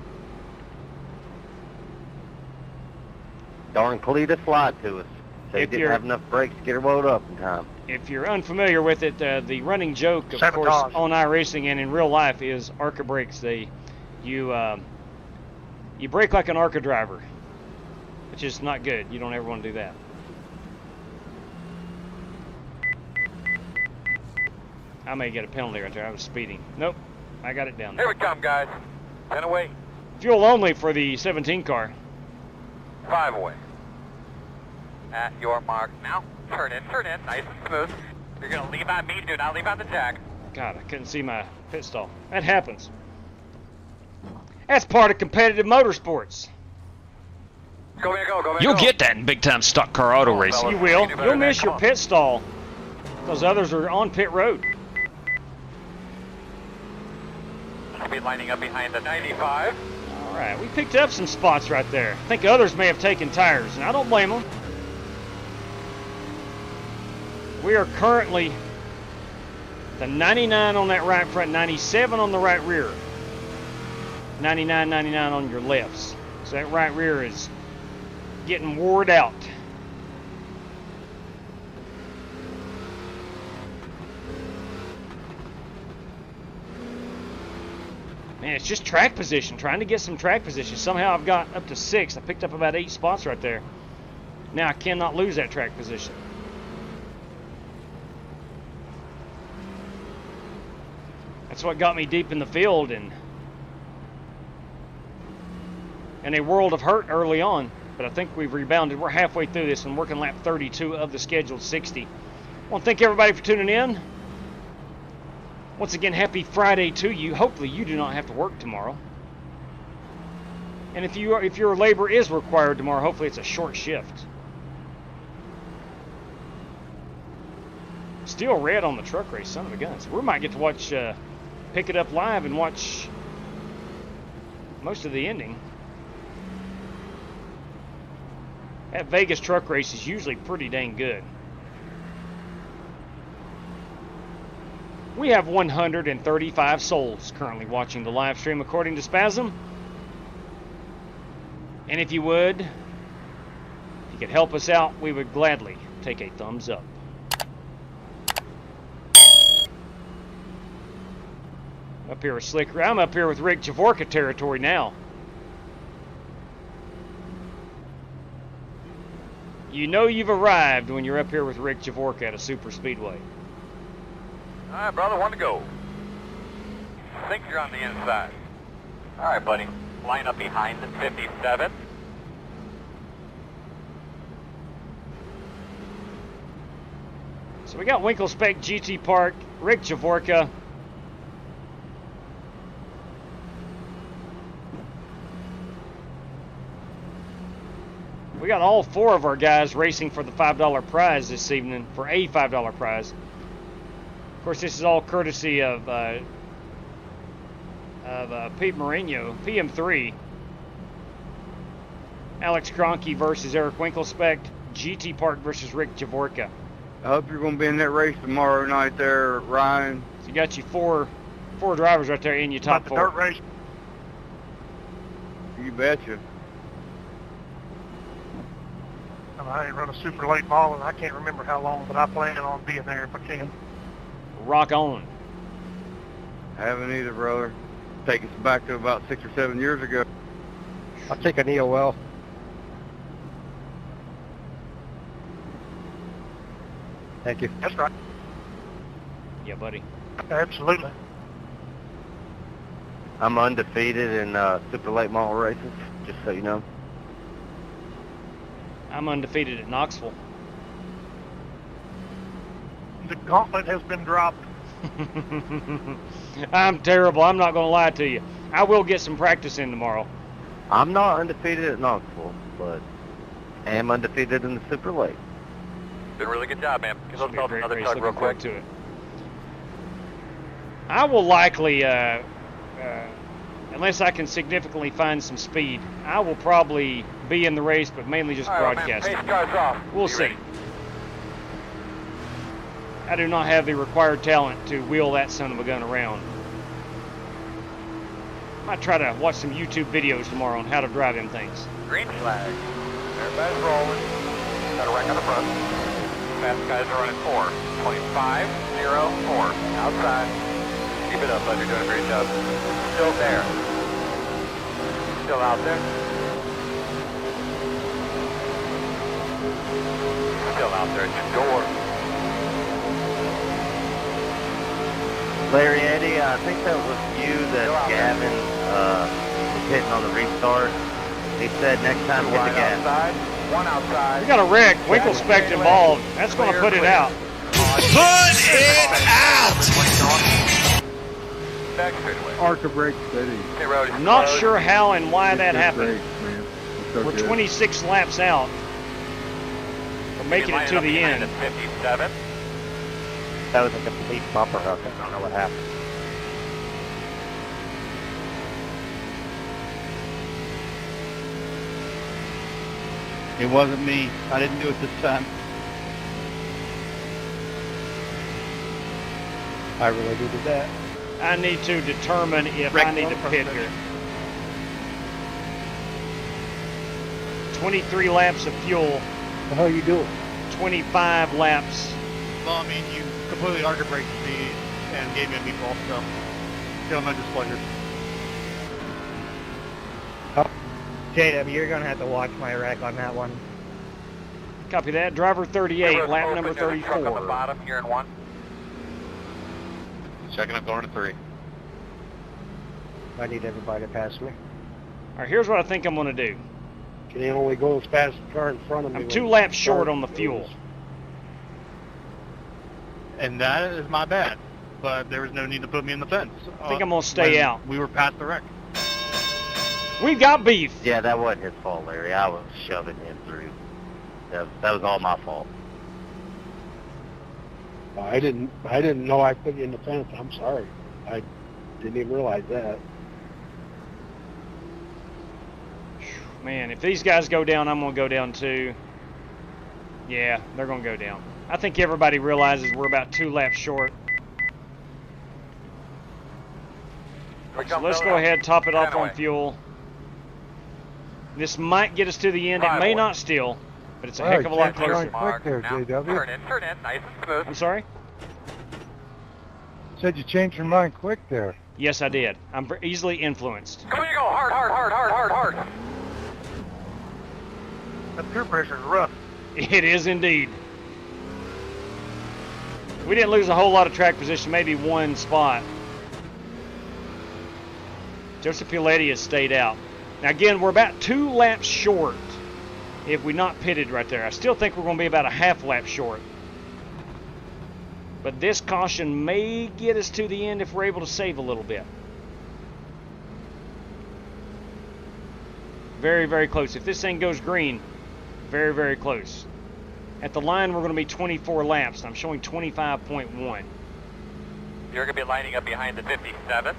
Darn Cletus lied to us. Said he If didn't you're- have enough brakes to get her load up in time. If you're unfamiliar with it, the running joke, of Sabotage. course, on iRacing and in real life is ARCA brakes. You brake like an ARCA driver, which is not good. You don't ever want to do that. I may get a penalty right there. I was speeding. Nope, I got it down Here there. we come, guys. 10 away. Fuel only for the 17 car. 5 away. At your mark now. Turn in, nice and smooth. You're going to leave on me, do not leave on the jack. God, I couldn't see my pit stall. That happens. That's part of competitive motorsports. Go, man, go, man, You'll go. get that in big-time stock car auto racing. You will. You'll miss your pit stall. Those others are on pit road. Should be lining up behind the 95. All right, we picked up some spots right there. I think others may have taken tires, and I don't blame them. We are currently the 99 on that right front, 97 on the right rear, 99, 99 on your lefts. So that right rear is getting worn out. Man, it's just track position, trying to get some track position. Somehow I've got up to 6. I picked up about 8 spots right there. Now I cannot lose that track position. That's what got me deep in the field and a world of hurt early on. But I think we've rebounded. We're halfway through this and working lap 32 of the scheduled 60. I want to thank everybody for tuning in. Once again, happy Friday to you. Hopefully you do not have to work tomorrow. And if your labor is required tomorrow, hopefully it's a short shift. Still red on the truck race, son of a gun. So we might get to watch, pick it up live and watch most of the ending. That Vegas truck race is usually pretty dang good. We have 135 souls currently watching the live stream according to Spasm. And if you could help us out, we would gladly take a thumbs up. Up here with Slicker. I'm up here with Rick Javorka territory now. You know you've arrived when you're up here with Rick Javorka at a super speedway. All right, brother, 1 to go. Think you're on the inside. All right, buddy. Line up behind the 57. So we got Winklespec, GT Park, Rick Javorka. We got all 4 of our guys racing for the $5 prize this evening, for a $5 prize. Of course, this is all courtesy of Pete Mourinho, PM3. Alex Kroenke versus Eric Winklespec, GT Park versus Rick Javorka. I hope you're going to be in that race tomorrow night there, Ryan. So you got you four drivers right there in your top 4. Dirt race. You betcha. I ain't run a super late ball, and I can't remember how long, but I plan on being there if I can. Rock on. I haven't either, brother. Take us back to about 6 or 7 years ago. I'll take an EOL. Thank you. That's right. Yeah, buddy. Absolutely. I'm undefeated in super late model races, just so you know. I'm undefeated at Knoxville. The gauntlet has been dropped. I'm terrible. I'm not going to lie to you. I will get some practice in tomorrow. I'm not undefeated at Knoxville, but I am undefeated in the super late. Did a really good job, man. Give those fellas another race. tug real Looking forward quick. to it. I will likely, unless I can significantly find some speed, I will probably be in the race, but mainly just broadcasting. Pace cars off. We'll see. I do not have the required talent to wheel that son of a gun around. I might try to watch some YouTube videos tomorrow on how to drive them things. Green flag. Everybody's rolling. Got a wreck on the front. Fast guys are running 4. 25, 0, 4. Outside. Keep it up, bud. You're doing a great job. Still there. Still out there. Still out there at your door. Larry Eddie, I think that was you that Gavin was hitting on the restart. He said next time hit the gas. Outside. One outside. We got a wreck. Winklespec involved. That's going to put it out. Put it out! Back straightaway. ARCA break steady. I'm not sure how and why that It's happened. great, man. It's so We're good. 26 laps out from making it to the end. 57. That was a complete bumper hook. I don't know what happened. It wasn't me. I didn't do it this time. I really did that. I need to determine if I need to pit here. 23 laps of fuel. The hell you doing? 25 laps. Well, I mean, you completely ARCA braked me and gave me a meatball, so feel my displeasure. JW, you're going to have to watch my wreck on that one. Copy that. Driver 38, lap number Truck on the 34. bottom here in 1. Checking up, going to 3. I need everybody to pass me. All right, here's what I think I'm going to do. Can you only go as fast as the car in front of me? I'm 2 laps short on the fuel. And that is my bad. But there was no need to put me in the fence. I think I'm going to stay out. We were past the wreck. We've got beef. Yeah, that wasn't his fault, Larry. I was shoving him through. That was all my fault. I didn't know I put you in the fence. I'm sorry. I didn't even realize that. Man, if these guys go down, I'm going to go down too. Yeah, they're going to go down. I think everybody realizes we're about 2 laps short. So let's go ahead, top it off on fuel. This might get us to the end. It may not still, but it's a heck of a lot closer. Quick there, JW. Turn in, nice and smooth. I'm sorry? Said you changed your mind quick there. Yes, I did. I'm easily influenced. Come on, you go. Hard, hard, hard, hard, hard, hard. That peer pressure is rough. It is indeed. We didn't lose a whole lot of track position, maybe 1 spot. Joseph Piletti has stayed out. Now again, we're about 2 laps short if we not pitted right there. I still think we're going to be about a half lap short. But this caution may get us to the end if we're able to save a little bit. Very, very close. If this thing goes green, very, very close. At the line, we're going to be 24 laps. I'm showing 25.1. You're going to be lining up behind the 57.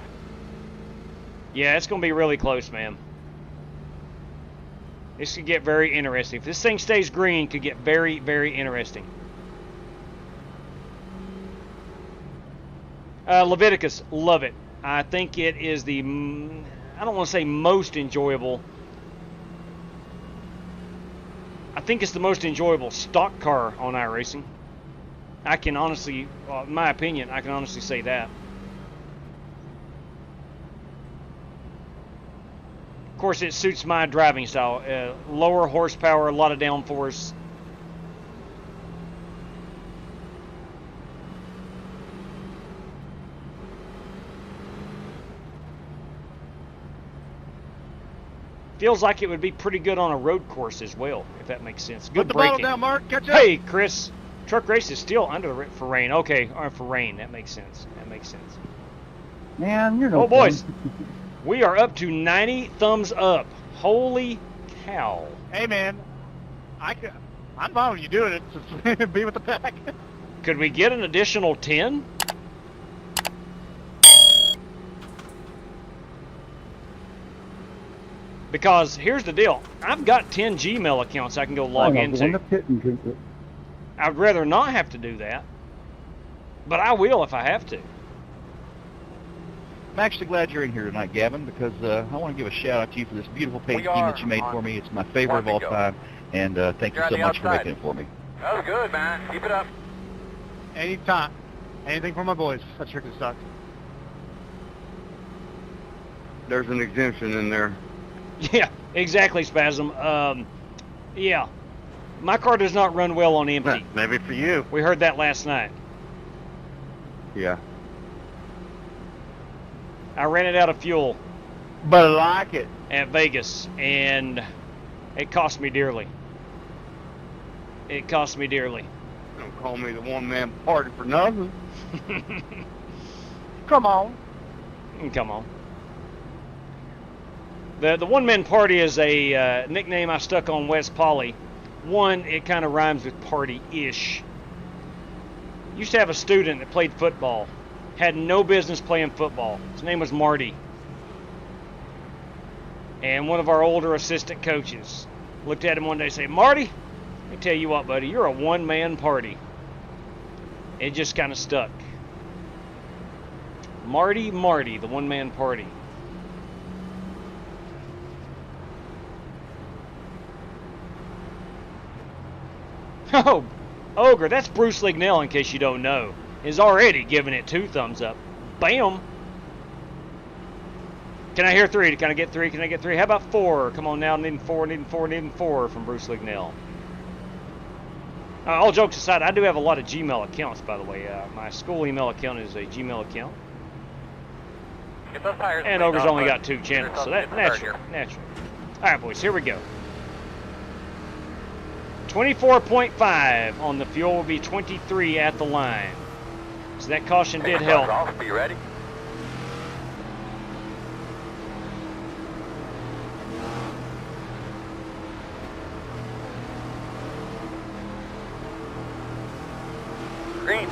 Yeah, it's going to be really close, man. This could get very interesting. If this thing stays green, it could get very, very interesting. Leviticus, love it. I think it is the, I don't want to say most enjoyable. I think it's the most enjoyable stock car on iRacing. I can honestly, in my opinion, I can honestly say that. Of course, it suits my driving style. Lower horsepower, a lot of downforce. Feels like it would be pretty good on a road course as well, if that makes sense. Good Put the braking. bottle down, Mark. Catch up. Hey, Chris. Truck race is still under the for rain. Okay, for rain. That makes sense. That makes sense. Man, you're no Oh, boys. fun. We are up to 90 thumbs up. Holy cow. Hey, man. I'm fine with you doing it. Just be with the pack. Could we get an additional 10? Because here's the deal. I've got 10 Gmail accounts I can go log into. I'd rather not have to do that. But I will if I have to. I'm actually glad you're in here tonight, Gavin, because I want to give a shout out to you for this beautiful paint scheme that you made for me. It's my favorite of all time, and thank you so much for making it for me. That was good, man. Keep it up. Anytime. Anything for my boys. That's chicken stock. There's an exemption in there. Yeah, exactly, Spasm. Yeah. My car does not run well on empty. Maybe for you. We heard that last night. Yeah. I ran it out of fuel. But I like it. At Vegas, and it cost me dearly. It cost me dearly. Don't call me the one-man party for nothing. Come on. Come on. The one-man party is a nickname I stuck on West Poly. One, it kind of rhymes with party-ish. Used to have a student that played football. Had no business playing football. His name was Marty. And one of our older assistant coaches looked at him one day and said, Marty, let me tell you what, buddy, you're a one-man party. It just kind of stuck. Marty, the one-man party. Oh, Ogre, that's Bruce Lignell, in case you don't know, is already giving it 2 thumbs up. Bam! Can I hear 3? Can I get 3? Can I get 3? How about 4? Come on now, needing 4 from Bruce Lignell. All jokes aside, I do have a lot of Gmail accounts, by the way. My school email account is a Gmail account. And Ogre's only got 2 channels, so that's natural. All right, boys, here we go. 24.5 on the fuel will be 23 at the line. So that caution did help. Be ready. Green.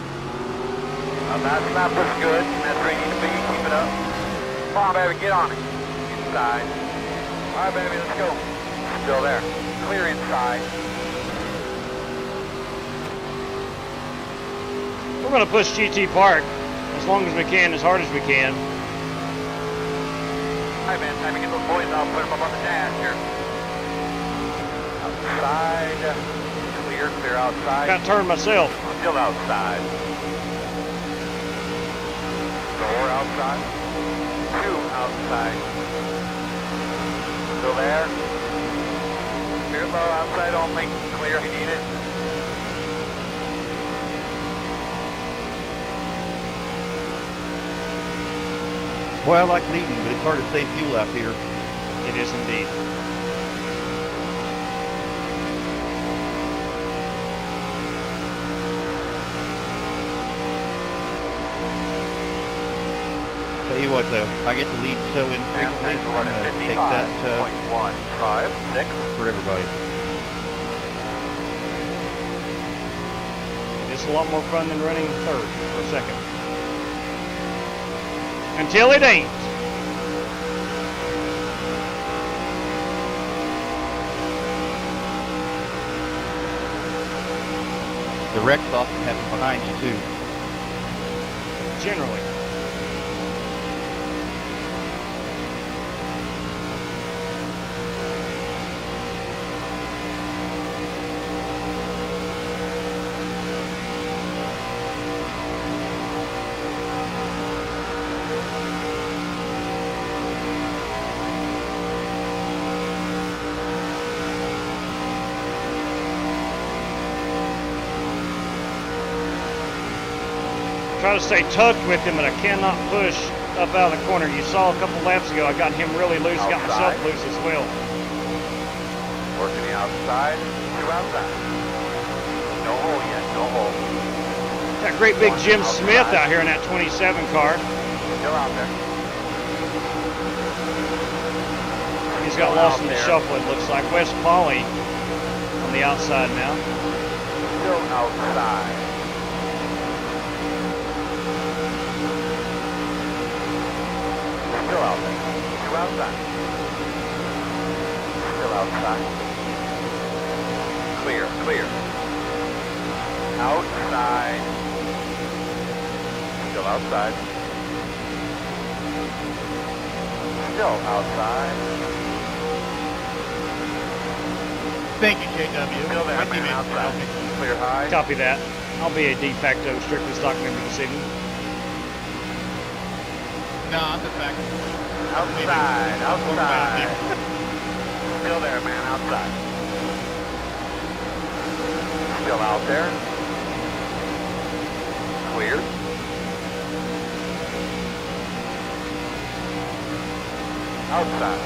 That lap was good. That's where you need to be. Keep it up. Come on, baby, get on it. Inside. All right, baby, let's go. Still there. Clear inside. We're going to push GT Park as long as we can, as hard as we can. All right, man, time to get those boys out, put them up on the dash here. Outside. Clear outside. Got to turn myself. Still outside. 4 outside. 2 outside. Still there. Clear low, outside only. Clear if you need it. Boy, I like leading, but it's hard to save fuel out here. It is indeed. you what, though, I get to lead so infrequently, so I'm going to take that for everybody. It's a lot more fun than running third or second. Until it ain't. The wrecks often happen behind you, too. Generally. Try to stay tucked with him, but I cannot push up out of the corner. You saw a couple laps ago, I got him really loose, got myself loose as well. Working the outside, 2 outside. No hole yet, no hole. That great big Jim Smith out here in that 27 car. Still out there. He's got lost in the shuffle, it looks like. Wes Polly on the outside now. Still outside. Still out there. 2 outside. Still outside. Clear, clear. Outside. Still outside. Still outside. Thank you, JW. Still there, man, outside. Clear high. Copy that. I'll be a de facto strictly stock member this evening. No, I'm the fact. Outside, outside. Still there, man, outside. Still out there. Clear. Outside.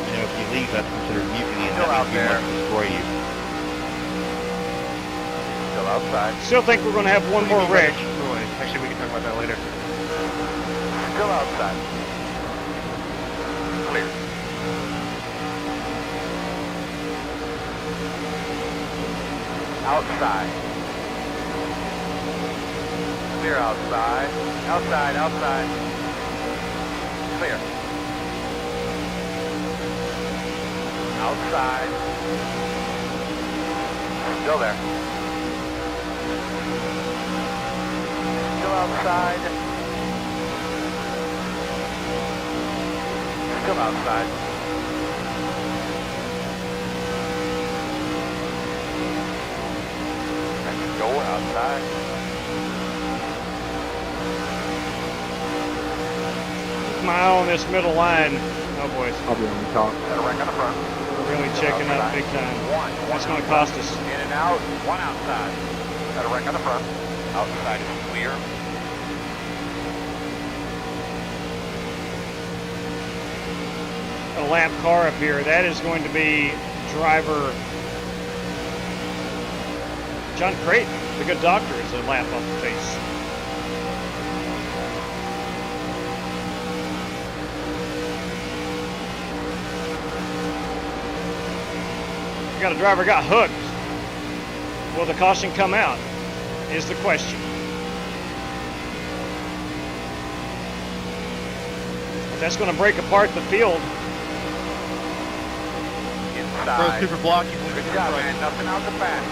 You know, if you leave, that's considered mutiny, and Still that out means we there. must destroy you. Still outside. Still think we're going to have one more wreck. Actually, we can talk about that later. Still outside. Clear. Outside. Clear outside. Outside, outside. Clear. Outside. Still there. Still outside. Still outside. Let's go outside. Keep my eye on this middle line. Oh boys. I'll be on the top. Got a wreck on the front. We're really checking up big time. That's going to cost us. In and out. 1 outside. Got a wreck on the front. Outside is clear. A lap car up here. That is going to be driver John Creighton, the good doctor, is a lap off the face. We got a driver got hooked. Will the caution come out? Is the question. If that's going to break apart the field. Inside. Super block. Good job, man. Nothing out the back.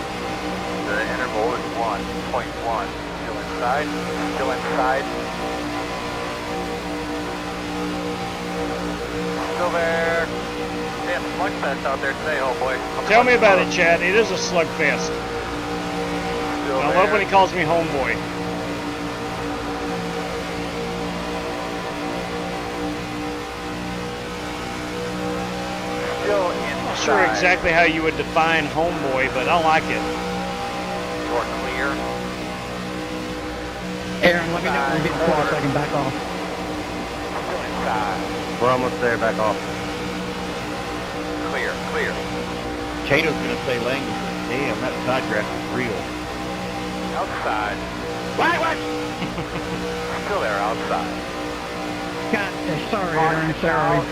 The interval is 1.1. Still inside. Still inside. Still there. Yeah, slugfest out there today, oh boy. Tell me about it, Chad. It is a slugfest. I love when he calls me homeboy. Still inside. I'm not sure exactly how you would define homeboy, but I like it. You're clear. Aaron, let me know when we get quarter so I can back off. Still inside. We're almost there, back off. Clear, clear. Chato's going to say language. Damn, that side draft is real. Outside. What? Still there, outside. Sorry, Aaron, sorry. All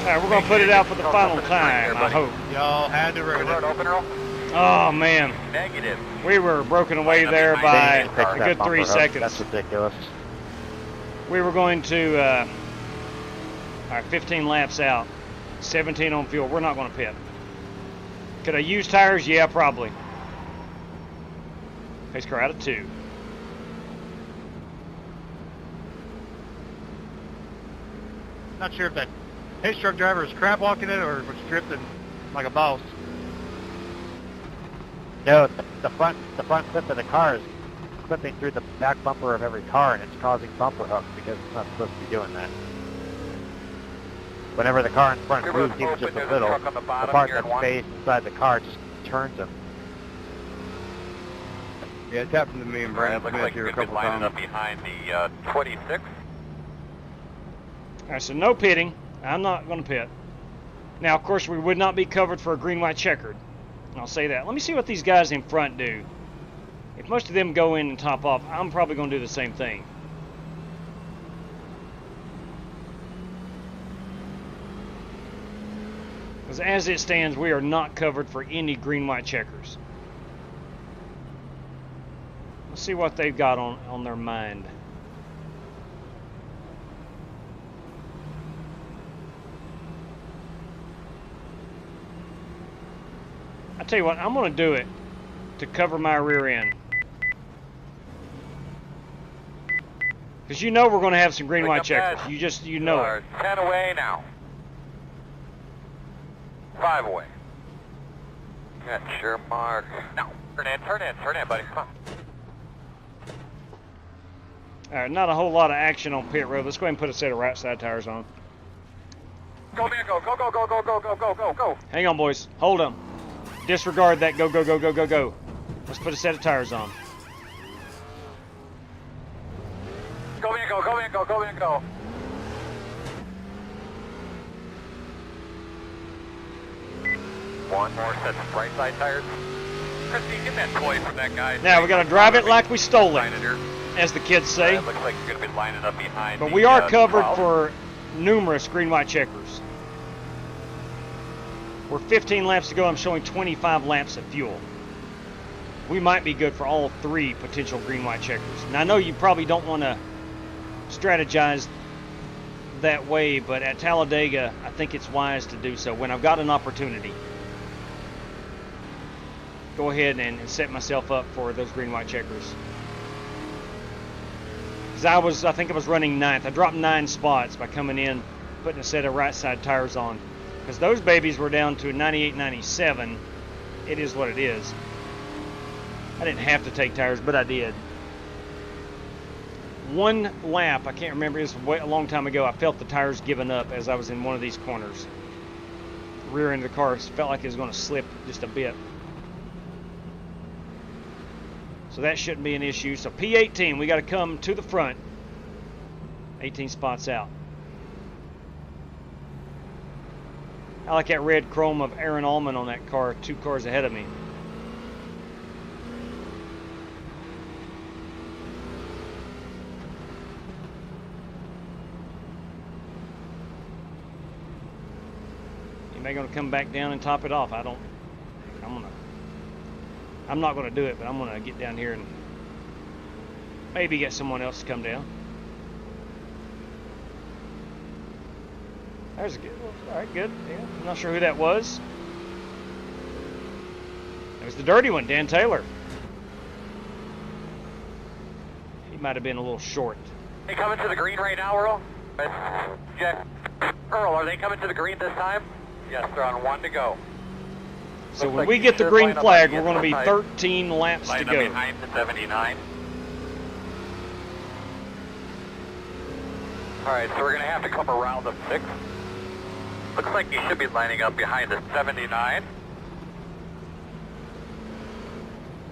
right, we're going to put it out for the final time, I hope. Y'all had to ruin it. Oh, man. Negative. We were broken away there by a good 3 seconds. That's ridiculous. We were going to, all right, 15 laps out, 17 on fuel. We're not going to pit. Could I use tires? Yeah, probably. Pace car out of 2. Not sure if that pace truck driver was crab walking it or was drifting like a boss. No, the front clip of the car is clipping through the back bumper of every car, and it's causing bumper hooks because it's not supposed to be doing that. Whenever the car in front moves even just a little, the part that's spaced inside the car just turns them. Yeah, it's happened to me and Brandon Smith here a couple times. Up behind the 26. All right, so no pitting. I'm not going to pit. Now, of course, we would not be covered for a green-white checkered. I'll say that. Let me see what these guys in front do. If most of them go in and top off, I'm probably going to do the same thing. Because as it stands, we are not covered for any green-white checkers. Let's see what they've got on their mind. I tell you what, I'm going to do it to cover my rear end. Because you know we're going to have some green-white checkers. You know it. 10 away now. 5 away. Got your mark. No, turn in, buddy. Come on. All right, not a whole lot of action on pit road. Let's go ahead and put a set of right side tires on. Go, man, go. Hang on, boys. Hold them. Disregard that go. Let's put a set of tires on. Go. One more set of right side tires. Christine, get that toy from that guy. Now we got to drive it like we stole it, as the kids say. It looks like you're going to be lining up behind. But we are covered for numerous green-white checkers. We're 15 laps to go. I'm showing 25 laps of fuel. We might be good for all 3 potential green-white checkers. Now, I know you probably don't want to strategize that way, but at Talladega, I think it's wise to do so. When I've got an opportunity, go ahead and set myself up for those green-white checkers. Because I think I was running 9th. I dropped 9 spots by coming in, putting a set of right-side tires on. Because those babies were down to 98, 97. It is what it is. I didn't have to take tires, but I did. One lap, I can't remember, it was a long time ago, I felt the tires giving up as I was in one of these corners. The rear end of the car felt like it was going to slip just a bit. So that shouldn't be an issue. So P18, we got to come to the front. 18 spots out. I like that red chrome of Aaron Allman on that car, 2 cars ahead of me. Anybody going to come back down and top it off? I'm not going to do it, but I'm going to get down here and maybe get someone else to come down. There's a good one. All right, good. Yeah, I'm not sure who that was. It was the dirty one, Dan Taylor. He might have been a little short. They coming to the green right now, Earl? Earl, are they coming to the green this time? Yes, they're on 1 to go. So when we get the green flag, we're going to be 13 laps to go. Behind the 79. All right, so we're going to have to come around the 6. Looks like you should be lining up behind the 79.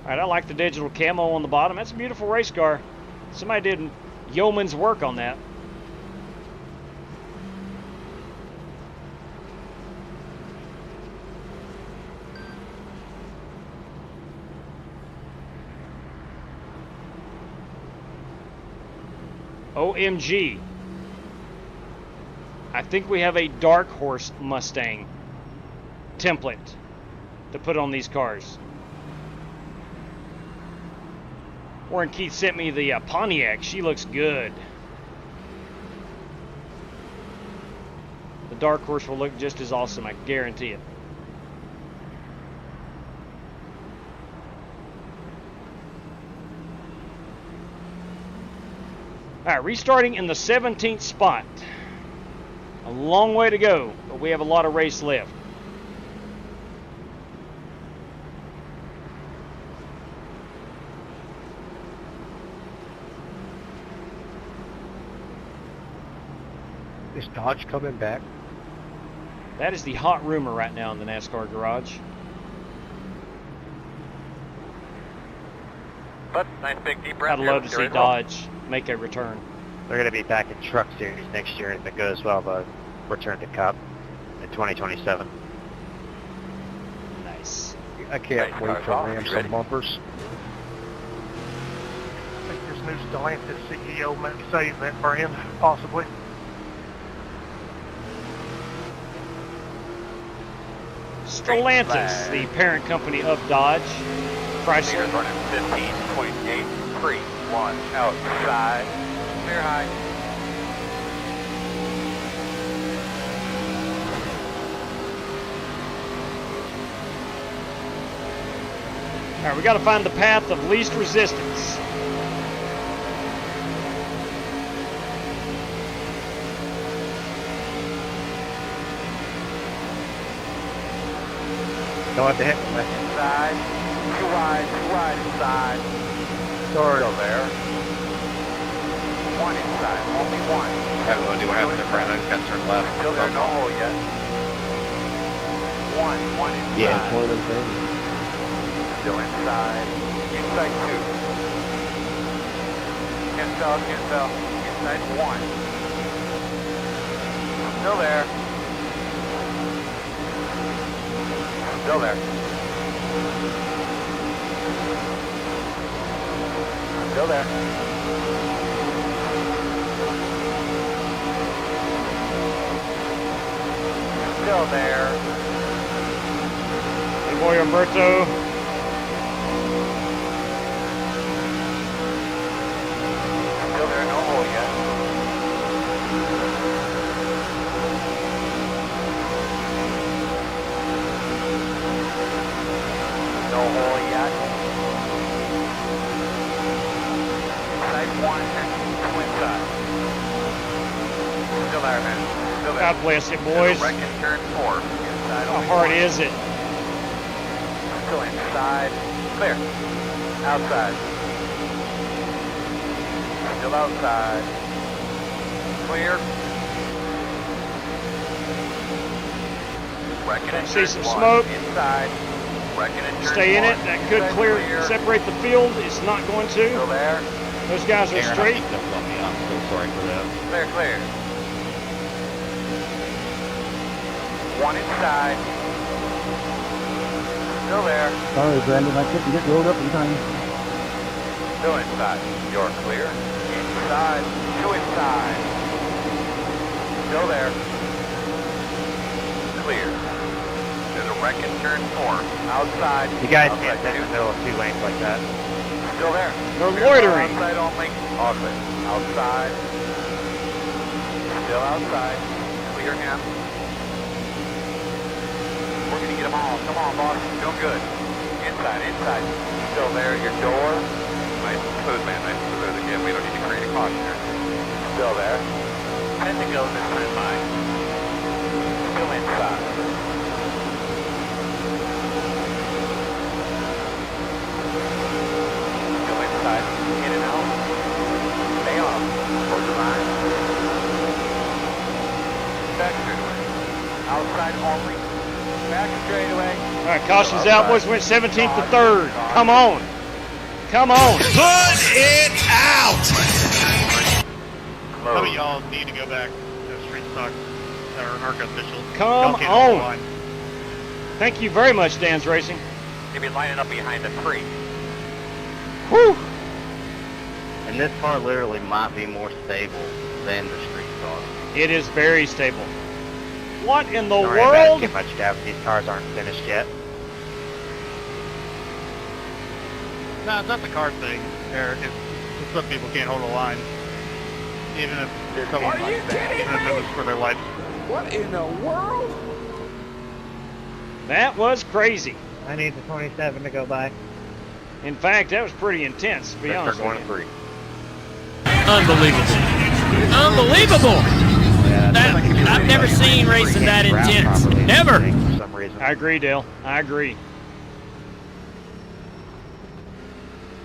All right, I like the digital camo on the bottom. That's a beautiful race car. Somebody did yeoman's work on that. OMG. think we have a Dark Horse Mustang template to put on these cars. Warren Keith sent me the Pontiac. She looks good. The Dark Horse will look just as awesome, I guarantee it. Alright, restarting in the 17th spot. A long way to go, but we have a lot of race left. Is Dodge coming back? That is the hot rumor right now in the NASCAR garage. But nice big deep breath. I'd love to see Dodge make a return. They're going to be back in Truck Series next year, and if it goes well, they'll return to Cup in 2027. Nice. I can't wait to ram some bumpers. I think this new Stellantis CEO may save that brand, possibly. Stellantis, the parent company of Dodge. Chrysler. Running 15.831 outside. Clear high. All right, we got to find the path of least resistance. Don't have to hit me. Inside. Too wide inside. Sorry. Still there. One inside, only one. I have no idea what happened there, Brian. I just got turned left. Still there, no hole yet. One inside. Yeah, it's one of those things. Still inside. Inside two. Cancel. Inside one. Still there. Still there. Still there. Still there. Hey boy Umberto. Still there, no hole yet. No hole yet. Inside one, two inside. Still there, man. Still there. God bless it, boys. Wreck and turn four. Inside How only hard one. is it? Still inside. Clear. Outside. Still outside. Clear. Don't see some smoke. Inside. Stay in it. That could clear, separate the field. It's not going to. Still there. Those guys are Aaron, straight. I think that's on me. I'm so sorry for that. Clear. One inside. Still there. Sorry, Brandon, I couldn't get rolled up in time. Still inside. You're clear. Inside. Two inside. Still there. Clear. There's a wreck in turn four. Outside. You guys Outside can't sit in the middle of two lanes like that. Still there. They're loitering. Outside only. Awesome. Outside. Still outside. Clear him. We're going to get them all. Come on, boss. Doing good. Inside. Still there. Your door. Nice and smooth, man. Nice and smooth. Again, we don't need to create a caution here. Still there. 10 to go this time by. Still inside. Still inside. In and out. Stay on. Towards the line. Back straightaway. Outside only. Back straightaway. All right, caution's out, boys. Went 17th to 3rd. Come on. Come on. Put it out! Some of y'all need to go back to Street Stock or ARCA officials. Come Don't get on. line. Thank you very much, Dan's Racing. You'll be lining up behind the tree. Whew. And this car literally might be more stable than the street car. It is very stable. What in the Don't worry about it world? too much, Gavin. These cars aren't finished yet. No, it's not the card thing, Eric. It's some people can't hold a line. Even if someone Are you kidding even if it was for their life. What in the world? That was crazy. I need the 27 to go by. In fact, that was pretty intense, to be honest with you. Unbelievable. Unbelievable. I've never seen racing that intense. Never. For some reason. I agree, Dale. I agree.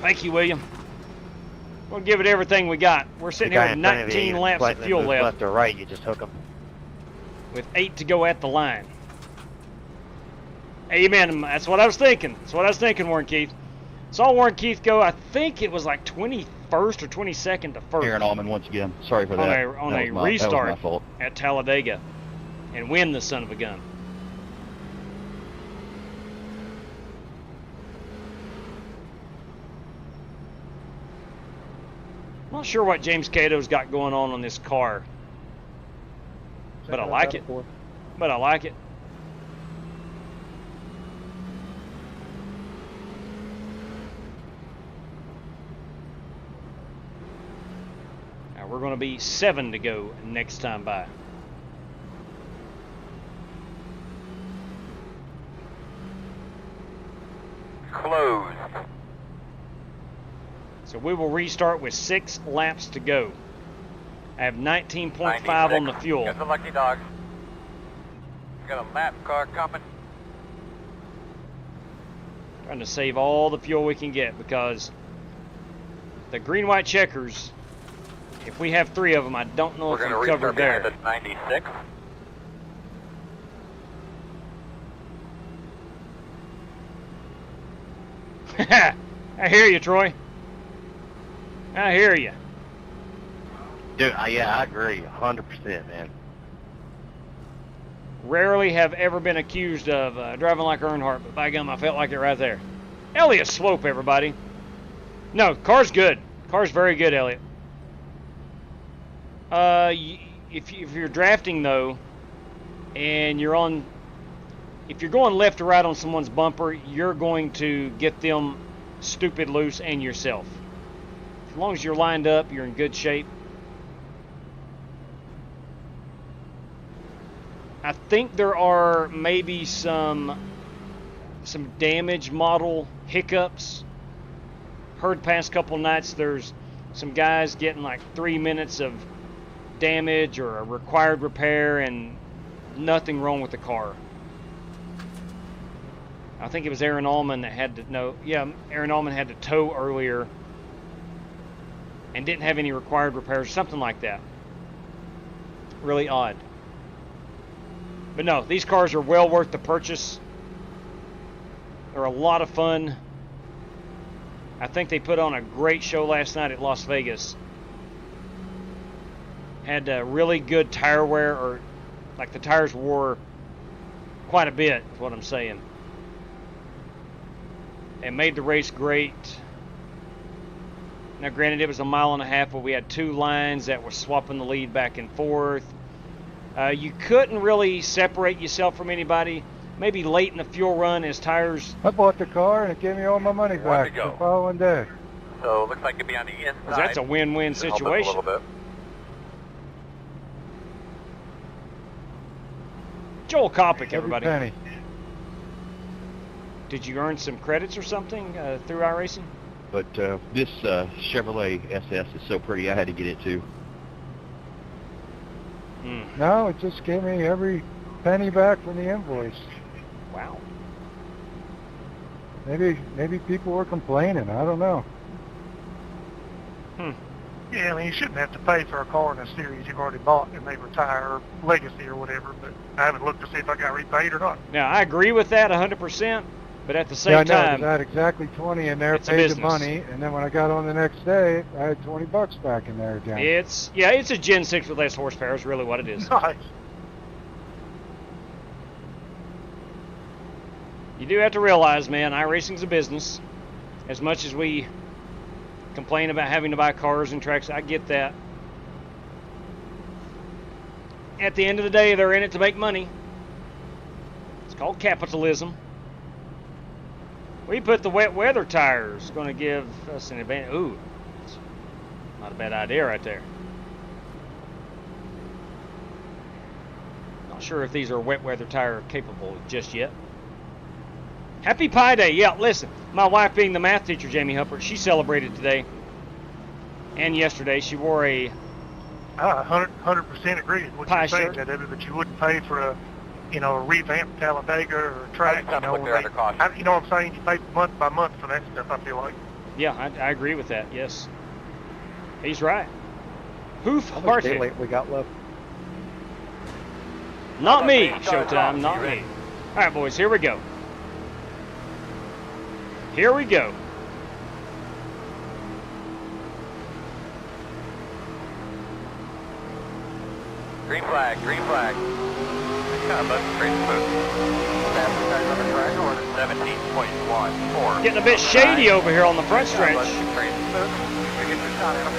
Thank you, William. We'll give it everything we got. We're sitting here with 19 laps of fuel left. Left or right, you just hook them. With 8 to go at the line. Amen. That's what I was thinking. That's what I was thinking, Warren Keith. Saw Warren Keith go, I think it was like 21st or 22nd to first. Aaron Allman once again. Sorry for that. On That a was my restart fault. at Talladega. And win the son of a gun. I'm not sure what James Cato's got going on this car. But I like it. But I like it. Now we're going to be 7 to go next time by. Closed. So we will restart with 6 laps to go. I have 19.5 on the fuel. Got the lucky dog. Got a lap car coming. Trying to save all the fuel we can get because the green-white checkers, if we have 3 of them, I don't know if we're covered there. At 96. I hear you, Troy. I hear you. Dude, yeah, I agree, 100%, man. Rarely have ever been accused of driving like Earnhardt, but by gum, I felt like it right there. Elliott Swope, everybody. No, car's good. Car's very good, Elliott. If you're drafting though, and you're on, if you're going left or right on someone's bumper, you're going to get them stupid loose and yourself. As long as you're lined up, you're in good shape. I think there are maybe some damage model hiccups. Heard past couple nights there's some guys getting like 3 minutes of damage or a required repair and nothing wrong with the car. I think it was Aaron Allman that had to know. Yeah, Aaron Allman had to tow earlier and didn't have any required repairs, something like that. Really odd. But no, these cars are well worth the purchase. They're a lot of fun. I think they put on a great show last night at Las Vegas. Had really good tire wear, or like the tires wore quite a bit, is what I'm saying. And made the race great. Now granted, it was a mile and a half, but we had 2 lines that were swapping the lead back and forth. You couldn't really separate yourself from anybody. Maybe late in the fuel run as tires... I bought the car and it gave me all my money back the following day. So looks like it'd be on the inside. That's a win-win situation. A little bit. Joel Kopic, everybody. Every penny. Did you earn some credits or something through iRacing? But this Chevrolet SS is so pretty, I had to get it too. No, it just gave me every penny back from the invoice. Wow. Maybe people were complaining. I don't know. Yeah, I mean, you shouldn't have to pay for a car in a series you've already bought and they retire, or legacy or whatever, but I haven't looked to see if I got repaid or not. Now, I agree with that 100%, but at the same I know, time... I had exactly 20 in there, it's paid the money, and then when I got on the next day, I had 20 bucks back in there again. It's a Gen 6 with less horsepower is really what it is. Nice. You do have to realize, man, iRacing's a business. As much as we complain about having to buy cars and tracks, I get that. at the end of the day, they're in it to make money. It's called capitalism. We put the wet weather tires. Going to give us an advantage. Ooh, that's not a bad idea right there. Not sure if these are wet weather tire capable just yet. Happy Pi Day. Yeah, listen, my wife being the math teacher, Jamie Huppert, she celebrated today and yesterday. She wore a 100% agree with what Pie you're saying, shirt. that you wouldn't pay for a revamped Talladega or a track. Put there under caution. You know what I'm saying? You pay month by month for that stuff, I feel like. Yeah, I agree with that, yes. He's right. Hoof How much Hartford. daylight we got left? Not me, Showtime, not me. All right, boys, here we go. Here we go. Green flag, green flag. Straight smooth. Fastest guys on the track order 17.14. Getting a bit shady over here on the front stretch. Straight smooth. We get your shot at him.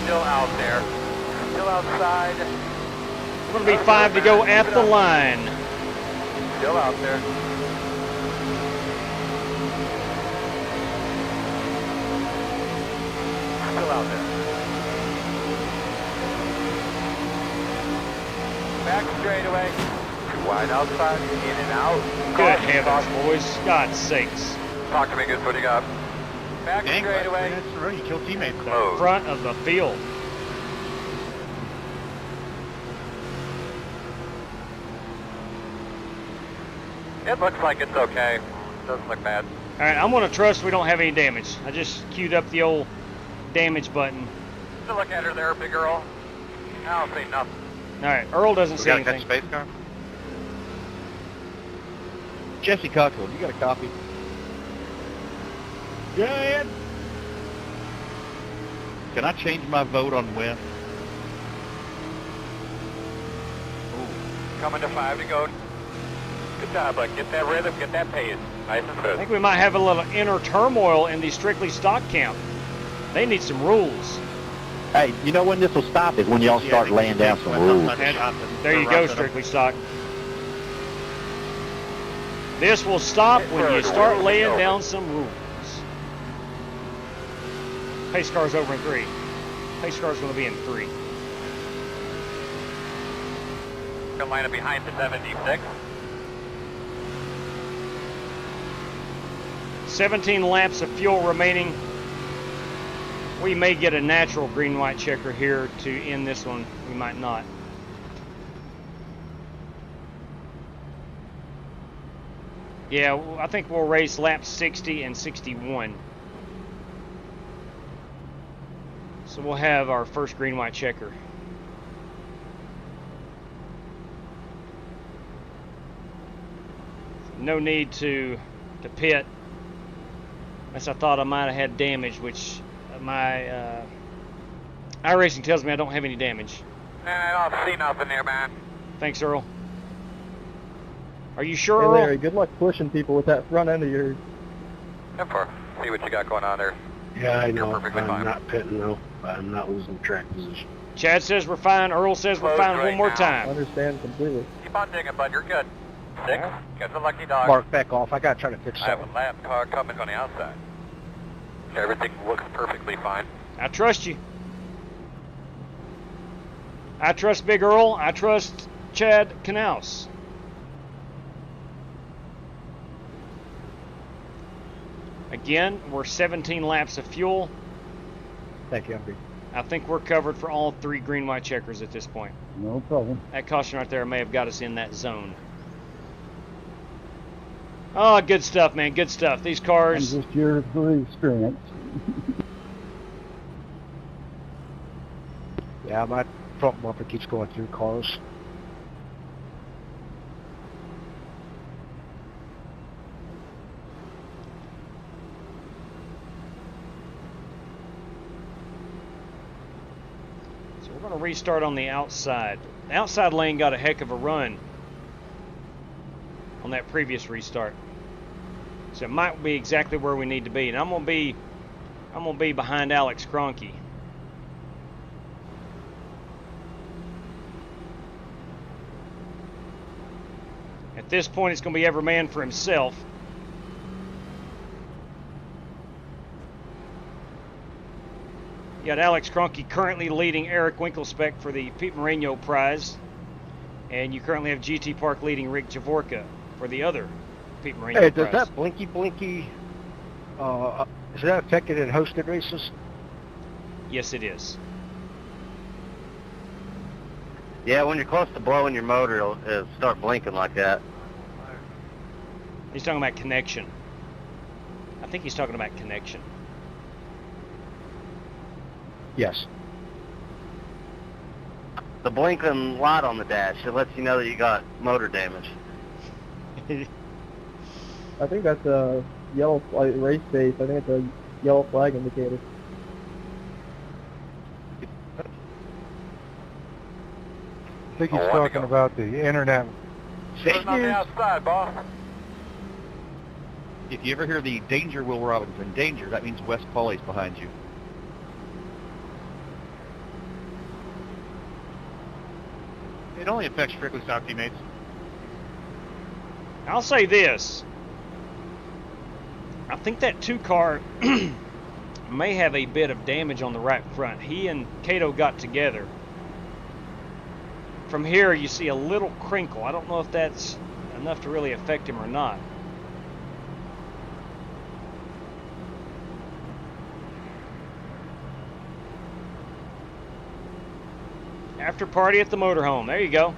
Still out there. Still outside. We're going to be 5 to go at the line. Still out there. Still out there. Back straightaway. Too wide outside. In and out. Good heavens, boys. God's sakes. Talk to me, good. What do you got? Back straightaway. You killed teammates. Front of the field. It looks like it's okay. Doesn't look bad. All right, I'm going to trust we don't have any damage. I just queued up the old damage button. Still look at her there, big girl. I don't see nothing. All right, Earl doesn't see Got to anything. catch space car? Jesse Cockle, you got a copy? Go ahead. Can I change my vote on win? Coming to 5 to go. Good job, bud. Get that rhythm, get that pace. Nice and I smooth. think we might have a little inner turmoil in the strictly stock camp. They need some rules. Hey, you know when this will stop is when y'all start laying down some rules. And there you go, strictly stock. This will stop when you start laying down some rules. Pace car's over in 3. Pace car's going to be in 3. Gonna line up behind the 76. 17 laps of fuel remaining. We may get a natural green-white checker here to end this one. We might not. Yeah, I think we'll race laps 60 and 61. So we'll have our first green-white checker. No need to pit. Unless I thought I might have had damage, which my iRacing tells me I don't have any damage. I don't see nothing there, man. Thanks, Earl. Are you sure, Hey Earl? Larry, good luck pushing people with that front end of yours. See what you got going on there. Yeah, I You're know. perfectly I'm fine. not pitting though. I'm not losing track position. Chad says we're fine. Earl says we're Close fine. right One more now. time. Understand completely. Keep on digging, bud. You're good. 6. Get the lucky dog. Mark, back off. I got to try to fix I have something. a lap car coming on the outside. Everything looks perfectly fine. I trust you. I trust Big Earl. I trust Chad Knaus. Again, we're 17 laps of fuel. Thank you, Humphrey. I think we're covered for all 3 green-white checkers at this point. No problem. That caution right there may have got us in that zone. Oh, good stuff, man. Good stuff. These cars. I'm just here for the experience. Yeah, my front bumper keeps going through cars. So we're going to restart on the outside. The outside lane got a heck of a run on that previous restart. So it might be exactly where we need to be. And I'm going to be behind Alex Cronky. At this point, it's going to be every man for himself. You got Alex Cronky currently leading Eric Winkelspec for the Pete Moreno prize. And you currently have GT Park leading Rick Javorka for the other Pete Moreno prize. Hey, does that blinky, is that affected in hosted races? Yes, it is. Yeah, when you're close to blowing your motor, it'll start blinking like that. He's talking about connection. I think he's talking about connection. Yes. The blinking light on the dash, it lets you know that you got motor damage. I think that's a yellow race base. I think it's a yellow flag indicator. I think he's talking about the internet. Sitting on the outside, boss. If you ever hear the danger, Will Robinson, danger, that means Wes Pauly's behind you. It only affects strictly stock teammates. I'll say this. I think that 2 car may have a bit of damage on the right front. He and Cato got together. From here, you see a little crinkle. I don't know if that's enough to really affect him or not. After party at the motorhome. There you go.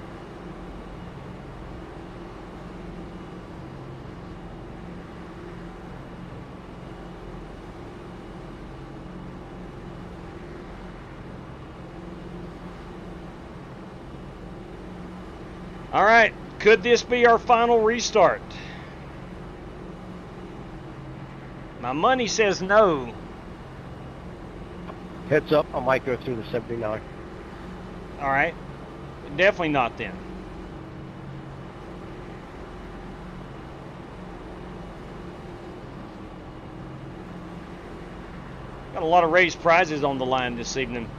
All right, could this be our final restart? My money says no. Heads up, I might go through the 79. All right, definitely not then. Got a lot of raised prizes on the line this evening.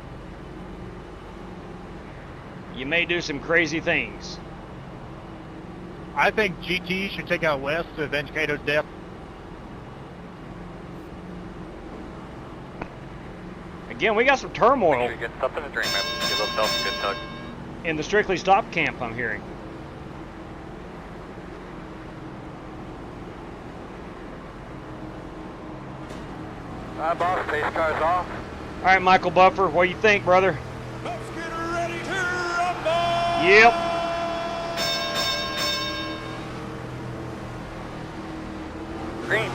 You may do some crazy things. I think GT should take out West to avenge Cato's death. Again, we got some turmoil. Make sure you get something to drink, man. Give yourself a good tug. In the Strictly Stop camp, I'm hearing. Boss, pace car's off. All right, Michael Buffer, what do you think, brother? Let's get ready to rumble! Yep. Green.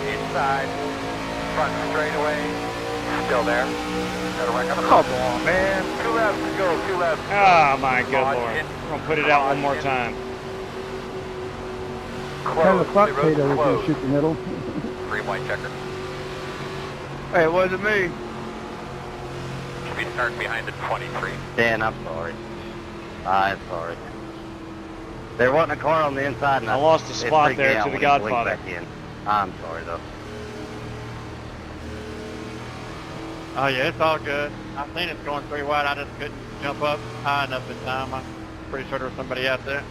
Inside. Front straightaway. Still there. Got a wreck on the Come on, man. 2 laps to go. 2 laps to go. Oh, my good Lord. We're going to put it out one more time. Kind of fuck Cato was going to shoot the middle. Green white checker. Hey, it wasn't me. Should be starting behind the 23. Dan, I'm sorry. I'm sorry. There wasn't a car on the inside, and I lost a spot freaked me there out to the when he blinked Godfather. back in. I'm sorry, though. Oh yeah, it's all good. I seen it going 3 wide. I just couldn't jump up high enough in time. I'm pretty sure there was somebody out there.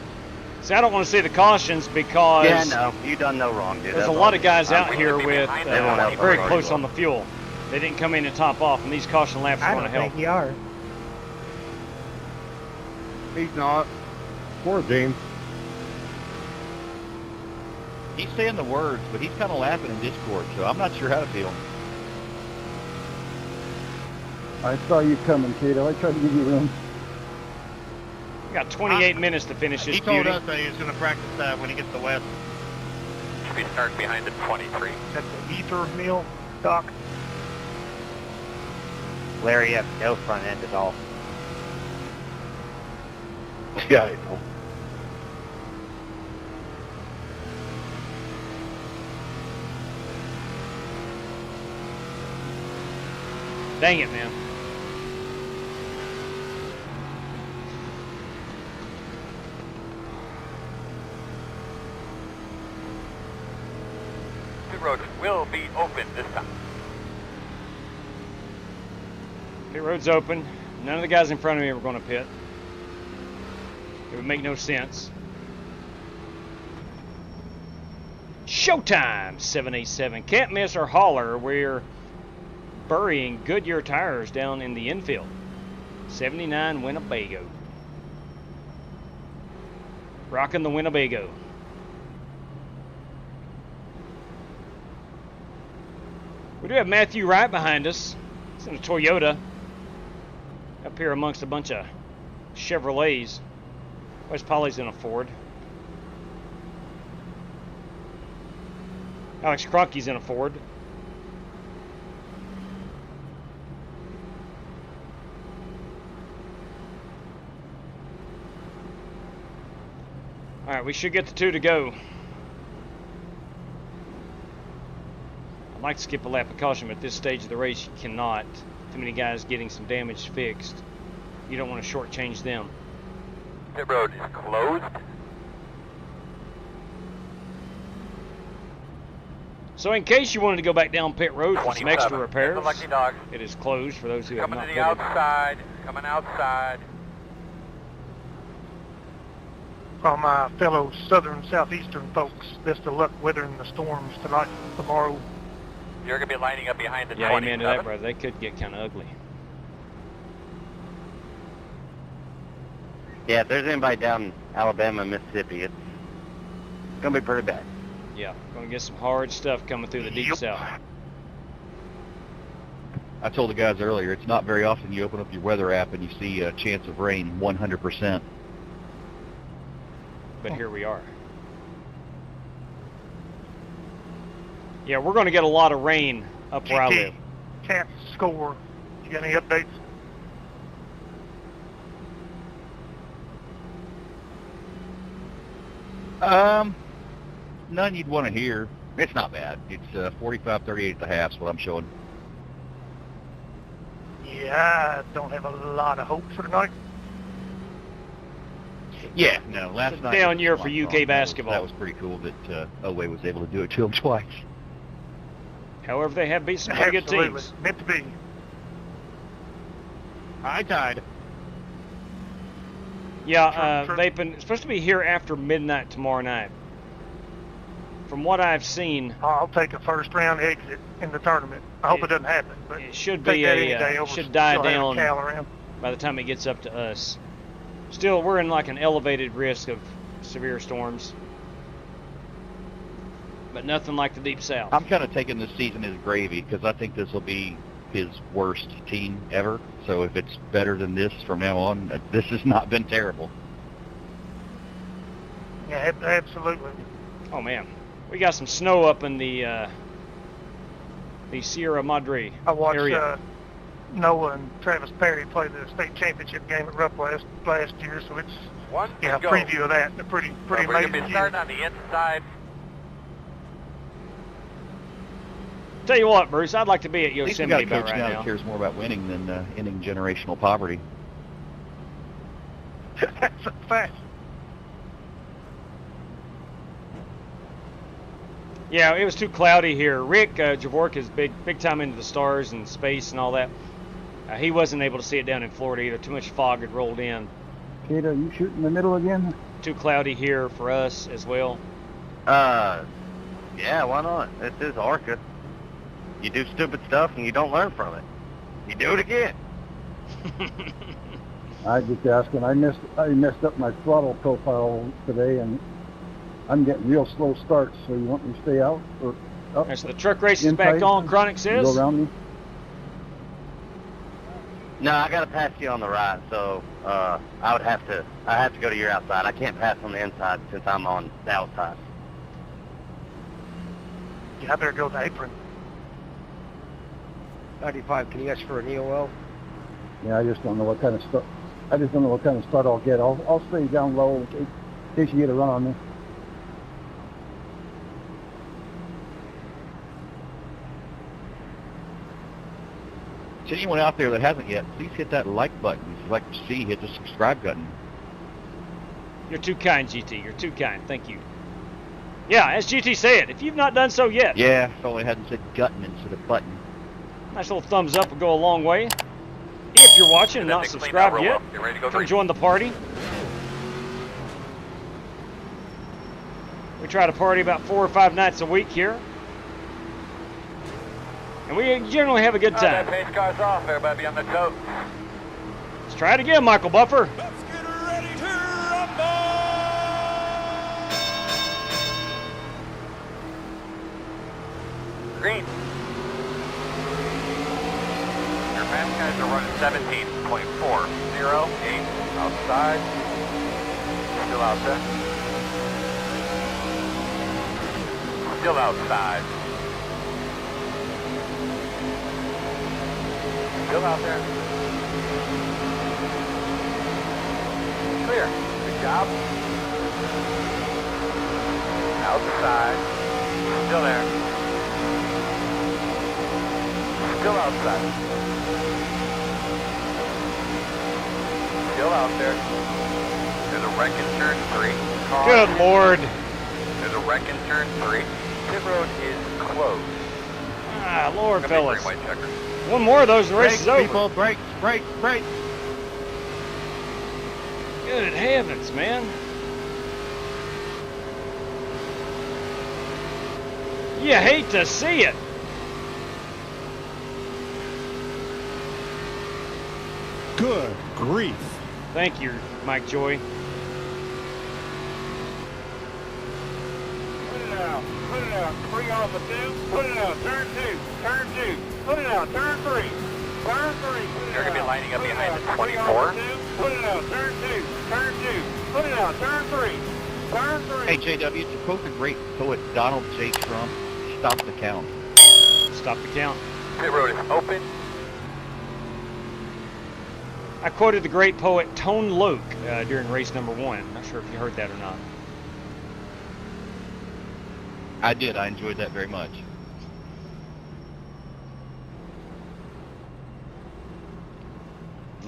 See, I don't want to see the cautions because Yeah, no, you done no wrong, dude. there's a That's lot all. of guys I'm out with here you. with Everyone else very already close was. on the fuel. They didn't come in and top off, and these caution laps are I going to don't help. think you are. He's not. Poor James. He's saying the words, but he's kind of laughing in Discord, so I'm not sure how to feel. I saw you coming, Cato. I tried to give you room. We got 28 minutes to finish this He told beauty. us that he was going to practice that when he gets to West. Should be starting behind the 23. That's the ether meal, Doc. Larry, you have no front end at all. Yeah, I know. Dang it, man. Pit road will be open this time. Pit road's open. None of the guys in front of me were going to pit. It would make no sense. Showtime, 787. Can't miss or holler. We're burying Goodyear tires down in the infield. 79 Winnebago. Rocking the Winnebago. We do have Matthew Wright behind us. It's in a Toyota. Up here amongst a bunch of Chevrolets. Wes Polly's in a Ford. Alex Cronkey's in a Ford. Alright, we should get the 2 to go. I'd like to skip a lap of caution, but at this stage of the race you cannot. Too many guys getting some damage fixed. You don't want to shortchange them. Pit road is closed. So in case you wanted to go back down pit road for some extra repairs, Lucky Dog. it is closed for those who have Coming not to the pitted. outside. Coming outside. From my fellow southern southeastern folks, best of luck weathering the storms tonight, tomorrow. You're going to be lining up behind the Yeah, 27. amen to that, brother. They could get kind of ugly. Yeah, if there's anybody down in Alabama and Mississippi, it's gonna be pretty bad. Yeah, going to get some hard stuff coming through the deep south. I told the guys earlier, it's not very often you open up your weather app and you see a chance of rain 100%. But here we are. Yeah, we're going to get a lot of rain up where I live. Can't score. You got any updates? None you'd want to hear. It's not bad. It's 45-38 at the half is what I'm showing. Yeah, I don't have a lot of hope for tonight. Yeah, no, last night... Down year for UK basketball. That was pretty cool that Oway was able to do it to him twice. However, they have beat some pretty good teams. Meant to be. I tied. Yeah, they've been supposed to be here after midnight tomorrow night. From what I've seen, I'll take a first round exit in the tournament. I hope it doesn't happen, but it should be should die down around. by the time it gets up to us. Still, we're in like an elevated risk of severe storms, but nothing like the deep south. I'm kind of taking this season as gravy because I think this will be his worst team ever. So if it's better than this from now on, this has not been terrible. Yeah, absolutely. Oh man, we got some snow up in the Sierra Madre I watched area. Noah and Travis Perry play the state championship game at Rupp last year, so it's a preview of that. A pretty We're amazing going to be year. starting on the inside. Tell you what, Bruce, I'd like to be at At least we Yosemite got a about coach right now now. that cares more about winning than ending generational poverty. That's a fact. Yeah, it was too cloudy here. Rick Javork is big time into the stars and space and all that. He wasn't able to see it down in Florida either. Too much fog had rolled in. Kate, are you shooting in the middle again? Too cloudy here for us as well. Yeah, why not? This is ARCA. You do stupid stuff and you don't learn from it. You do it again. I just asking. I messed up my throttle profile today, and I'm getting real slow starts. So you want me to stay out or up? So the truck race is back on. Chronic says. Go around me. No, I gotta pass you on the right, so I have to go to your outside. I can't pass on the inside since I'm on the outside. Yeah, I better go to the apron. 95, can you ask for an EOL? Yeah, I just don't know what kind of start. I just don't know what kind of start I'll get. I'll stay down low in case you get a run on me. To anyone out there that hasn't yet, please hit that like button. If you'd like to see, hit the subscribe button. You're too kind, GT. You're too kind. Thank you. Yeah, as GT said, if you've not done so yet. Yeah, if only I hadn't said gutton instead of button. Nice little thumbs up will go a long way. If you're watching and then not they clean subscribed that real yet, well. Get ready to go come green. join the party. We try to party about 4 or 5 nights a week here. And we generally have a good time. That pace car's off. Everybody be on the tote. Let's try it again, Michael Buffer. Green. Your fast guys are running 17.408 outside. Still out there. Still outside. Still out there. Clear. Good job. Outside. Still there. Still outside. Still out there. There's a wreck in turn 3. Good Lord. There's a wreck in turn 3. Pit road is closed. Ah, Lord, fellas. White checker. One more of those, the race is over. People, brakes, brakes, brakes. Good heavens, man. You hate to see it. Good grief. Thank you, Mike Joy. Put it out. Put it out. 3 off of 2. Put it out. Turn 2. Turn 2. Put it out. Turn 3. Turn 3. They're going to be lining up behind the 24. Put it out. Turn 2. Turn 2. Put it out. Turn 3. Turn 3. Hey, JW, to quote the great poet Donald J. Trump, stop the count. Stop the count. Pit road is open. I quoted the great poet Tone Loc during race number 1. Not sure if you heard that or not. I did. I enjoyed that very much.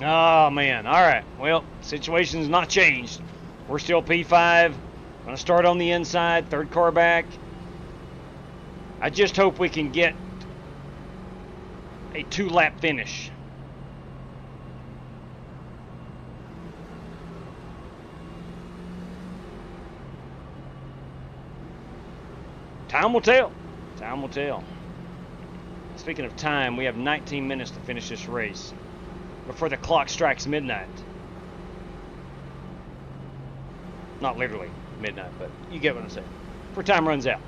Oh, man. All right. Well, situation's not changed. We're still P5. Going to start on the inside. 3rd car back. I just hope we can get a 2-lap finish. Time will tell. Time will tell. Speaking of time, we have 19 minutes to finish this race before the clock strikes midnight. Not literally midnight, but you get what I'm saying. Before time runs out.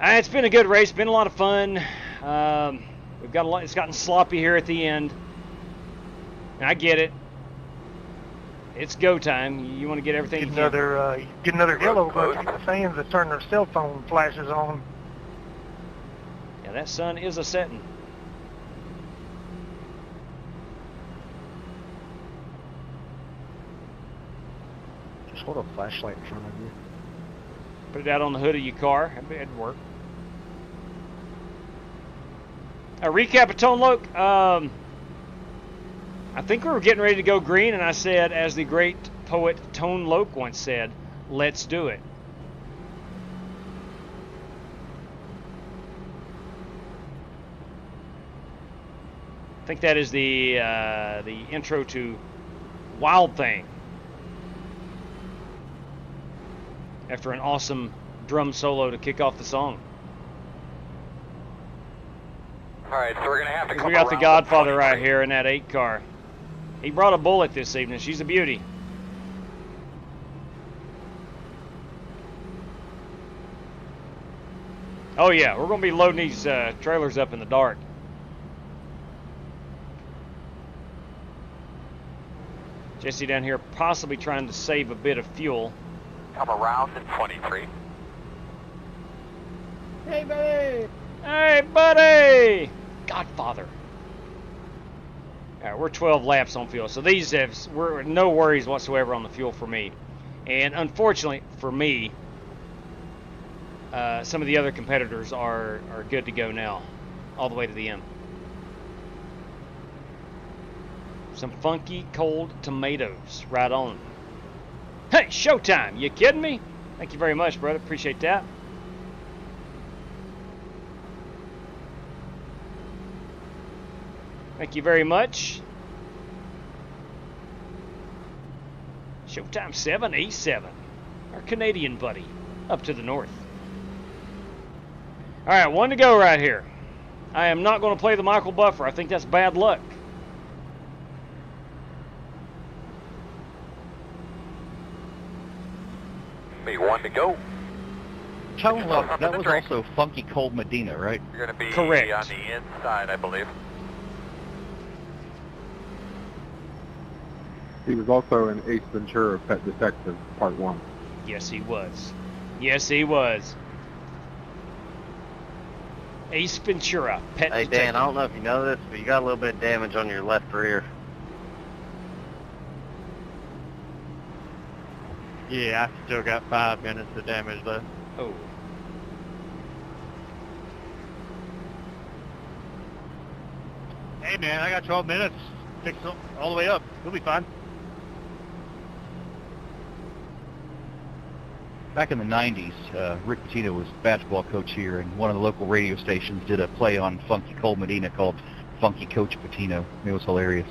It's been a good race. Been a lot of fun. We've got a lot. It's gotten sloppy here at the end. And I get it. It's go time. You want to get everything. Get another yellow bug. The fans that turn their cell phone flashes on. Yeah, that sun is a setting. Just hold a flashlight in front of you. Put it out on the hood of your car. That'd work. A recap of Tone Loc. I think we were getting ready to go green, and I said, as the great poet Tone Loc once said, let's do it. I think that is the intro to Wild Thing. After an awesome drum solo to kick off the song. All right, so we're going to have to come We got the around Godfather right here in that 8 car. He brought a bullet this evening. She's a beauty. Oh yeah, we're going to be loading these trailers up in the dark. Jesse down here possibly trying to save a bit of fuel. Come around in 23. Hey, buddy! Hey, buddy! Godfather. All right, we're 12 laps on fuel, so we're no worries whatsoever on the fuel for me. And unfortunately for me, some of the other competitors are good to go now, all the way to the end. Some funky cold tomatoes, right on. Hey, showtime! You kidding me? Thank you very much, brother. Appreciate that. Thank you very much. Showtime 787. Our Canadian buddy up to the north. All right, one to go right here. I am not going to play the Michael Buffer. I think that's bad luck. Be one to go. Tone Love, that was also Funky Cold Medina, right? You're going to be correct on the inside, I believe. He was also in Ace Ventura, Pet Detective, Part 1. Yes, he was. Yes, he was. Ace Ventura, Pet Hey, Detective. Dan, I don't know if you know this, but you got a little bit of damage on your left rear. Yeah, I still got 5 minutes of damage left. Oh. Hey, man, I got 12 minutes. Fix it all the way up. We'll be fine. Back in the 90s, Rick Pitino was basketball coach here, and one of the local radio stations did a play on Funky Cold Medina called Funky Coach Pitino. It was hilarious.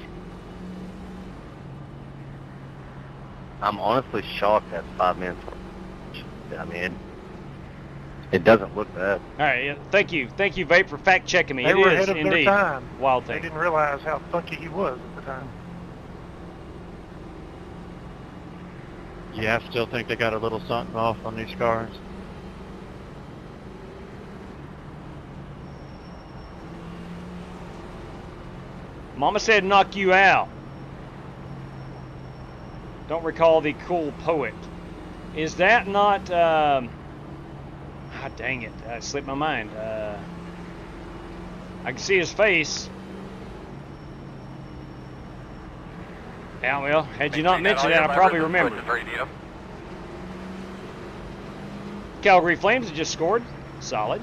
I'm honestly shocked that's 5 minutes. I mean, it doesn't look bad. All right, yeah, thank you, Vape, for fact checking me. They It were is ahead of indeed their time. Wild They thing. didn't realize how funky he was at the time. Yeah, I still think they got a little something off on these cars. Mama said knock you out. Don't recall the cool poet. Is that not, dang it, it slipped my mind. I can see his face. Yeah, well, had you not mentioned that, I probably remember. Calgary Flames have just scored. Solid.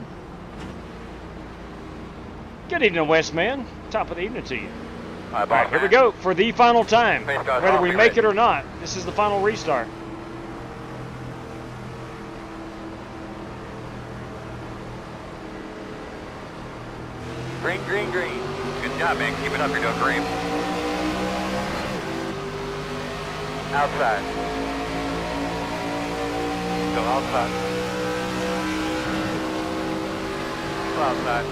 Good evening, Westman. Top of the evening to you. All right, here we go for the final time. Whether we make it or not, this is the final restart. Green, green, green. Good job, man. Keep it up. You're doing great. Outside. Go outside. Go outside.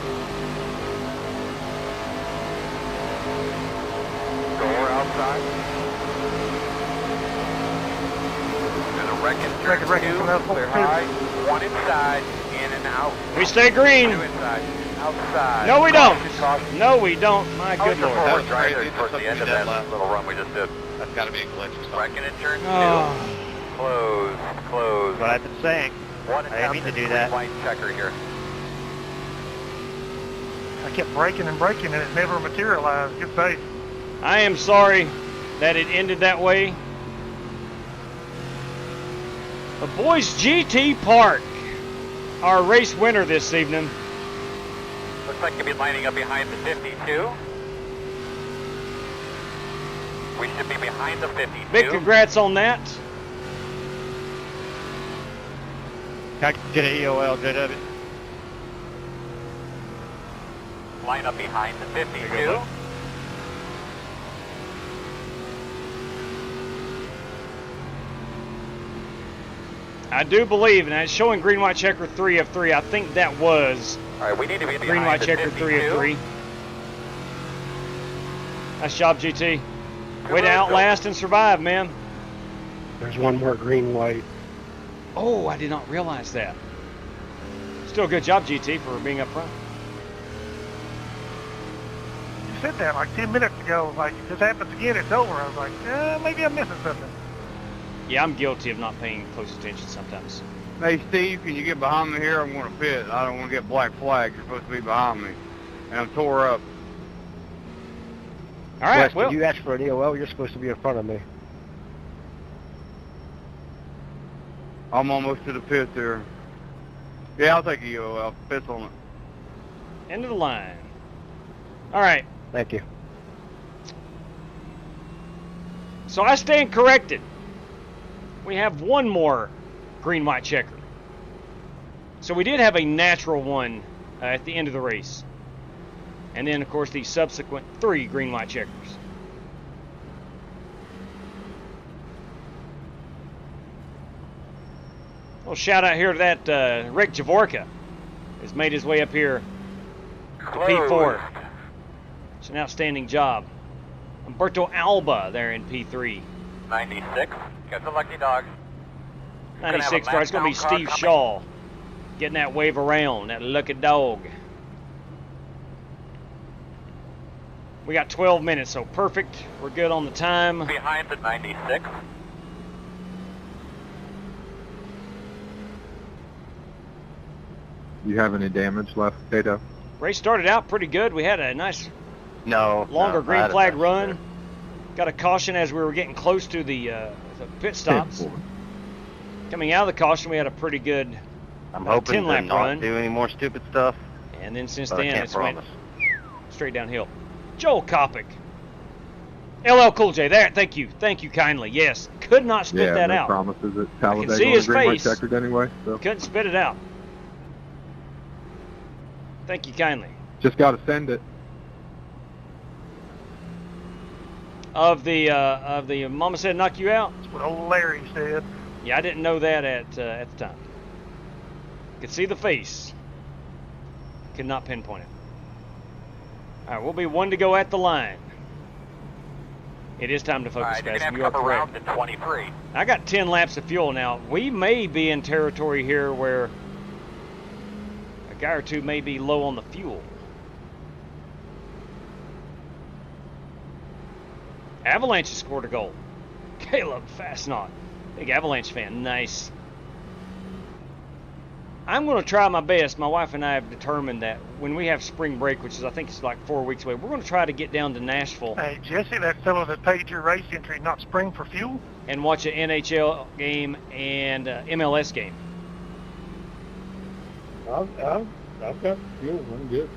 Door outside. And a wreck in turn 2. Clear high. 1 inside. In and out. We stay green. 2 inside. Outside. No, we don't. No, we don't. My good lord. That was right there towards the end of that little run we just did. That's got to be a glitch or something. Wrecking in turn 2. Oh. Close. Close. What I've been saying. One I didn't mean to do that. White checker here. I kept braking and braking and it never materialized. Good faith. I am sorry that it ended that way. The boys GT Park, our race winner this evening. Looks like you'll be lining up behind the 52. We should be behind the 52. Big congrats on that. Can I get an EOL, JW? Line up behind the 52. I do believe, and it's showing green, white, checker 3 of 3. I think that was all right, we need to be green, white, checker 3 of 3. Nice job, GT. Way to outlast and survive, man. There's one more green, white. Oh, I did not realize that. Still good job, GT, for being up front. You said that like 10 minutes ago. Like, if this happens again, it's over. I was like, maybe I'm missing something. Yeah, I'm guilty of not paying close attention sometimes. Hey, Steve, can you get behind me here? I'm going to pit. I don't want to get black flags. You're supposed to be behind me. And I'm tore up. All right, Wes, well. you asked for an EOL. You're supposed to be in front of me. I'm almost to the pit there. Yeah, I'll take a EOL. Pit's on it. End of the line. All right. Thank you. So I stand corrected. We have one more green, white checker. So we did have a natural one at the end of the race. And then, of course, the subsequent 3 green-white checkers. Well, shout out here to that Rick Javorka has made his way up here to P4. It's an outstanding job. Umberto Alba there in P3. 96. Got the lucky dog. 96 car. It's going to be Steve Shaw getting that wave around, that lucky dog. We got 12 minutes, so perfect. We're good on the time. Behind the 96. You have any damage left, Tato? Race started out pretty good. We had a nice longer No, green flag run. Got a caution as we were getting close to the pit stops. Coming out of the caution, we had a pretty good I'm hoping 10-lap to not run. do any more stupid stuff. And then since but I then, can't it's went promise. straight downhill. Joel Kopic. LL Cool J, there, thank you kindly. Yes, could not spit that no out. promises at I Talladega can see on his the green white face. checkered anyway. So. Couldn't spit it out. Thank you kindly. Just got to send it. Of the Mama Said Knock You Out? That's what old Larry said. Yeah, I didn't know that at the time. Could see the face. Could not pinpoint it. All right, we'll be 1 to go at the line. It is time to focus fast. You are correct. 23. I got 10 laps of fuel now. We may be in territory here where a guy or two may be low on the fuel. Avalanche has scored a goal. Caleb Fastnot. Big Avalanche fan. Nice. I'm going to try my best. My wife and I have determined that when we have spring break, which is I think it's like 4 weeks away, we're going to try to get down to Nashville. Hey, Jesse, that fellow that paid your race entry not spring for fuel? And watch an NHL game and MLS game. I've got fuel. I'm good.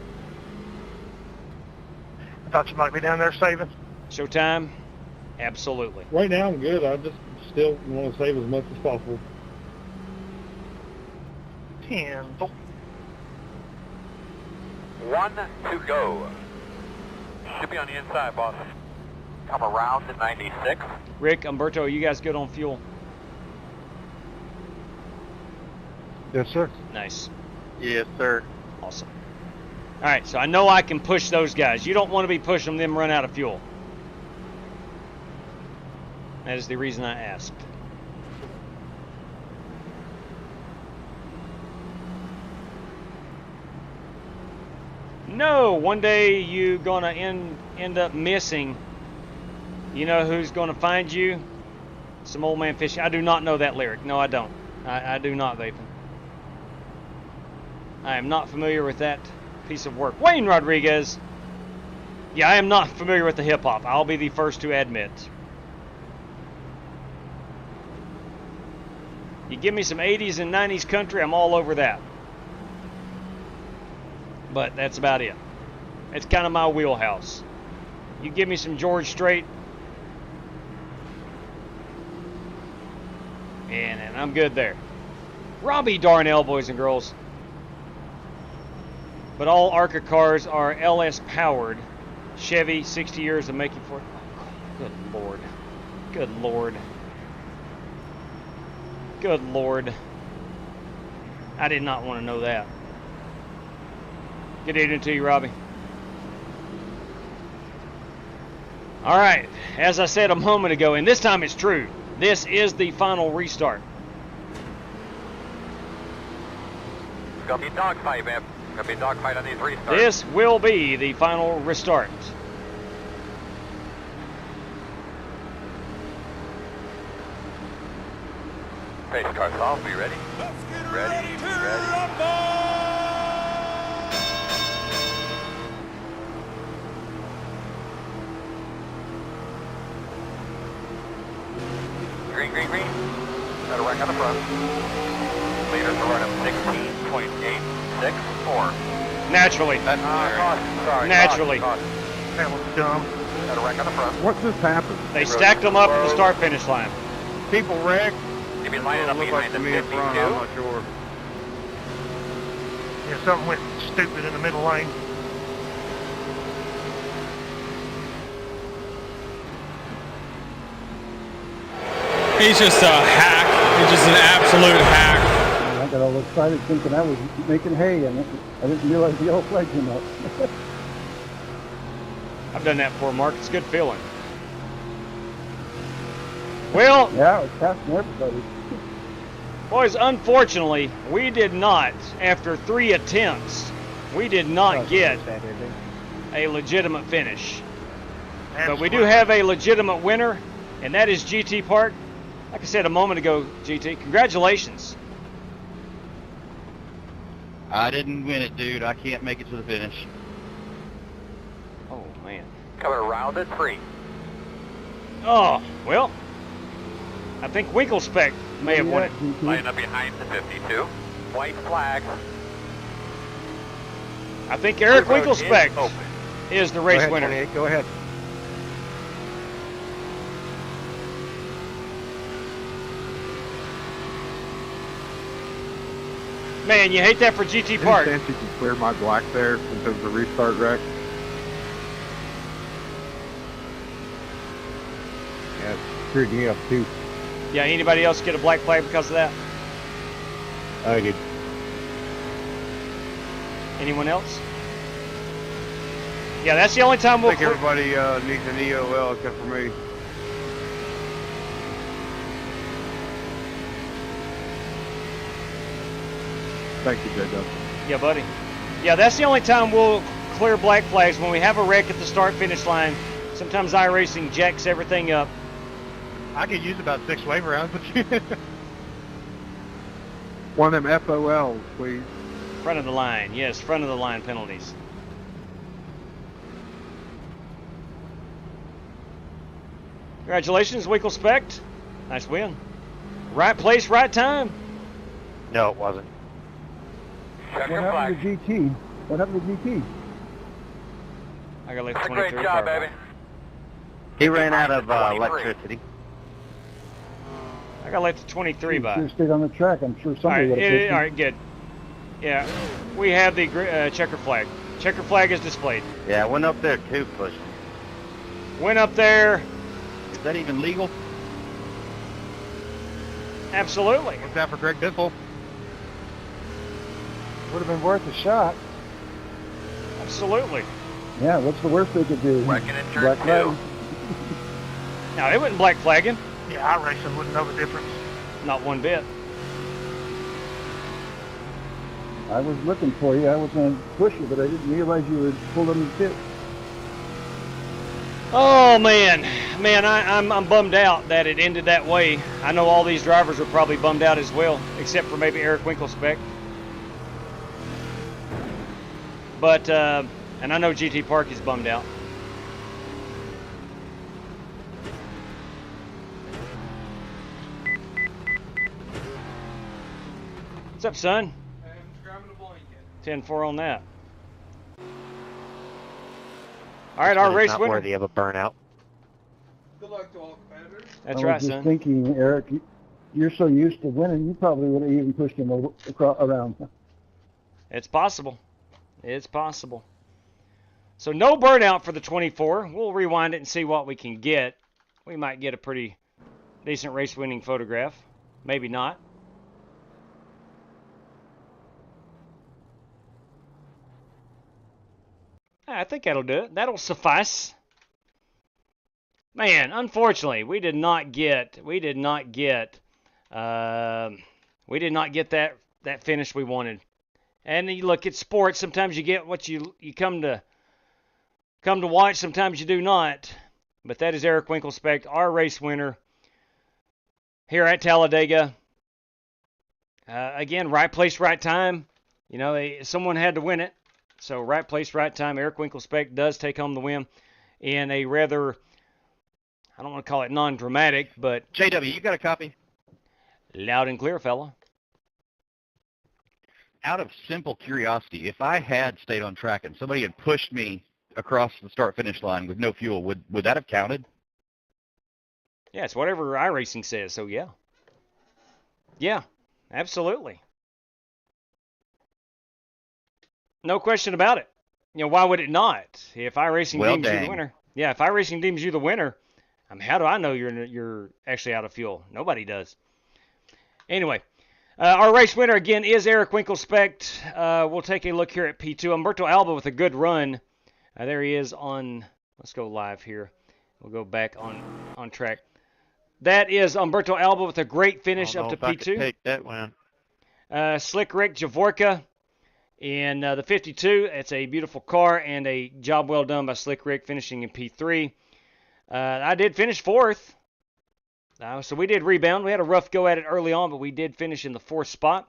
I thought you might be down there saving. Showtime? Absolutely. Right now I'm good. I just still want to save as much as possible. 10. 1 to go. Should be on the inside, boss. Come around to 96. Rick, Umberto, are you guys good on fuel? Yes, sir. Nice. Yes, sir. Awesome. All right, so I know I can push those guys. You don't want to be pushing them run out of fuel. That is the reason I asked. No, one day you're gonna end up missing. You know who's gonna find you? Some old man fishing. I do not know that lyric. No, I don't. I do not, Vapin. I am not familiar with that piece of work. Wayne Rodriguez. Yeah, I am not familiar with the hip hop. I'll be the first to admit. You give me some 80s and 90s country, I'm all over that. But that's about it. It's kind of my wheelhouse. You give me some George Strait, and I'm good there. Robbie Darnell, boys and girls. But all ARCA cars are LS powered. Chevy, 60 years of making for it. Oh, good Lord. Good Lord. Good Lord. I did not want to know that. Good evening to you, Robbie. All right, as I said a moment ago, and this time it's true, this is the final restart. It's going to be a dogfight, man. It's going to be a dogfight on these restarts. This will be the final restart. Pace cars off, be ready? Ready, ready. Green, green, green. Got a wreck on the front. Leaders are running 16.864. Naturally. Sorry. Naturally. That was dumb. Got a wreck on the front. What just happened? They stacked them up at the start finish line. People wrecked. Give me lining up Look behind like to the me in 52. front. I'm not sure. Yeah, something went stupid in the middle lane. He's just a hack. He's just an absolute hack. And I got all excited thinking I was making hay, and I didn't realize the yellow flag came up. I've done that before, Mark. It's a good feeling. Well, yeah, it's passing everybody. Boys, unfortunately, we did not, after 3 attempts, we did not get a legitimate finish. But we do have a legitimate winner, and that is GT Park. Like I said a moment ago, GT, congratulations. I didn't win it, dude. I can't make it to the finish. Oh, man. Coming around at 3. Oh, well, I think Winklespec may have won it. Line up behind the 52. White flag. I think Eric Winklespec is the race winner. 28, go ahead. Man, you hate that for GT Park. Any chance you can clear my black there since it was a restart wreck? Yeah, it screwed me up too. Yeah, anybody else get a black flag because of that? I did. Anyone else? Yeah, that's the only time we'll... I think everybody needs an EOL except for me. Thank you, J-Dub. Yeah, buddy. Yeah, that's the only time we'll clear black flags, when we have a wreck at the start-finish line. Sometimes iRacing jacks everything up. I could use about 6 waiver rounds with you. One of them FOLs, please. Front of the line, yes, front of the line penalties. Congratulations, Winklespec. Nice win. Right place, right time. No, it wasn't. What happened to GT? What happened to GT? I got like That's a 23. great job, baby. He ran out of electricity. I got like 23 by. Should have stayed on the track. I'm sure somebody would have. All right, good. Yeah, we have the checker flag. Checker flag is displayed. Yeah, I went up there too, pushing. Went up there. Is that even legal? Absolutely. What's that for Greg Biffle? Would have been worth a shot. Absolutely. Yeah, what's the worst they could do? Wrecking in turn Black flag. 2. No, they wouldn't black flag him. Yeah, iRacing wouldn't know the difference. Not one bit. I was looking for you. I was going to push you, but I didn't realize you were pulling the pit. Oh man, I'm bummed out that it ended that way. I know all these drivers are probably bummed out as well, except for maybe Eric Winklespec. But and I know GT Park is bummed out. What's up, son? 10-4 on that. All right, our race not winner. Worthy of a burnout. Good luck to all competitors. That's I right, was just son. thinking, Eric, you're so used to winning, you probably would have even pushed him around. It's possible. It's possible. So no burnout for the 24. We'll rewind it and see what we can get. We might get a pretty decent race-winning photograph. Maybe not. I think that'll do it. That'll suffice. Man, unfortunately, we did not get that finish we wanted. And you look at sports, sometimes you get what you come to watch, sometimes you do not. But that is Eric Winklespec, our race winner here at Talladega. Again, right place, right time. You know, someone had to win it. So right place, right time. Eric Winklespec does take home the win in a rather, I don't want to call it non-dramatic, but... JW, you got a copy? Loud and clear, fella. Out of simple curiosity, if I had stayed on track and somebody had pushed me across the start-finish line with no fuel, would that have counted? Yeah, it's whatever iRacing says, so yeah. Yeah, absolutely. No question about it. You know, why would it not? If iRacing deems you the winner. Yeah, if iRacing deems you the winner, I mean, how do I know you're actually out of fuel? Nobody does. Anyway, our race winner again is Eric Winkelspect. We'll take a look here at P2. Umberto Alba with a good run. There he is on. Let's go live here. We'll go back on track. That is Umberto Alba with a great finish up to P2. I could take that one. Slick Rick Javorka in the 52. It's a beautiful car and a job well done by Slick Rick finishing in P3. I did finish 4th. So we did rebound. We had a rough go at it early on, but we did finish in the 4th spot.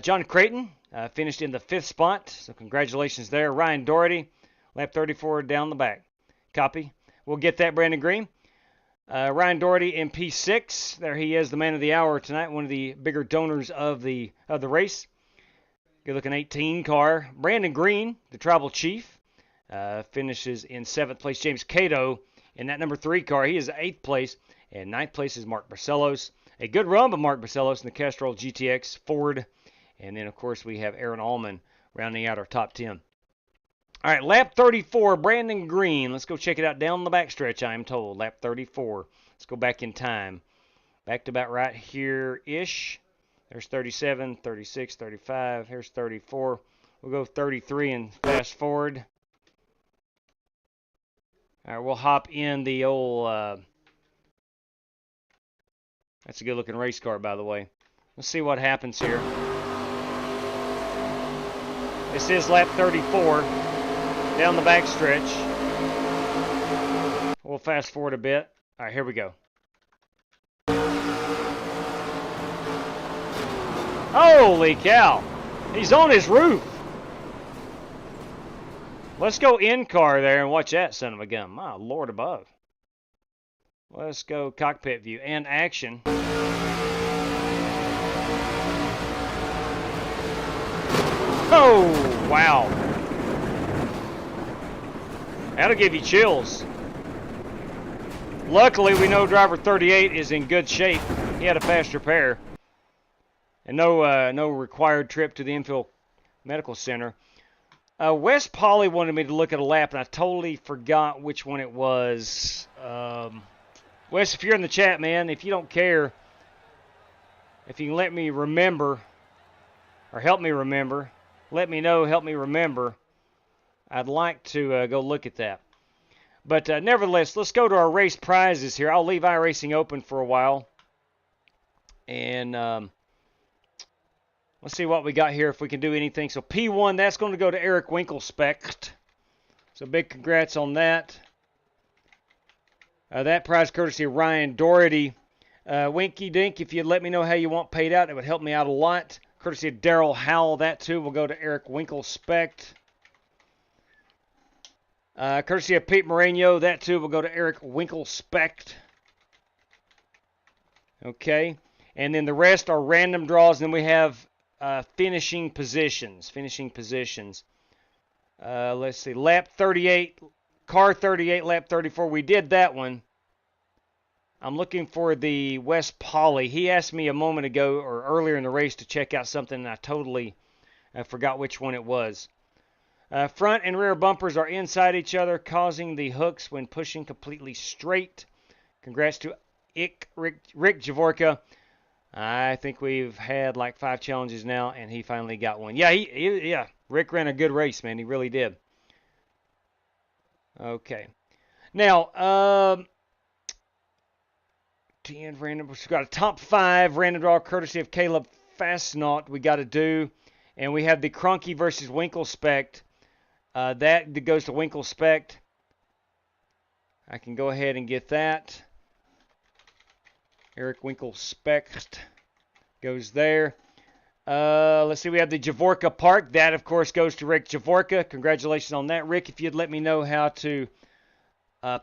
John Creighton finished in the 5th spot, so congratulations there. Ryan Doherty, lap 34 down the back. Copy. We'll get that, Brandon Green. Ryan Doherty in P6. There he is, the man of the hour tonight, one of the bigger donors of the race. Good-looking 18 car. Brandon Green, the tribal chief, finishes in 7th place. James Cato in that number 3 car. He is 8th place. And 9th place is Mark Barcelos. A good run by Mark Barcelos in the Castrol GTX Ford. And then, of course, we have Aaron Allman rounding out our top 10. All right, lap 34, Brandon Green. Let's go check it out down the backstretch, I am told. Lap 34. Let's go back in time. Back to about right here-ish. There's 37, 36, 35. Here's 34. We'll go 33 and fast forward. All right, we'll hop in the old... That's a good-looking race car, by the way. Let's see what happens here. This is lap 34, down the backstretch. We'll fast forward a bit. All right, here we go. Holy cow! He's on his roof. Let's go in-car there and watch that son of a gun. My Lord above. Let's go cockpit view and action. Oh, wow. That'll give you chills. Luckily, we know driver 38 is in good shape. He had a fast repair. And no required trip to the infield medical center. Wes Polly wanted me to look at a lap, and I totally forgot which one it was. Wes, if you're in the chat, man, if you don't care, if you can let me remember, or help me remember, let me know, help me remember, I'd like to go look at that. But nevertheless, let's go to our race prizes here. I'll leave iRacing open for a while. And let's see what we got here, if we can do anything. So P1, that's going to go to Eric Winkelspect. So big congrats on that. That prize courtesy of Ryan Doherty. Winky Dink, if you'd let me know how you want paid out, it would help me out a lot. Courtesy of Daryl Howell, that too will go to Eric Winkelspect. Courtesy of Pete Moreno, that too will go to Eric Winkelspect. Okay, and then the rest are random draws. And then we have finishing positions. Let's see, lap 38. Car 38, lap 34. We did that one. I'm looking for the Wes Polly. He asked me a moment ago or earlier in the race to check out something, and I forgot which one it was. Front and rear bumpers are inside each other, causing the hooks when pushing completely straight. Congrats to Rick Javorka. I think we've had like 5 challenges now, and he finally got one. Yeah, Rick ran a good race, man. He really did. Okay. Now, 10 random. We've got a top 5 random draw courtesy of Caleb Fastnaut we got to do. And we have the Cronky versus Winkelspect. That goes to Winkelspect. I can go ahead and get that. Eric Winkelspect goes there. Let's see, we have the Javorka Park. That, of course, goes to Rick Javorka. Congratulations on that, Rick. If you'd let me know how to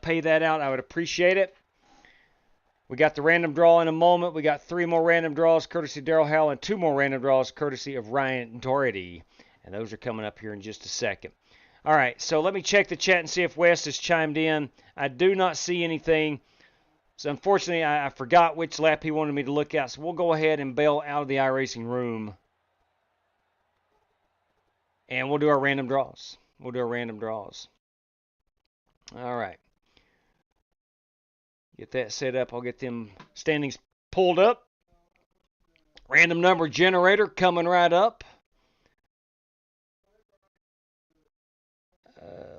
pay that out, I would appreciate it. We got the random draw in a moment. We got 3 more random draws courtesy of Daryl Howell and 2 more random draws courtesy of Ryan Doherty. And those are coming up here in just a second. All right, so let me check the chat and see if Wes has chimed in. I do not see anything. So unfortunately, I forgot which lap he wanted me to look at. So we'll go ahead and bail out of the iRacing room. And we'll do our random draws. All right. Get that set up. I'll get them standings pulled up. Random number generator coming right up.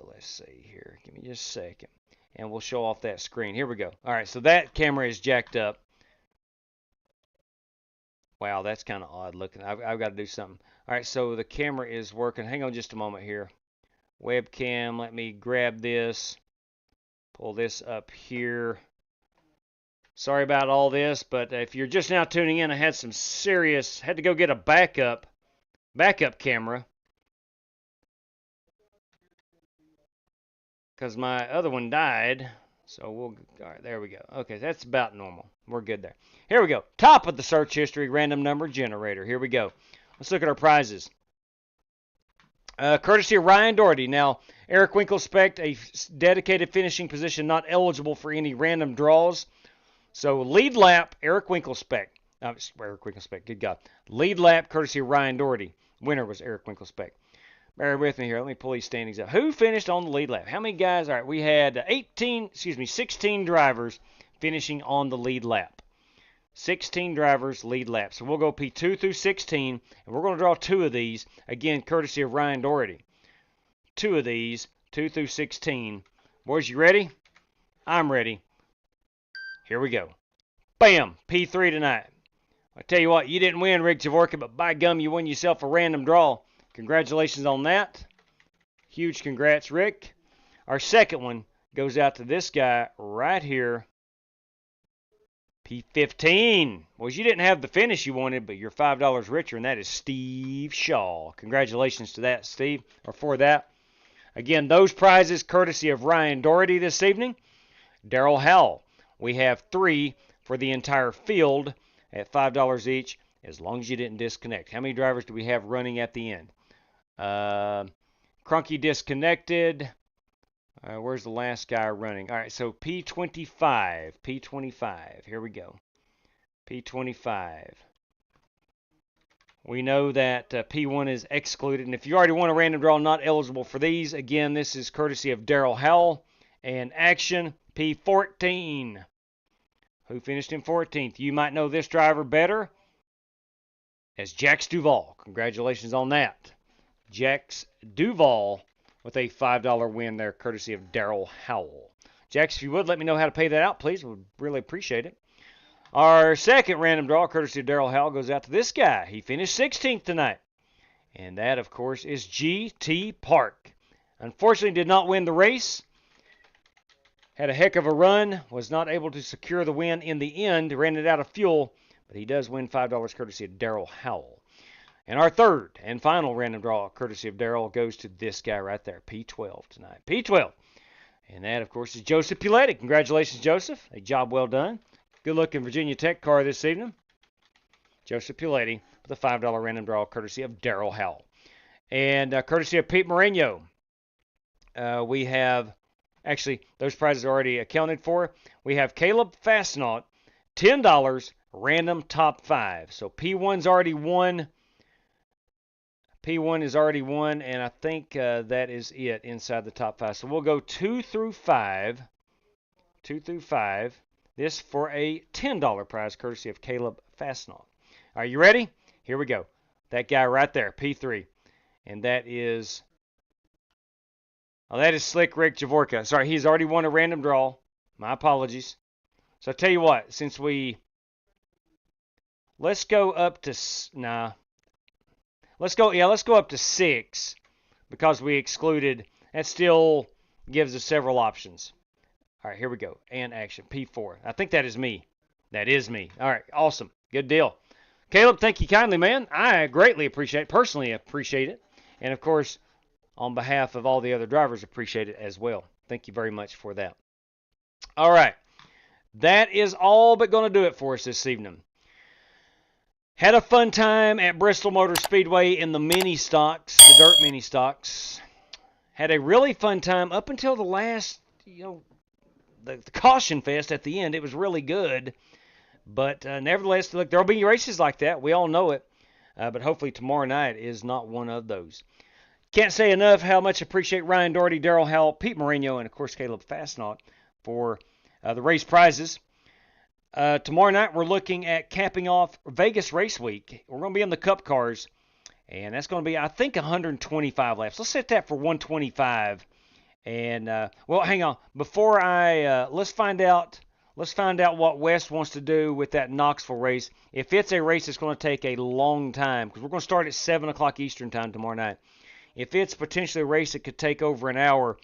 Let's see here. Give me just a second. And we'll show off that screen. Here we go. All right, so that camera is jacked up. Wow, that's kind of odd looking. I've got to do something. All right, so the camera is working. Hang on just a moment here. Webcam, let me grab this. Pull this up here. Sorry about all this, but if you're just now tuning in, I had to go get a backup camera. Because my other one died. So all right, there we go. Okay, that's about normal. We're good there. Here we go. Top of the search history, random number generator. Here we go. Let's look at our prizes. Courtesy of Ryan Doherty. Now, Eric Winkelspect, a dedicated finishing position, not eligible for any random draws. So, lead lap, Eric Winkelspect. Good God. Lead lap, courtesy of Ryan Doherty. Winner was Eric Winkelspect. Bear with me here. Let me pull these standings up. Who finished on the lead lap? How many guys? All right, we had 16 drivers finishing on the lead lap. 16 drivers lead lap. So we'll go P2 through 16, and we're going to draw 2 of these. Again, courtesy of Ryan Doherty. 2 of these, 2 through 16. Boys, you ready? I'm ready. Here we go. Bam! P3 tonight. I tell you what, you didn't win, Rick Javorka, but by gum, you won yourself a random draw. Congratulations on that. Huge congrats, Rick. Our second one goes out to this guy right here. P15. Well, you didn't have the finish you wanted, but you're $5 richer, and that is Steve Shaw. Congratulations to that, Steve, or for that. Again, those prizes courtesy of Ryan Doherty this evening. Darrell Howell. We have 3 for the entire field at $5 each, as long as you didn't disconnect. How many drivers do we have running at the end? Crunky disconnected. Where's the last guy running? All right, so P25. P25. Here we go. P25. We know that P1 is excluded. And if you already won a random draw, not eligible for these. Again, this is courtesy of Darrell Howell. And action, P14. Who finished in 14th? You might know this driver better as Jax Duval. Congratulations on that. Jax Duval with a $5 win there, courtesy of Darrell Howell. Jax, if you would, let me know how to pay that out, please. Would really appreciate it. Our second random draw, courtesy of Darrell Howell, goes out to this guy. He finished 16th tonight. And that, of course, is G.T. Park. Unfortunately, did not win the race. Had a heck of a run. Was not able to secure the win in the end. Ran it out of fuel. But he does win $5 courtesy of Darrell Howell. And our third and final random draw, courtesy of Darrell, goes to this guy right there, P12 tonight. P12. And that, of course, is Joseph Puletti. Congratulations, Joseph. A job well done. Good luck in Virginia Tech car this evening. Joseph Puletti with a $5 random draw, courtesy of Darrell Howell. And courtesy of Pete Moreno, we have, actually, those prizes are already accounted for. We have Caleb Fastnaut, $10, random top 5. So P1's already won. P1 is already won, and I think that is it inside the top 5. So we'll go 2 through 5. 2 through 5. This for a $10 prize, courtesy of Caleb Fastnaut. Are you ready? Here we go. That guy right there, P3. And that is Slick Rick Javorka. Sorry, he's already won a random draw. My apologies. So I tell you what, since let's go up to, let's go up to 6 because we excluded. That still gives us several options. All right, here we go. And action, P4. I think that is me. That is me. All right, awesome. Good deal. Caleb, thank you kindly, man. I greatly personally appreciate it. And, of course, on behalf of all the other drivers, appreciate it as well. Thank you very much for that. All right. That is all but going to do it for us this evening. Had a fun time at Bristol Motor Speedway in the mini stocks, the dirt mini stocks. Had a really fun time up until the last, the caution fest at the end. It was really good. But nevertheless, look, there will be races like that. We all know it. But hopefully tomorrow night is not one of those. Can't say enough how much I appreciate Ryan Doherty, Darrell Howell, Pete Moreno, and, of course, Caleb Fastnaut for the race prizes. Tomorrow night we're looking at capping off Vegas Race Week. We're going to be in the Cup cars, and that's going to be, I think, 125 laps. Let's set that for 125. And well, hang on. Before let's find out what Wes wants to do with that Knoxville race. If it's a race that's going to take a long time, because we're going to start at 7 o'clock Eastern time tomorrow night. If it's potentially a race that could take over an hour,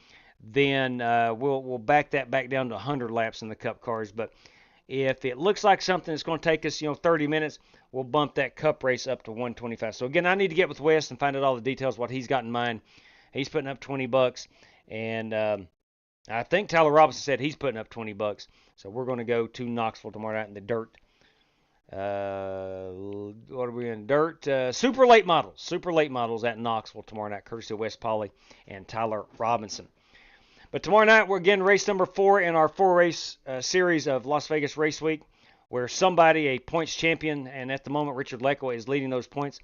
then we'll back that back down to 100 laps in the Cup cars. But if it looks like something that's going to take us, 30 minutes, we'll bump that Cup race up to 125. So again, I need to get with Wes and find out all the details, what he's got in mind. He's putting up $20, and I think Tyler Robinson said he's putting up $20. So we're going to go to Knoxville tomorrow night in the dirt. What are we in? Dirt. Super late models at Knoxville tomorrow night, courtesy of Wes Pauley and Tyler Robinson. But tomorrow night, we're again race number 4 in our 4-race series of Las Vegas Race Week, where somebody, a points champion, and at the moment Richard Lecco is leading those points.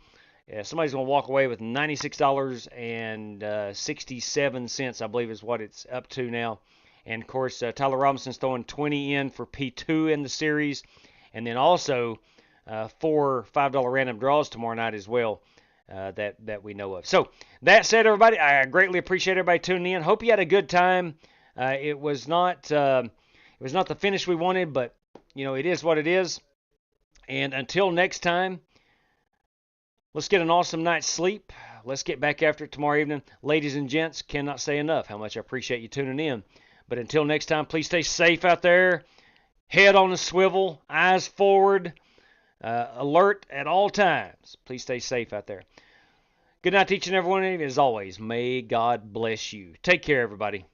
Somebody's going to walk away with $96.67, I believe is what it's up to now. And, of course, Tyler Robinson's throwing 20 in for P2 in the series. And then also 4 $5 random draws tomorrow night as well. That we know of. So that said, everybody, I greatly appreciate everybody tuning in. Hope you had a good time. It was not the finish we wanted, but it is what it is. And until next time, let's get an awesome night's sleep. Let's get back after it tomorrow evening. Ladies and gents, cannot say enough how much I appreciate you tuning in. But until next time, please stay safe out there. Head on the swivel, eyes forward. Alert at all times. Please stay safe out there. Good night to each and every one of you. As always, may God bless you. Take care, everybody.